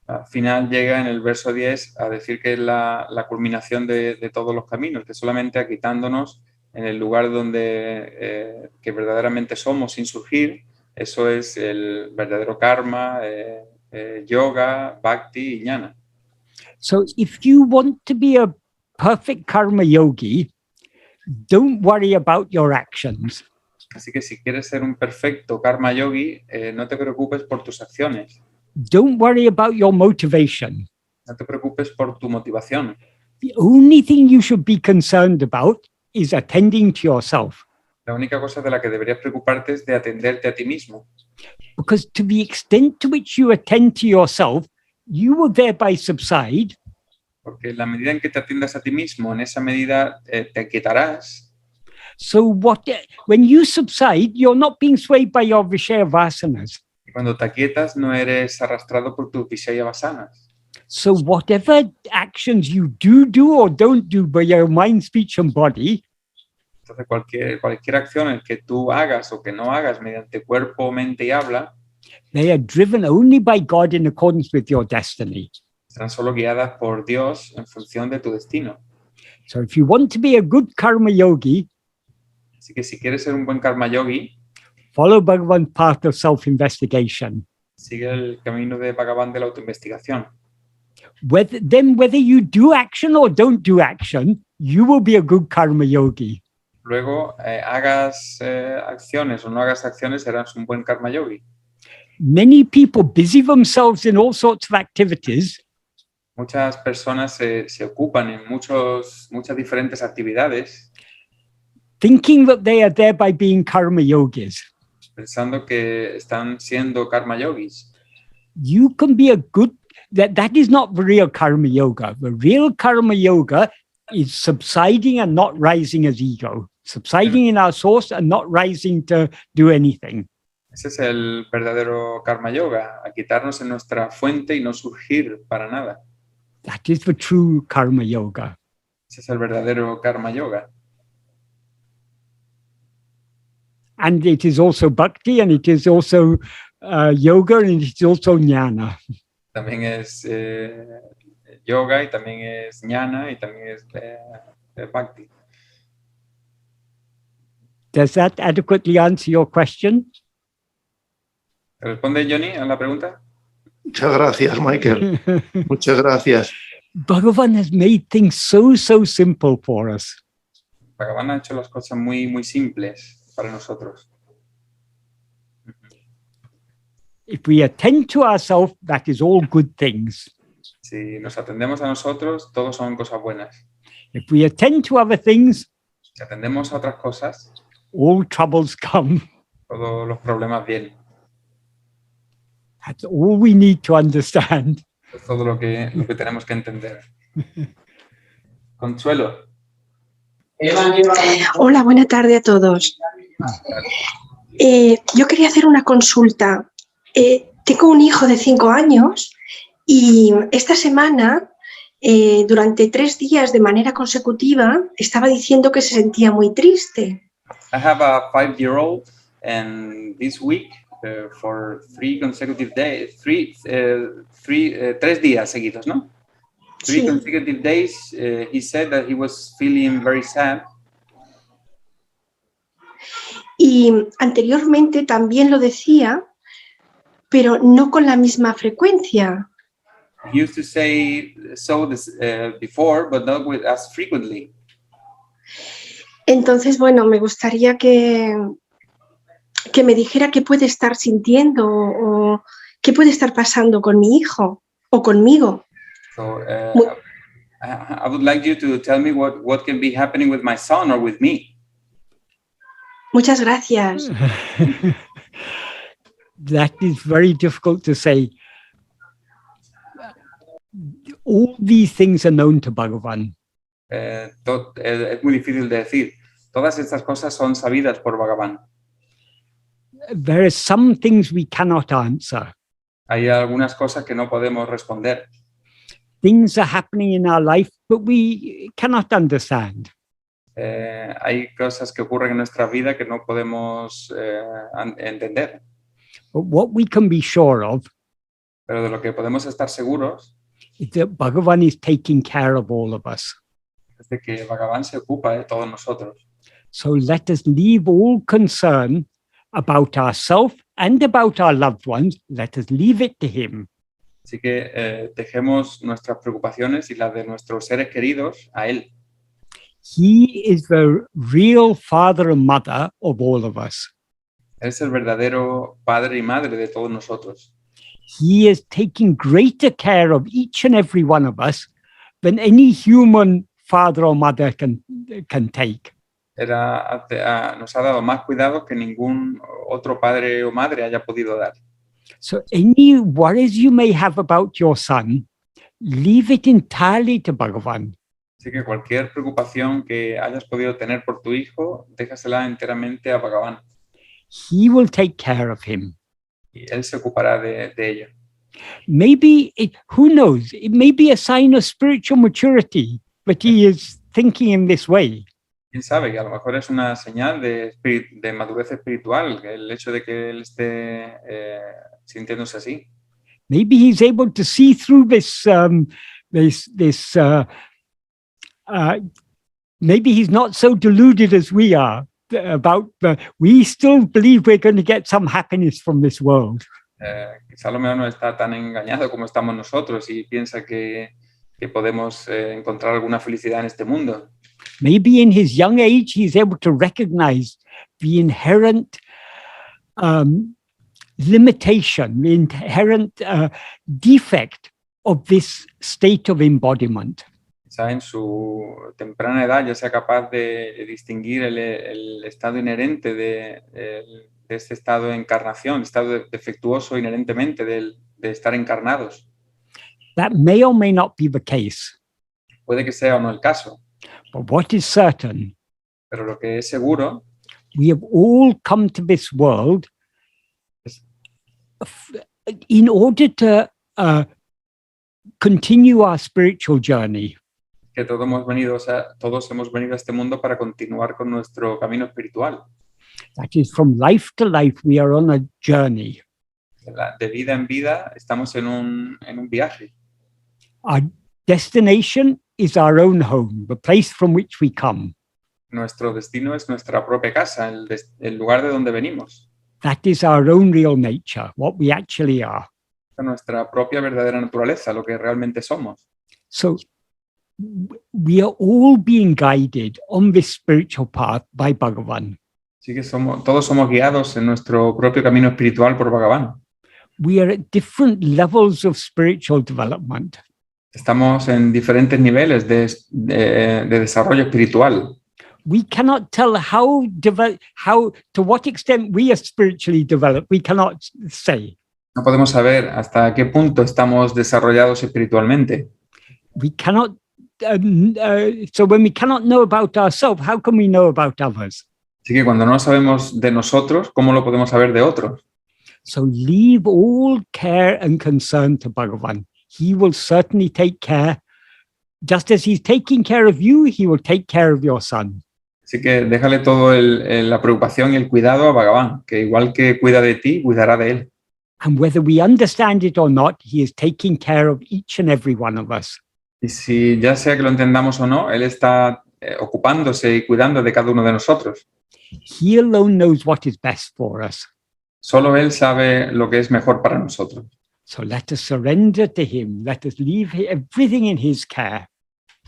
Al final llega en el verso 10 a decir que es la culminación de todos los caminos, que solamente aquitándonos en el lugar donde que verdaderamente somos sin surgir, eso es el verdadero karma, yoga, bhakti y jnana. So if you want to be a perfect karma yogi, don't worry about your actions. Así que si quieres ser un perfecto karma yogi, no te preocupes por tus acciones. Don't worry about your motivation. No te preocupes por tu motivación. The only thing you should be concerned about is attending to yourself. La única cosa de la que deberías preocuparte es de atenderte a ti mismo. Because to the extent to which you attend to yourself, you will thereby subside. Porque en la medida en que te atiendas a ti mismo, en esa medida te aquietarás. So when you subside, you're not being swayed by your Vishaya vasanas. Y cuando te aquietas, no eres arrastrado por tus Vishaya vasanas. So whatever actions you do or don't do by your mind, speech and body, entonces cualquier acción que tú hagas o que no hagas mediante cuerpo, mente y habla, they are driven only by God in accordance with your destiny. Están solo guiadas por Dios en función de tu destino. So if you want to be a good karma yogi, así que si quieres ser un buen karma yogi, follow Bhagavan's path of self-investigation. Sigue el camino de Bhagavan de la autoinvestigación. Whether you do action or don't do action, you will be a good karma yogi. Luego, hagas acciones o no hagas acciones, serás un buen karma yogi. Many people busy themselves in all sorts of activities. Muchas personas se ocupan en muchas diferentes actividades, thinking that they are thereby being karma yogis. pensando que están siendo karma yogis. You can be a good, that is not real karma yoga. The real karma yoga is subsiding and not rising as ego, subsiding in our source and not rising to do anything. Ese es el verdadero karma yoga, a quitarnos en nuestra fuente y no surgir para nada. That is the true karma yoga. Ese es el verdadero karma yoga. And it is also bhakti, and it is also yoga, and it is also jnana. También es yoga, y también es jnana, y también es bhakti. Does that adequately answer your question? ¿Responde Johnny a la pregunta? Muchas gracias, Michael. Muchas gracias. Bhagavan has made things so simple for us. Bhagavan ha hecho las cosas muy, muy simples para nosotros. If we attend to ourselves, that is all good things. Si nos atendemos a nosotros, todos son cosas buenas. If we attend to other things, Si atendemos a otras cosas, all troubles come. todos los problemas vienen. That's all we need to understand. Es todo lo que tenemos que entender. Consuelo. Hola, buena tarde a todos. Yo quería hacer una consulta. Tengo un hijo de 5 años y esta semana, durante 3 días de manera consecutiva, estaba diciendo que se sentía muy triste. I have a 5-year-old, and this week, for 3 consecutive days, 3 días seguidos, ¿no? 3 Sí. consecutive days, he said that he was feeling very sad. Y anteriormente también lo decía, pero no con la misma frecuencia. He used to say so before, but not as frequently. Entonces, bueno, me gustaría que me dijera qué puede estar sintiendo o qué puede estar pasando con mi hijo o conmigo. So I would like you to tell me what can be happening with my son or with me. Muchas gracias. That is very difficult to say. All these things are known to Bhagavan. Es muy difícil de decir. Todas estas cosas son sabidas por Bhagavan. There are some things we cannot answer. Hay algunas cosas que no podemos responder. Things are happening in our life, but we cannot understand. Hay cosas que ocurren en nuestra vida que no podemos entender. But what we can be sure of Pero de lo que podemos estar seguros is that Bhagavan is taking care of all of us. es de que Bhagavan se ocupa de todos nosotros. So let us leave all concern about ourselves and about our loved ones. Let us leave it to him. Así que dejemos nuestras preocupaciones y las de nuestros seres queridos a él. He is the real father and mother of all of us. Él es el verdadero padre y madre de todos nosotros. He is taking greater care of each and every one of us than any human father or mother can take. Nos ha dado más cuidado que ningún otro padre o madre haya podido dar. So any worries you may have about your son, leave it entirely to Bhagavan. Así que cualquier preocupación que hayas podido tener por tu hijo, déjasela enteramente a Bhagavan. He will take care of him. Y él se ocupará de ello. Maybe, who knows, it may be a sign of spiritual maturity, but he is thinking in this way. Quién sabe, que a lo mejor es una señal de madurez espiritual, el hecho de que él esté sintiéndose así. Maybe he's able to see through this, maybe he's not so deluded as we are about, we still believe we're going to get some happiness from this world. Quizá a lo mejor no está tan engañado como estamos nosotros y piensa que podemos encontrar alguna felicidad en este mundo. Maybe in his young age, he's able to recognize the inherent limitation, the inherent defect of this state of embodiment. Quizá en su temprana edad ya sea capaz de distinguir el estado inherente de este estado de encarnación, estado defectuoso inherentemente de estar encarnados. That may or may not be the case. Puede que sea o no el caso, But what is certain, pero lo que es seguro we have all come to this world in order to continue our spiritual journey. que todos hemos venido a este mundo para continuar con nuestro camino espiritual. That is, from life to life, we are on a journey. De vida en vida estamos en un viaje. Our destination is our own home, the place from which we come. Nuestro destino es nuestra propia casa, el lugar de donde venimos. That is our own real nature, what we actually are. Nuestra propia verdadera naturaleza, lo que realmente somos. So we are all being guided on this spiritual path by Bhagavan. Así que todos somos guiados en nuestro propio camino espiritual por Bhagavan. We are at different levels of spiritual development. Estamos en diferentes niveles de desarrollo espiritual. We cannot tell to what extent we are spiritually developed. We cannot say. No podemos saber hasta qué punto estamos desarrollados espiritualmente. We cannot. So when we cannot know about ourselves, how can we know about others? Así que cuando no sabemos de nosotros, ¿cómo lo podemos saber de otros? So leave all care and concern to Bhagavan. He will certainly take care. Just as he's taking care of you, he will take care of your son. Así que déjale todo la preocupación y el cuidado a Bhagavan, que igual que cuida de ti, cuidará de él. And whether we understand it or not, he is taking care of each and every one of us. Y si ya sea que lo entendamos o no, él está ocupándose y cuidando de cada uno de nosotros. He alone knows what is best for us. Solo él sabe lo que es mejor para nosotros. So let us surrender to him. Let us leave everything in his care.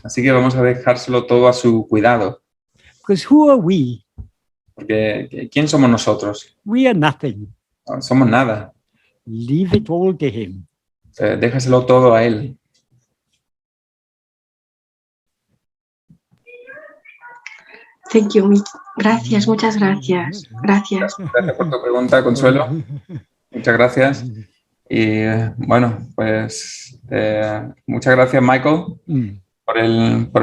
Así que vamos a dejárselo todo a su cuidado. Because who are we? Porque ¿quién somos nosotros? We are nothing. No somos nada. Leave it all to him. Déjaselo todo a él. Thank you. Gracias, muchas gracias. Gracias. Gracias por tu pregunta, Consuelo. Muchas gracias. Y bueno, pues muchas gracias, Michael, por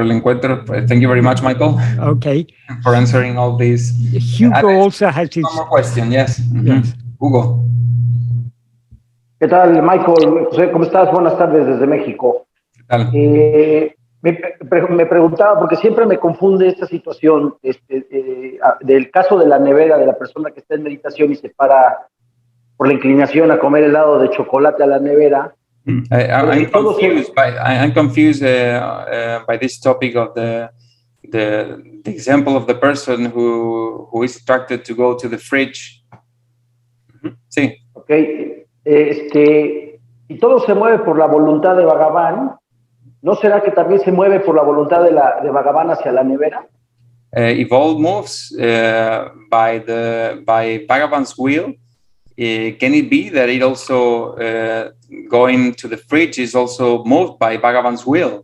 el encuentro. Thank you very much, Michael. Okay. For answering all these. Hugo also has his. One more question, yes. Yes. Hugo. ¿Qué tal, Michael? José, ¿cómo estás? Buenas tardes desde México. ¿Qué tal? Me preguntaba, porque siempre me confunde esta situación del caso de la nevera, de la persona que está en meditación y se para por la inclinación a comer helado de chocolate a la nevera. I'm confused by this topic of the example of the person who is attracted to go to the fridge. Sí. Okay. Y todo se mueve por la voluntad de Bhagavan. ¿No será que también se mueve por la voluntad de Bhagavan hacia la nevera? If all moves by Bhagavan's will, can it be that it also going to the fridge is also moved by Bhagavan's will?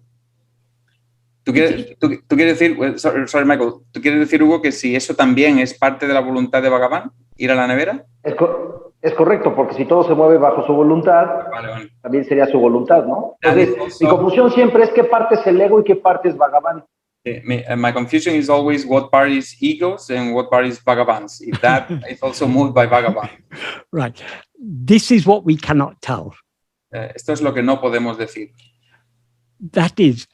¿Tú quieres decir, sorry Michael, ¿tú quieres decir, Hugo, que si eso también es parte de la voluntad de Bhagavan, ir a la nevera? Es correcto, porque si todo se mueve bajo su voluntad, vale. También sería su voluntad, ¿no? Entonces, mi confusión siempre es qué parte es el ego y qué parte es Bhagavan. My confusion is always what part is ego's and what part is Bhagavan's. If that is also moved by Bhagavan. Right. This is what we cannot tell. Esto es lo que no podemos decir. That is,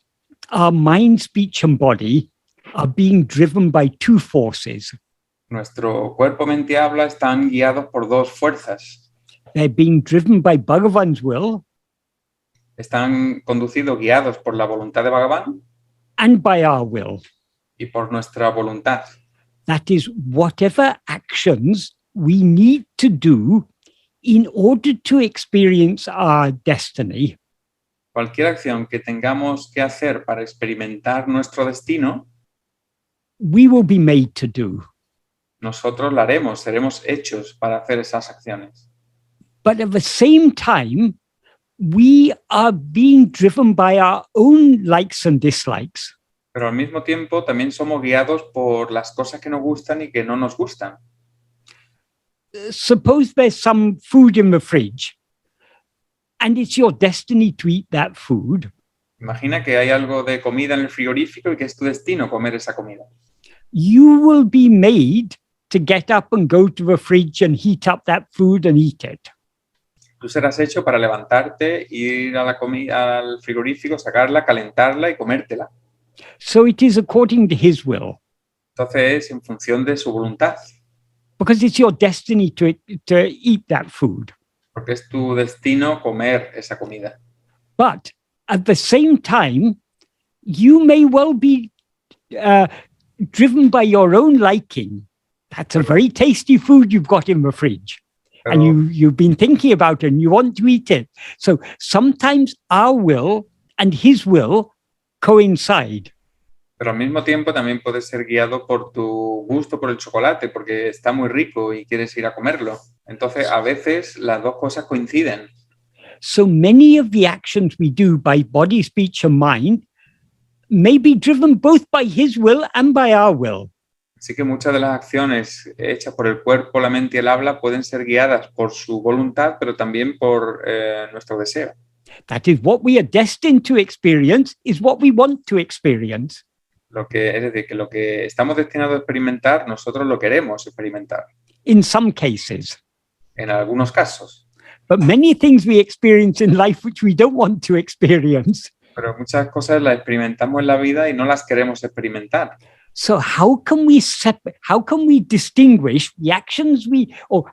our mind, speech, and body are being driven by two forces. Nuestro cuerpo, mente y habla están guiados por dos fuerzas. They're being driven by Bhagavan's will. Están conducidos, guiados por la voluntad de Bhagavan. And by our will. Y por nuestra voluntad. That is, whatever actions we need to do in order to experience our destiny. Cualquier acción que tengamos que hacer para experimentar nuestro destino, we will be made to do. Nosotros la haremos, seremos hechos para hacer esas acciones. But at the same time, we are being driven by our own likes and dislikes. Pero al mismo tiempo también somos guiados por las cosas que nos gustan y que no nos gustan. suppose there's some food in the fridge and it's your destiny to eat that food. Imagina que hay algo de comida en el frigorífico y que es tu destino comer esa comida. You will be made to get up and go to the fridge and heat up that food and eat it. Tú serás hecho para levantarte, ir a la comida, al frigorífico, sacarla, calentarla y comértela. So it is according to his will, Entonces es en función de su voluntad, because it's your destiny to eat that food. porque es tu destino comer esa comida. But at the same time, you may well be driven by your own liking. That's a very tasty food you've got in the fridge. Pero, And you've been thinking about it and you want to eat it. So sometimes our will and his will coincide. pero al mismo tiempo también puedes ser guiado por tu gusto por el chocolate, porque está muy rico y quieres ir a comerlo. Entonces, a veces las dos cosas coinciden. So many of the actions we do by body, speech, and mind may be driven both by his will and by our will. Así que muchas de las acciones hechas por el cuerpo, la mente y el habla pueden ser guiadas por su voluntad, pero también por nuestro deseo. That is, what we are destined to experience is what we want to experience. Es decir, que lo que estamos destinados a experimentar, nosotros lo queremos experimentar, In some cases. en algunos casos. But many things we experience in life which we don't want to experience. Pero muchas cosas las experimentamos en la vida y no las queremos experimentar. So how can we distinguish the actions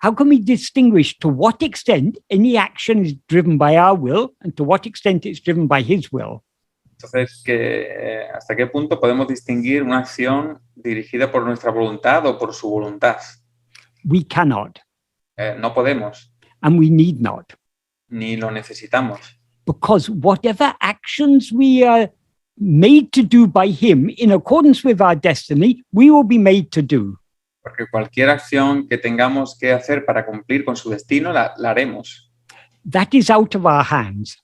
how can we distinguish to what extent any action is driven by our will and to what extent it's driven by his will? Entonces, ¿hasta qué punto podemos distinguir una acción dirigida por nuestra voluntad o por su voluntad? We cannot, No podemos, and we need not. ni lo necesitamos. Because whatever actions we are made to do by him in accordance with our destiny, we will be made to do. Porque cualquier acción que tengamos que hacer para cumplir con su destino, la haremos. That is out of our hands.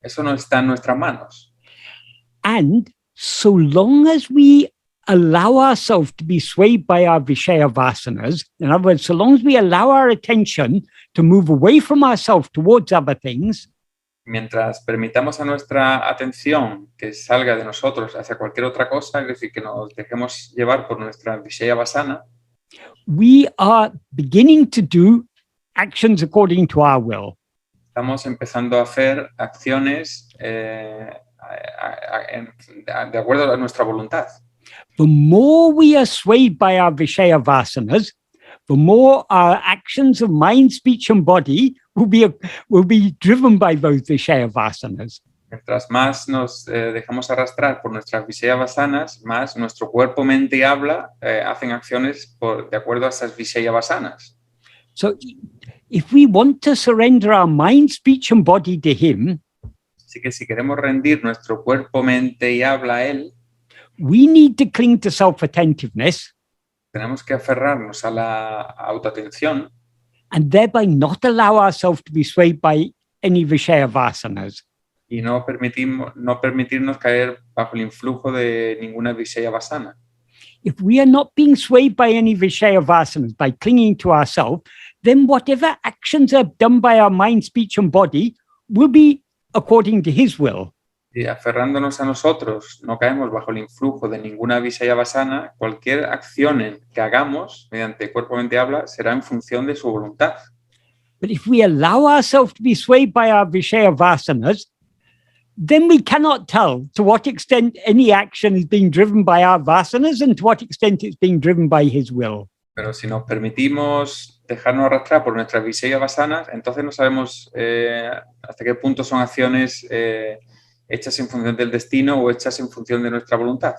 Eso no está en nuestras manos. And so long as we allow ourselves to be swayed by our Vishaya vasanas, in other words, so long as we allow our attention to move away from ourselves towards other things, Mientras permitamos a nuestra atención que salga de nosotros hacia cualquier otra cosa, es decir, que nos dejemos llevar por nuestra Vishaya vasana, we are beginning to do actions according to our will. estamos empezando a hacer acciones de acuerdo a nuestra voluntad. The more we are swayed by our Vishaya vasanas, the more our actions of mind, speech, and body will be driven by those Vishaya vasanas. Mientras más nos dejamos arrastrar por nuestras Vishaya vasanas, más nuestro cuerpo, mente y habla hacen acciones de acuerdo a esas Vishaya vasanas. So if we want to surrender our mind, speech, and body to him, Así que si queremos rendir nuestro cuerpo, mente y habla a él, we need to cling to self-attentiveness tenemos que aferrarnos a la autoatención and thereby not allow ourselves to be swayed by any Vishaya vasanas. y no permitirnos caer bajo el influjo de ninguna Vishaya vasana. If we are not being swayed by any Vishaya vasanas, by clinging to ourselves, then whatever actions are done by our mind, speech, and body will be according to his will. Y aferrándonos a nosotros, no caemos bajo el influjo de ninguna Vishaya vasana. Cualquier acción que hagamos mediante cuerpo, mente y habla será en función de su voluntad. But if we allow ourselves to be swayed by our Vishaya vasanas, then we cannot tell to what extent any action is being driven by our vasanas and to what extent it's being driven by his will. Pero si nos permitimos dejarnos arrastrar por nuestras Vishaya vasanas, entonces no sabemos hasta qué punto son acciones hechas en función del destino o hechas en función de nuestra voluntad.